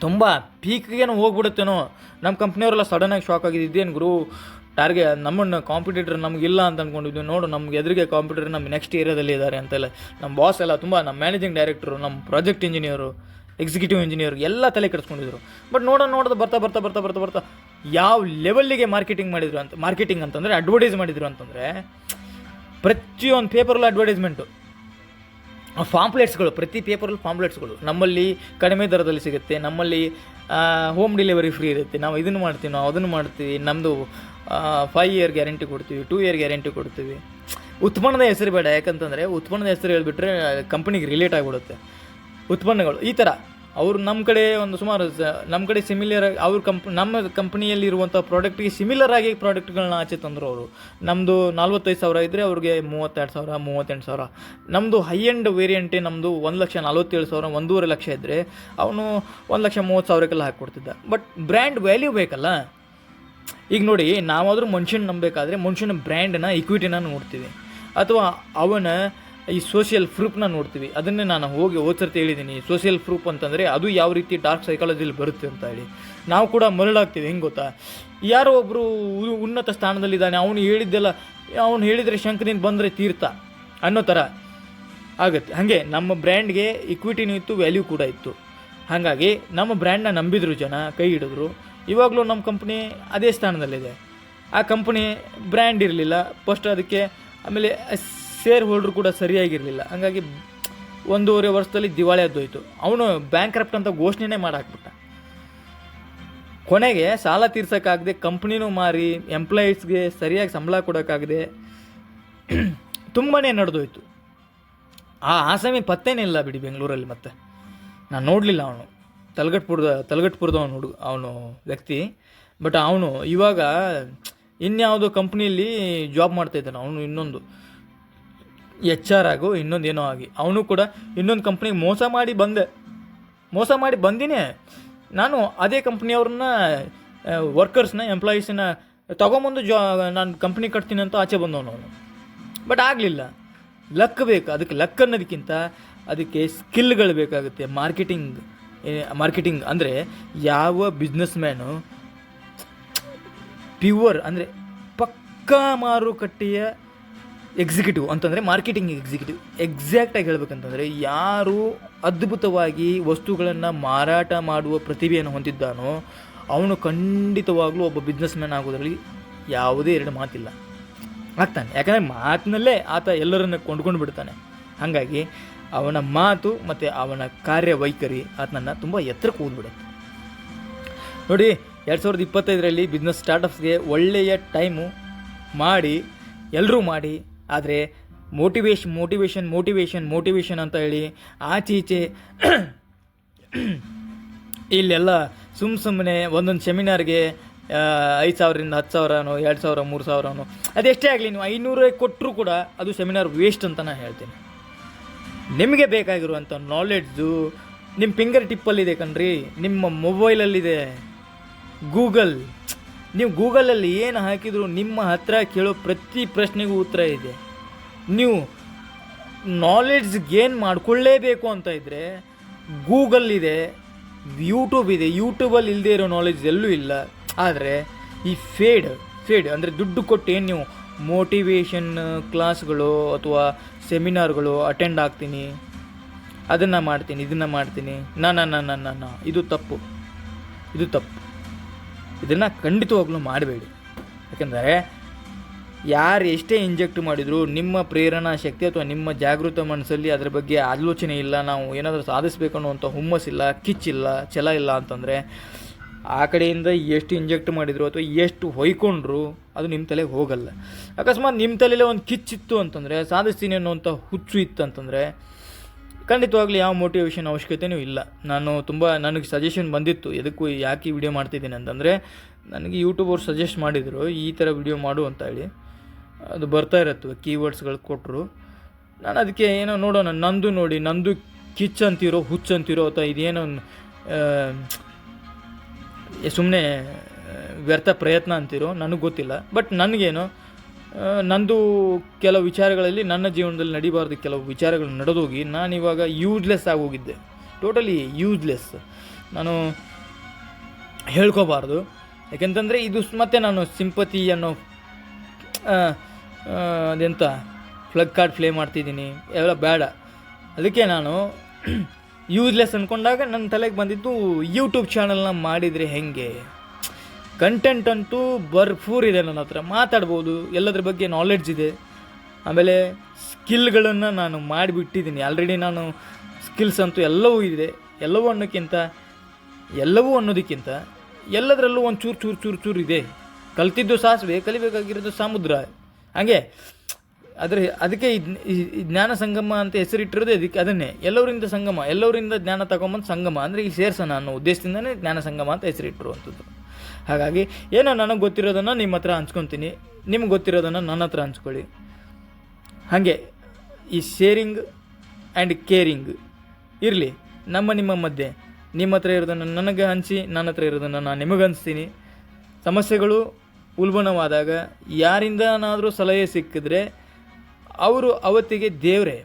ತುಂಬ ಪೀಕ್ಗೇನೋ ಹೋಗ್ಬಿಡುತ್ತೇನೋ, ನಮ್ಮ ಕಂಪ್ನಿಯವರೆಲ್ಲ ಸಡನ್ನಾಗಿ ಶಾಕ್ ಆಗಿದೆ, ಇದೇನು ಗುರು ನಮ್ಮನ್ನು ಕಾಂಪಿಟೇಟರ್ ನಮಗಿಲ್ಲ ಅಂತ ಅಂದ್ಕೊಂಡಿದ್ವಿ, ನೋಡು ನಮ್ಗೆ ಎದುರಿಗೆ ಕಾಂಪಿಟೇಟರ್ ನಮ್ಮ ನೆಕ್ಸ್ಟ್ ಏರಿಯಾದಲ್ಲಿ ಇದ್ದಾರೆ ಅಂತೆಲ್ಲ. ನಮ್ಮ ಬಾಸ್ ಎಲ್ಲ ತುಂಬ, ನಮ್ಮ ಮ್ಯಾನೇಜಿಂಗ್ ಡೈರೆಕ್ಟರು, ನಮ್ಮ ಪ್ರಾಜೆಕ್ಟ್ ಇಂಜಿನಿಯರು, ಎಕ್ಸಿಕ್ಯೂಟಿವ್ ಇಂಜಿನಿಯರ್ ಎಲ್ಲ ತಲೆ ಕೆಡಿಸ್ಕೊಂಡಿದ್ರು. ಬಟ್ ನೋಡೋದು ಬರ್ತಾ ಯಾವ ಲೆವೆಲ್ಲಿಗೆ ಮಾರ್ಕೆಟಿಂಗ್ ಅಂತಂದರೆ ಅಡ್ವರ್ಟೈಸ್ ಮಾಡಿದ್ರು ಅಂತಂದರೆ, ಪ್ರತಿಯೊಂದು ಪೇಪರಲ್ಲೂ ಅಡ್ವರ್ಟೈಸ್ಮೆಂಟು, ಪಾಂಪ್ಲೆಟ್ಸ್ಗಳು, ಪ್ರತಿ ಪೇಪರಲ್ಲಿ ಪಾಂಪ್ಲೆಟ್ಸ್ಗಳು. ನಮ್ಮಲ್ಲಿ ಕಡಿಮೆ ದರದಲ್ಲಿ ಸಿಗುತ್ತೆ, ನಮ್ಮಲ್ಲಿ ಹೋಮ್ ಡೆಲಿವರಿ ಫ್ರೀ ಇರುತ್ತೆ, ನಾವು ಇದನ್ನು ಮಾಡ್ತೀವಿ, ನಾವು ಅದನ್ನು ಮಾಡ್ತೀವಿ, ನಮ್ಮದು 5 ಇಯರ್ ಗ್ಯಾರಂಟಿ ಕೊಡ್ತೀವಿ, 2 ಇಯರ್ ಗ್ಯಾರಂಟಿ ಕೊಡ್ತೀವಿ. ಉತ್ಪನ್ನದ ಹೆಸರು ಬೇಡ, ಯಾಕಂತಂದರೆ ಉತ್ಪನ್ನದ ಹೆಸರು ಹೇಳಿಬಿಟ್ರೆ ಕಂಪ್ನಿಗೆ ರಿಲೇಟ್ ಆಗಿಬಿಡುತ್ತೆ. ಉತ್ಪನ್ನಗಳು ಈ ಥರ ಅವರು ನಮ್ಮ ಕಡೆ ಒಂದು ಸುಮಾರು ನಮ್ಮ ಕಡೆ ಸಿಮಿಲರ್ ನಮ್ಮ ಕಂಪ್ನಿಯಲ್ಲಿರುವಂಥ ಪ್ರಾಡಕ್ಟ್ಗೆ ಸಿಮಿಲರ್ ಆಗಿ ಪ್ರಾಡಕ್ಟ್ಗಳನ್ನ ಆಚೆ ತಂದರು ಅವರು. ನಮ್ಮದು 45,000 ಇದ್ದರೆ ಅವ್ರಿಗೆ 32,000 38,000. ನಮ್ಮದು ಹೈ ಎಂಡ್ ವೇರಿಯಂಟೇ ನಮ್ಮದು 1,47,000 1.5 ಲಕ್ಷ ಇದ್ದರೆ ಅವನು 1,30,000ಕ್ಕೆಲ್ಲ ಹಾಕಿಕೊಡ್ತಿದ್ದ. ಬಟ್ ಬ್ರ್ಯಾಂಡ್ ವ್ಯಾಲ್ಯೂ ಬೇಕಲ್ಲ. ಈಗ ನೋಡಿ, ನಾವಾದರೂ ಮನುಷ್ಯನ ನಂಬಬೇಕಾದ್ರೆ ಮನುಷ್ಯನ ಬ್ರ್ಯಾಂಡನ್ನ ಇಕ್ವಿಟಿನ ನೋಡ್ತೀವಿ, ಅಥವಾ ಅವನ ಈ ಸೋಷಿಯಲ್ ಪ್ರೂಫ್ನ ನೋಡ್ತೀವಿ. ಅದನ್ನೇ ನಾನು ಓದ್ಸರ್ತಿ ಹೇಳಿದ್ದೀನಿ, ಸೋಷಿಯಲ್ ಪ್ರೂಫ್ ಅಂತಂದರೆ ಅದು ಯಾವ ರೀತಿ ಡಾರ್ಕ್ ಸೈಕಾಲಜಿಲಿ ಬರುತ್ತೆ ಅಂತ ಹೇಳಿ. ನಾವು ಕೂಡ ಮರಳಾಗ್ತೀವಿ. ಹೆಂಗೆ ಗೊತ್ತಾ, ಯಾರೋ ಒಬ್ಬರು ಉನ್ನತ ಸ್ಥಾನದಲ್ಲಿದ್ದಾನೆ, ಅವನು ಹೇಳಿದರೆ ಶಂಕನಿಂದ ಬಂದರೆ ತೀರ್ಥ ಅನ್ನೋ ಥರ ಆಗುತ್ತೆ. ಹಾಗೆ ನಮ್ಮ ಬ್ರ್ಯಾಂಡ್ಗೆ ಇಕ್ವಿಟಿನೂ ಇತ್ತು, ವ್ಯಾಲ್ಯೂ ಕೂಡ ಇತ್ತು. ಹಾಗಾಗಿ ನಮ್ಮ ಬ್ರ್ಯಾಂಡ್ನ ನಂಬಿದ್ರು ಜನ, ಕೈ ಹಿಡಿದ್ರು. ಇವಾಗಲೂ ನಮ್ಮ ಕಂಪ್ನಿ ಅದೇ ಸ್ಥಾನದಲ್ಲಿದೆ. ಆ ಕಂಪ್ನಿ ಬ್ರ್ಯಾಂಡ್ ಇರಲಿಲ್ಲ ಫಸ್ಟ್, ಅದಕ್ಕೆ ಆಮೇಲೆ ಶೇರ್ ಹೋಲ್ಡ್ರು ಕೂಡ ಸರಿಯಾಗಿರಲಿಲ್ಲ. ಹಾಗಾಗಿ 1.5 ವರ್ಷದಲ್ಲಿ ದಿವಾಳಿ ಆದೋಯ್ತು. ಅವನು ಬ್ಯಾಂಕ್ ಕ್ರಪ್ಟ್ ಅಂತ ಘೋಷಣೆನೇ ಮಾಡಾಕ್ಬಿಟ್ಟ. ಕೊನೆಗೆ ಸಾಲ ತೀರ್ಸೋಕ್ಕಾಗದೆ ಕಂಪ್ನಿನೂ ಮಾರಿ ಎಂಪ್ಲಾಯೀಸ್ಗೆ ಸರಿಯಾಗಿ ಸಂಬಳ ಕೊಡೋಕ್ಕಾಗದೆ ತುಂಬಾ ನಡೆದೋಯ್ತು. ಆ ಆಸಾಮಿ ಪತ್ತೇನೇ ಇಲ್ಲ ಬಿಡಿ ಬೆಂಗಳೂರಲ್ಲಿ. ಮತ್ತೆ ನಾನು ನೋಡಲಿಲ್ಲ. ಅವನು ತಲಗಟ್ಪುರದ ಅವನು ವ್ಯಕ್ತಿ. ಬಟ್ ಅವನು ಇವಾಗ ಇನ್ಯಾವುದೋ ಕಂಪ್ನಿಯಲ್ಲಿ ಜಾಬ್ ಮಾಡ್ತಾಯಿದ್ದಾನೆ. ಅವನು ಇನ್ನೊಂದು HR ಆಗೋ ಇನ್ನೊಂದು ಏನೋ ಆಗಿ ಅವನು ಕೂಡ ಇನ್ನೊಂದು ಕಂಪ್ನಿಗೆ ಮೋಸ ಮಾಡಿ ಬಂದಿನೇ ನಾನು ಅದೇ ಕಂಪ್ನಿಯವ್ರನ್ನ ವರ್ಕರ್ಸ್ನ ಎಂಪ್ಲಾಯೀಸನ್ನ ತೊಗೊಂಬಂದು ನಾನು ಕಂಪ್ನಿ ಕಟ್ತೀನಿ ಅಂತ ಆಚೆ ಬಂದವನು ಅವನು. ಬಟ್ ಆಗಲಿಲ್ಲ. ಲಕ್ ಬೇಕು. ಅದಕ್ಕೆ ಲಕ್ ಅನ್ನೋದಕ್ಕಿಂತ ಅದಕ್ಕೆ ಸ್ಕಿಲ್ಗಳು ಬೇಕಾಗುತ್ತೆ. ಮಾರ್ಕೆಟಿಂಗ್ ಅಂದರೆ ಯಾವ ಬಿಸ್ನೆಸ್ ಮ್ಯಾನು ಪ್ಯೂರ್ ಅಂದರೆ ಪಕ್ಕಾ ಮಾರುಕಟ್ಟೆಯ ಎಕ್ಸಿಕ್ಯೂಟಿವ್ ಅಂತಂದರೆ ಮಾರ್ಕೆಟಿಂಗ್ ಎಕ್ಸಿಕ್ಯೂಟಿವ್. ಎಕ್ಸಾಕ್ಟಾಗಿ ಹೇಳ್ಬೇಕಂತಂದರೆ ಯಾರು ಅದ್ಭುತವಾಗಿ ವಸ್ತುಗಳನ್ನು ಮಾರಾಟ ಮಾಡುವ ಪ್ರತಿಭೆಯನ್ನು ಹೊಂದಿದ್ದಾನೋ ಅವನು ಖಂಡಿತವಾಗ್ಲೂ ಒಬ್ಬ ಬಿಸ್ನೆಸ್ ಮ್ಯಾನ್ ಆಗೋದ್ರಲ್ಲಿ ಯಾವುದೇ ಎರಡು ಮಾತಿಲ್ಲ, ಆಗ್ತಾನೆ. ಯಾಕಂದರೆ ಮಾತಿನಲ್ಲೇ ಆತ ಎಲ್ಲರನ್ನು ಕೊಂಡ್ಕೊಂಡು ಬಿಡ್ತಾನೆ. ಹಾಗಾಗಿ ಅವನ ಮಾತು ಮತ್ತು ಅವನ ಕಾರ್ಯವೈಖರಿ ಆತನನ್ನು ತುಂಬ ಎತ್ತರಕ್ಕೆ ಹೋಗ್ಬಿಡುತ್ತೆ. ನೋಡಿ, 2025ರಲ್ಲಿ ಬಿಸ್ನೆಸ್ ಸ್ಟಾರ್ಟಪ್ಸ್ಗೆ ಒಳ್ಳೆಯ ಟೈಮು ಮಾಡಿ, ಎಲ್ಲರೂ ಮಾಡಿ. ಆದರೆ ಮೋಟಿವೇಶನ್ ಅಂತ ಹೇಳಿ ಆಚೀಚೆ ಇಲ್ಲೆಲ್ಲ ಸುಮ್ಮನೆ ಒಂದೊಂದು ಸೆಮಿನಾರ್ಗೆ 5,000ರಿಂದ 10,000ನೋ 2,000 3,000ನೋ ಅದೆಷ್ಟೇ ಆಗಲಿ, ನೀವು 500 ಕೊಟ್ಟರೂ ಕೂಡ ಅದು ಸೆಮಿನಾರ್ ವೇಸ್ಟ್ ಅಂತ ನಾನು ಹೇಳ್ತೀನಿ. ನಿಮಗೆ ಬೇಕಾಗಿರುವಂಥ ನಾಲೆಡ್ಜು ನಿಮ್ಮ ಫಿಂಗರ್ ಟಿಪ್ಪಲ್ಲಿದೆ ಕಣ್ರಿ, ನಿಮ್ಮ ಮೊಬೈಲಲ್ಲಿದೆ. ನೀವು ಗೂಗಲಲ್ಲಿ ಏನು ಹಾಕಿದರೂ ನಿಮ್ಮ ಹತ್ರ ಕೇಳೋ ಪ್ರತಿ ಪ್ರಶ್ನೆಗೂ ಉತ್ತರ ಇದೆ. ನೀವು ನಾಲೆಡ್ಜ್ ಗೇನ್ ಮಾಡಿಕೊಳ್ಳೇಬೇಕು ಅಂತ ಇದ್ದರೆ ಗೂಗಲ್ ಇದೆ, ಯೂಟ್ಯೂಬ್ ಇದೆ. ಯೂಟ್ಯೂಬಲ್ಲಿ ಇಲ್ಲದೆ ಇರೋ ನಾಲೆಡ್ಜ್ ಎಲ್ಲೂ ಇಲ್ಲ. ಆದರೆ ಈ ಫೇಡ್ ಅಂದರೆ ದುಡ್ಡು ಕೊಟ್ಟು ಏನು ನೀವು ಮೋಟಿವೇಶನ್ ಕ್ಲಾಸ್ಗಳು ಅಥವಾ ಸೆಮಿನಾರ್ಗಳು ಅಟೆಂಡ್ ಆಗ್ತೀನಿ, ಅದನ್ನು ಮಾಡ್ತೀನಿ, ಇದನ್ನು ಮಾಡ್ತೀನಿ, ಇದು ತಪ್ಪು. ಇದನ್ನು ಖಂಡಿತವಾಗ್ಲೂ ಮಾಡಬೇಡಿ. ಯಾಕೆಂದರೆ ಯಾರು ಎಷ್ಟೇ ಇಂಜೆಕ್ಟ್ ಮಾಡಿದರೂ ನಿಮ್ಮ ಪ್ರೇರಣಾ ಶಕ್ತಿ ಅಥವಾ ನಿಮ್ಮ ಜಾಗೃತ ಮನಸ್ಸಲ್ಲಿ ಅದರ ಬಗ್ಗೆ ಆಲೋಚನೆ ಇಲ್ಲ, ನಾವು ಏನಾದರೂ ಸಾಧಿಸಬೇಕು ಅನ್ನುವಂಥ ಹುಮ್ಮಸ್ಸಿಲ್ಲ, ಕಿಚ್ಚಿಲ್ಲ, ಛಲ ಇಲ್ಲ ಅಂತಂದರೆ ಆ ಕಡೆಯಿಂದ ಎಷ್ಟು ಇಂಜೆಕ್ಟ್ ಮಾಡಿದ್ರು ಅಥವಾ ಎಷ್ಟು ಹೊಯ್ಕೊಂಡ್ರು ಅದು ನಿಮ್ಮ ತಲೆಗೆ ಹೋಗಲ್ಲ. ಅಕಸ್ಮಾತ್ ನಿಮ್ಮ ತಲೆಯಲ್ಲೇ ಒಂದು ಕಿಚ್ಚಿತ್ತು ಅಂತಂದರೆ, ಸಾಧಿಸ್ತೀನಿ ಅನ್ನೋವಂಥ ಹುಚ್ಚು ಇತ್ತು ಅಂತಂದರೆ ಖಂಡಿತವಾಗ್ಲೂ ಯಾವ ಮೋಟಿವೇಶನ್ ಅವಶ್ಯಕತೆಯೂ ಇಲ್ಲ. ನನಗೆ ಸಜೆಷನ್ ಬಂದಿತ್ತು ಯಾಕೆ ಈ ವಿಡಿಯೋ ಮಾಡ್ತಿದ್ದೀನಿ ಅಂತಂದರೆ, ನನಗೆ ಯೂಟ್ಯೂಬರ್ ಸಜೆಸ್ಟ್ ಮಾಡಿದರು ಈ ಥರ ವಿಡಿಯೋ ಮಾಡು ಅಂತ ಹೇಳಿ. ಅದು ಬರ್ತಾ ಇರತ್ತೆ, ಕೀವರ್ಡ್ಸ್ಗಳು ಕೊಟ್ಟರು. ನಾನು ಅದಕ್ಕೆ ಏನೋ ನೋಡೋಣ, ನಂದು ಕಿಚ್ ಅಂತಿರೋ ಹುಚ್ಚು ಅಂತಿರೋ ಅಥವಾ ಇದೇನೋ ಸುಮ್ಮನೆ ವ್ಯರ್ಥ ಪ್ರಯತ್ನ ಅಂತಿರೋ ನನಗೆ ಗೊತ್ತಿಲ್ಲ. ಬಟ್ ನನಗೇನು ನಂದು ಕೆಲವು ವಿಚಾರಗಳಲ್ಲಿ ನನ್ನ ಜೀವನದಲ್ಲಿ ನಡಿಬಾರ್ದು ಕೆಲವು ವಿಚಾರಗಳು ನಡೆದೋಗಿ ನಾನಿವಾಗ ಯೂಸ್ಲೆಸ್ ಆಗೋಗಿದ್ದೆ. Totally useless. ನಾನು ಹೇಳ್ಕೋಬಾರ್ದು. ಯಾಕೆಂತಂದರೆ ಇದು ಮತ್ತೆ ನಾನು ಸಿಂಪತಿ ಅನ್ನೋ ಅದೆಂತ ಫ್ಲಗ್ ಕಾರ್ಡ್ ಪ್ಲೇ ಮಾಡ್ತಿದ್ದೀನಿ, ಎಲ್ಲ ಬೇಡ. ಅದಕ್ಕೆ ನಾನು ಯೂಸ್ಲೆಸ್ ಅಂದ್ಕೊಂಡಾಗ ನನ್ನ ತಲೆಗೆ ಬಂದಿದ್ದು ಯೂಟ್ಯೂಬ್ ಚಾನಲ್ನ ಮಾಡಿದರೆ ಹೆಂಗೆ. ಕಂಟೆಂಟ್ ಅಂತೂ ಭರ್ಪೂರ್ ಇದೆ ನನ್ನ ಹತ್ರ, ಮಾತಾಡ್ಬೋದು, ಎಲ್ಲದ್ರ ಬಗ್ಗೆ ನಾಲೆಡ್ಜ್ ಇದೆ. ಆಮೇಲೆ ಸ್ಕಿಲ್ಗಳನ್ನು ನಾನು ಮಾಡಿಬಿಟ್ಟಿದ್ದೀನಿ ಆಲ್ರೆಡಿ. ನಾನು ಸ್ಕಿಲ್ಸ್ ಅಂತೂ ಎಲ್ಲವೂ ಇದೆ. ಎಲ್ಲವೂ ಅನ್ನೋದಕ್ಕಿಂತ ಎಲ್ಲದರಲ್ಲೂ ಒಂದು ಚೂರು ಇದೆ. ಕಲ್ತಿದ್ದು ಸಾಸಿವೆ, ಕಲಿಬೇಕಾಗಿರೋದು ಸಮುದ್ರ. ಹಾಗೆ ಅದಕ್ಕೆ ಈ ಜ್ಞಾನ ಸಂಗಮ ಅಂತ ಹೆಸರಿಟ್ಟಿರೋದು ಅದನ್ನೇ. ಎಲ್ಲವರಿಂದ ಸಂಗಮ, ಎಲ್ಲವರಿಂದ ಜ್ಞಾನ ತಗೊಂಬಂದು ಸಂಗಮ ಅಂದರೆ ಈ ಸೇರ್ಸೋಣ ಅನ್ನೋ ಉದ್ದೇಶದಿಂದನೇ ಜ್ಞಾನ ಸಂಗಮ ಅಂತ ಹೆಸರಿಟ್ಟಿರುವಂಥದ್ದು. ಹಾಗಾಗಿ ಏನೋ ನನಗೆ ಗೊತ್ತಿರೋದನ್ನು ನಿಮ್ಮ ಹತ್ರ ಹಂಚ್ಕೊತೀನಿ, ನಿಮ್ಗೆ ಗೊತ್ತಿರೋದನ್ನು ನನ್ನ ಹತ್ರ ಹಂಚ್ಕೊಳ್ಳಿ. ಹಾಗೆ ಈ ಶೇರಿಂಗ್ ಆ್ಯಂಡ್ ಕೇರಿಂಗ್ ಇರಲಿ ನಿಮ್ಮ ಮಧ್ಯೆ. ನಿಮ್ಮ ಹತ್ರ ಇರೋದನ್ನು ನನಗೆ ಹಂಚಿ, ನನ್ನ ಹತ್ರ ಇರೋದನ್ನು ನಾನು ನಿಮಗೆ ಹಂಚ್ತೀನಿ. ಸಮಸ್ಯೆಗಳು ಉಲ್ಬಣವಾದಾಗ ಯಾರಿಂದನಾದರೂ ಸಲಹೆ ಸಿಕ್ಕಿದ್ರೆ ಅವರು ಅವತ್ತಿಗೆ ದೇವರೇ.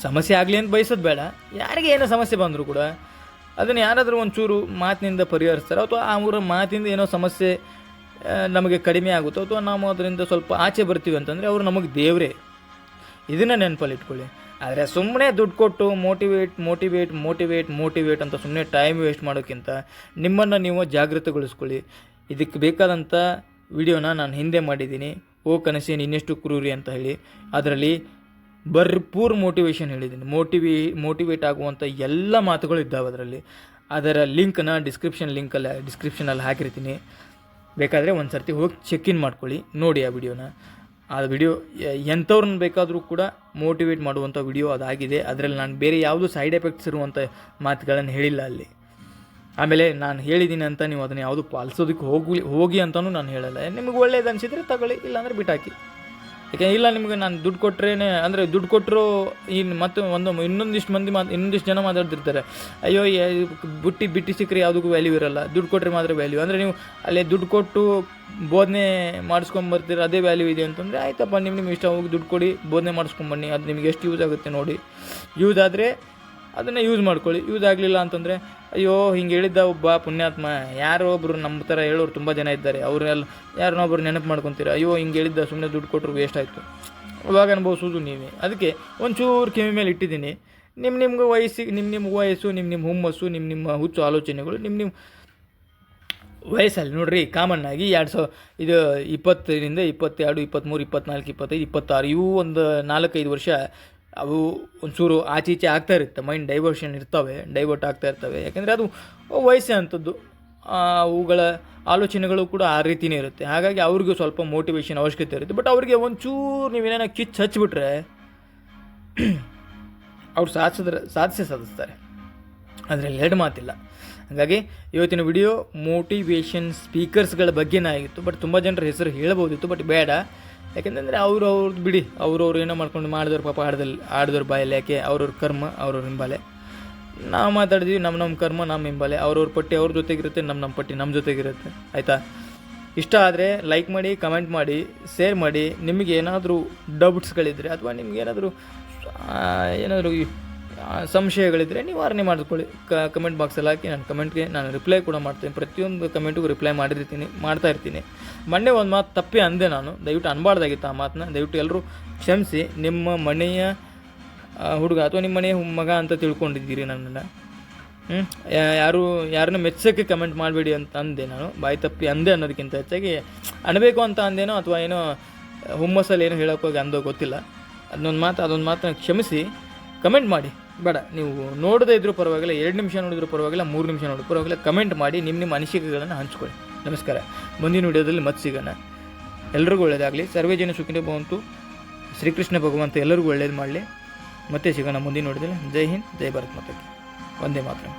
ಸಮಸ್ಯೆ ಆಗಲಿ ಅಂತ ಬಯಸೋದು ಬೇಡ. ಯಾರಿಗೆ ಏನೋ ಸಮಸ್ಯೆ ಬಂದರೂ ಕೂಡ ಅದನ್ನು ಯಾರಾದರೂ ಒಂಚೂರು ಮಾತಿನಿಂದ ಪರಿಹರಿಸ್ತಾರೆ, ಅಥವಾ ಅವರ ಮಾತಿಂದ ಏನೋ ಸಮಸ್ಯೆ ನಮಗೆ ಕಡಿಮೆ ಆಗುತ್ತೋ ಅಥವಾ ನಾವು ಅದರಿಂದ ಸ್ವಲ್ಪ ಆಚೆ ಬರ್ತೀವಿ ಅಂತಂದರೆ ಅವರು ನಮಗೆ ದೇವರೇ. ಇದನ್ನು ನೆನಪಲ್ಲಿ ಇಟ್ಕೊಳ್ಳಿ. ಆದರೆ ಸುಮ್ಮನೆ ದುಡ್ಡು ಕೊಟ್ಟು ಮೋಟಿವೇಟ್ ಅಂತ ಸುಮ್ಮನೆ ಟೈಮ್ ವೇಸ್ಟ್ ಮಾಡೋಕ್ಕಿಂತ ನಿಮ್ಮನ್ನು ನೀವು ಜಾಗೃತಗೊಳಿಸ್ಕೊಳ್ಳಿ. ಇದಕ್ಕೆ ಬೇಕಾದಂಥ ವಿಡಿಯೋನ ನಾನು ಹಿಂದೆ ಮಾಡಿದ್ದೀನಿ, ಓ ಕನಸೇನು ಇನ್ನೆಷ್ಟು ಕ್ರೂರಿ ಅಂತ ಹೇಳಿ. ಅದರಲ್ಲಿ ಭರ್ಪೂರ್ ಮೋಟಿವೇಶನ್ ಹೇಳಿದ್ದೀನಿ. ಮೋಟಿವೇಟ್ ಆಗುವಂಥ ಎಲ್ಲ ಮಾತುಗಳು ಇದ್ದಾವೆ ಅದರಲ್ಲಿ. ಅದರ ಲಿಂಕ್ನ ಡಿಸ್ಕ್ರಿಪ್ಷನಲ್ಲಿ ಹಾಕಿರ್ತೀನಿ. ಬೇಕಾದರೆ ಒಂದು ಸರ್ತಿ ಹೋಗಿ ಚೆಕ್ ಇನ್ ಮಾಡ್ಕೊಳ್ಳಿ, ನೋಡಿ ಆ ವಿಡಿಯೋನ. ಆ ವಿಡಿಯೋ ಎಂಥವ್ರನ್ನ ಬೇಕಾದರೂ ಕೂಡ ಮೋಟಿವೇಟ್ ಮಾಡುವಂಥ ವಿಡಿಯೋ ಅದಾಗಿದೆ. ಅದರಲ್ಲಿ ನಾನು ಬೇರೆ ಯಾವುದೂ ಸೈಡ್ ಎಫೆಕ್ಟ್ಸ್ ಇರುವಂಥ ಮಾತುಗಳನ್ನು ಹೇಳಿಲ್ಲ ಅಲ್ಲಿ. ಆಮೇಲೆ ನಾನು ಹೇಳಿದ್ದೀನಿ ಅಂತ ನೀವು ಅದನ್ನು ಯಾವುದು ಪಾಲಿಸೋದಕ್ಕೆ ಹೋಗಿ ಅಂತಲೂ ನಾನು ಹೇಳಲ್ಲ. ನಿಮಗೆ ಒಳ್ಳೇದು ಅನಿಸಿದರೆ ತಗೊಳ್ಳಿ, ಇಲ್ಲಾಂದರೆ ಬಿಟ್ಟಾಕಿ. ಯಾಕೆ ಇಲ್ಲ ನಿಮಗೆ ನಾನು ದುಡ್ಡು ಕೊಟ್ಟರೇನೆ, ಅಂದರೆ ದುಡ್ಡು ಕೊಟ್ಟರು ಇನ್ನು ಮತ್ತು ಇನ್ನೊಂದಿಷ್ಟು ಜನ ಮಾತಾಡ್ತಿರ್ತಾರೆ, ಅಯ್ಯೋ ಬಿಟ್ಟು ಸಿಕ್ಕರೆ ಯಾವುದಕ್ಕೂ ವ್ಯಾಲ್ಯೂ ಇರೋಲ್ಲ, ದುಡ್ಡು ಕೊಟ್ಟರೆ ಮಾತ್ರ ವ್ಯಾಲ್ಯೂ. ಅಂದರೆ ನೀವು ಅಲ್ಲೇ ದುಡ್ಡು ಕೊಟ್ಟು ಬೋಧನೆ ಮಾಡಿಸ್ಕೊಂಬರ್ತೀರ, ಅದೇ ವ್ಯಾಲ್ಯೂ ಇದೆ ಅಂತಂದರೆ ಆಯ್ತಪ್ಪ, ನಿಮ್ಗೆ ಇಷ್ಟ ಹೋಗಿ ದುಡ್ಡು ಕೊಡಿ, ಬೋಧನೆ ಮಾಡಿಸ್ಕೊಂಬನ್ನಿ. ಅದು ನಿಮಗೆ ಎಷ್ಟು ಯೂಸ್ ಆಗುತ್ತೆ ನೋಡಿ. ಯೂಸ್ ಆದರೆ ಅದನ್ನು ಯೂಸ್ ಮಾಡ್ಕೊಳ್ಳಿ. ಯೂಸ್ ಆಗಲಿಲ್ಲ ಅಂತಂದರೆ ಅಯ್ಯೋ ಹಿಂಗೆ ಹೇಳಿದ್ದ ಒಬ್ಬ ಪುಣ್ಯಾತ್ಮ, ಯಾರೋ ಒಬ್ಬರು ನಮ್ಮ ಥರ ಹೇಳೋರು ತುಂಬ ಜನ ಇದ್ದಾರೆ, ಅವ್ರನ್ನೆಲ್ಲ ಯಾರನ್ನೊಬ್ಬರು ನೆನಪು ಮಾಡ್ಕೊತೀರ, ಅಯ್ಯೋ ಹಿಂಗೆ ಹೇಳಿದ್ದ, ಸುಮ್ಮನೆ ದುಡ್ಡು ಕೊಟ್ಟರು ವೇಸ್ಟ್ ಆಯಿತು, ಅವಾಗ ಅನುಭವಿಸೋದು ನೀವೇ. ಅದಕ್ಕೆ ಒಂಚೂರು ಕಿವಿ ಮೇಲೆ ಇಟ್ಟಿದ್ದೀನಿ. ನಿಮ್ಮ ವಯಸ್ಸು, ನಿಮ್ಮ ಹುಮ್ಮಸ್ಸು, ನಿಮ್ಮ ಹುಚ್ಚು ಆಲೋಚನೆಗಳು, ನಿಮ್ಮ ವಯಸ್ಸಲ್ಲಿ ನೋಡ್ರಿ, ಕಾಮನ್ ಆಗಿ 2020ರಿಂದ 22, 23, 24, 25, 26 ಇವು ಒಂದು 4-5 ವರ್ಷ ಅವು ಒಂಚೂರು ಆಚೀಚೆ ಆಗ್ತಾ ಇರುತ್ತೆ. ಮೈಂಡ್ ಡೈವರ್ಟ್ ಆಗ್ತಾ ಇರ್ತವೆ. ಯಾಕೆಂದರೆ ಅದು ವಯಸ್ಸೇ ಅಂಥದ್ದು, ಅವುಗಳ ಆಲೋಚನೆಗಳು ಕೂಡ ಆ ರೀತಿಯೇ ಇರುತ್ತೆ. ಹಾಗಾಗಿ ಅವ್ರಿಗೂ ಸ್ವಲ್ಪ ಮೋಟಿವೇಶನ್ ಅವಶ್ಯಕತೆ ಇರುತ್ತೆ. ಬಟ್ ಅವ್ರಿಗೆ ಒಂಚೂರು ನೀವೇನೋ ಹಚ್ಚಿಬಿಟ್ರೆ ಅವ್ರು ಸಾಧಿಸ್ತಾರೆ. ಅದರಲ್ಲಿ ಎರಡು ಮಾತಿಲ್ಲ. ಹಾಗಾಗಿ ಇವತ್ತಿನ ವಿಡಿಯೋ ಮೋಟಿವೇಶನ್ ಸ್ಪೀಕರ್ಸ್ಗಳ ಬಗ್ಗೆನೇ ಆಗಿತ್ತು. ಬಟ್ ತುಂಬ ಜನರ ಹೆಸರು ಹೇಳ್ಬೋದಿತ್ತು, ಬಟ್ ಬೇಡ. ಯಾಕೆಂತಂದರೆ ಅವ್ರದ್ದು ಬಿಡಿ, ಅವ್ರವ್ರು ಏನೋ ಮಾಡ್ಕೊಂಡು ಮಾಡಿದವ್ರು ಪಾಪ ಆಡಿದವ್ರ ಬಾಯಲ್ಲಿ, ಯಾಕೆ ಅವ್ರವ್ರ ಕರ್ಮ ಅವ್ರವ್ರ ಹಿಂಬಾಲೆ. ನಾವು ಮಾತಾಡಿದ್ವಿ, ನಮ್ಮ ಕರ್ಮ ನಮ್ಮ ಹಿಂಬಾಲೆ. ಅವ್ರವ್ರ ಪಟ್ಟಿ ಅವ್ರ ಜೊತೆಗಿರುತ್ತೆ, ನಮ್ಮ ಪಟ್ಟಿ ನಮ್ಮ ಜೊತೆಗಿರುತ್ತೆ. ಆಯಿತಾ? ಇಷ್ಟ ಆದರೆ ಲೈಕ್ ಮಾಡಿ, ಕಮೆಂಟ್ ಮಾಡಿ, ಶೇರ್ ಮಾಡಿ. ನಿಮಗೆ ಏನಾದರೂ ಡೌಟ್ಸ್ಗಳಿದ್ದರೆ ಅಥವಾ ನಿಮಗೇನಾದರೂ ಸಂಶಯಗಳಿದ್ದರೆ ನಿವಾರಣೆ ಮಾಡಿಕೊಳ್ಳಿ. ಕಮೆಂಟ್ ಬಾಕ್ಸಲ್ಲಿ ಹಾಕಿ ನನ್ನ ಕಮೆಂಟ್ಗೆ ನಾನು ರಿಪ್ಲೈ ಕೂಡ ಮಾಡ್ತೀನಿ. ಪ್ರತಿಯೊಂದು ಕಮೆಂಟಿಗೂ ರಿಪ್ಲೈ ಮಾಡ್ತಾ ಇರ್ತೀನಿ. ಮೊನ್ನೆ ಒಂದು ಮಾತು ತಪ್ಪೇ ಅಂದೆ ನಾನು, ದಯವಿಟ್ಟು ಅನ್ಬಾರ್ದಾಗಿತ್ತು ಆ ಮಾತನ್ನ. ದಯವಿಟ್ಟು ಎಲ್ಲರೂ ಕ್ಷಮಿಸಿ. ನಿಮ್ಮ ಮನೆಯ ಹುಡುಗ ಅಥವಾ ನಿಮ್ಮ ಮನೆಯ ಮಗ ಅಂತ ತಿಳ್ಕೊಂಡಿದ್ದೀರಿ ನನ್ನನ್ನು. ಯಾರನ್ನ ಮೆಚ್ಚೋಕ್ಕೆ ಕಮೆಂಟ್ ಮಾಡಬೇಡಿ ಅಂತ ಅಂದೆ ನಾನು. ಬಾಯಿ ತಪ್ಪಿ ಅಂದೆ ಅನ್ನೋದಕ್ಕಿಂತ ಹೆಚ್ಚಾಗಿ ಅನ್ಬೇಕು ಅಂತ ಅಂದೇನೋ ಅಥವಾ ಏನೋ ಹುಮ್ಮಸ್ಸಲ್ಲಿ ಏನೋ ಹೇಳೋಕ್ಕೋಗಿ ಅಂದೋ ಗೊತ್ತಿಲ್ಲ. ಅದೊಂದು ಮಾತನ್ನ ಕ್ಷಮಿಸಿ ಕಮೆಂಟ್ ಮಾಡಿ. ಬೇಡ, ನೀವು ನೋಡದೇ ಇದ್ರೂ ಪರವಾಗಿಲ್ಲ, 2 ನಿಮಿಷ ನೋಡಿದ್ರೂ ಪರವಾಗಿಲ್ಲ, 3 ನಿಮಿಷ ನೋಡಿದ್ರೂ ಪರವಾಗಿಲ್ಲ, ಕಮೆಂಟ್ ಮಾಡಿ ನಿಮ್ಮ ಅನಿಸಿಕೆಗಳನ್ನು ಹಂಚ್ಕೊಳ್ಳಿ. ನಮಸ್ಕಾರ. ಮುಂದಿನ ವಿಡಿಯೋದಲ್ಲಿ ಮತ್ತೆ ಸಿಗೋಣ. ಎಲ್ರಿಗೂ ಒಳ್ಳೆಯದಾಗಲಿ. ಸರ್ವೇ ಜನ ಸುಖಿನೋ ಭವಂತು. ಶ್ರೀಕೃಷ್ಣ ಭಗವಂತ ಎಲ್ಲರಿಗೂ ಒಳ್ಳೇದು ಮಾಡಲಿ. ಮತ್ತೆ ಸಿಗೋಣ ಮುಂದಿನ ವಿಡಿಯೋದಲ್ಲಿ. ಜೈ ಹಿಂದ್, ಜೈ ಭಾರತ್ ಮಾತಾಕ್ಕೆ. ವಂದೇ ಮಾತರಂ.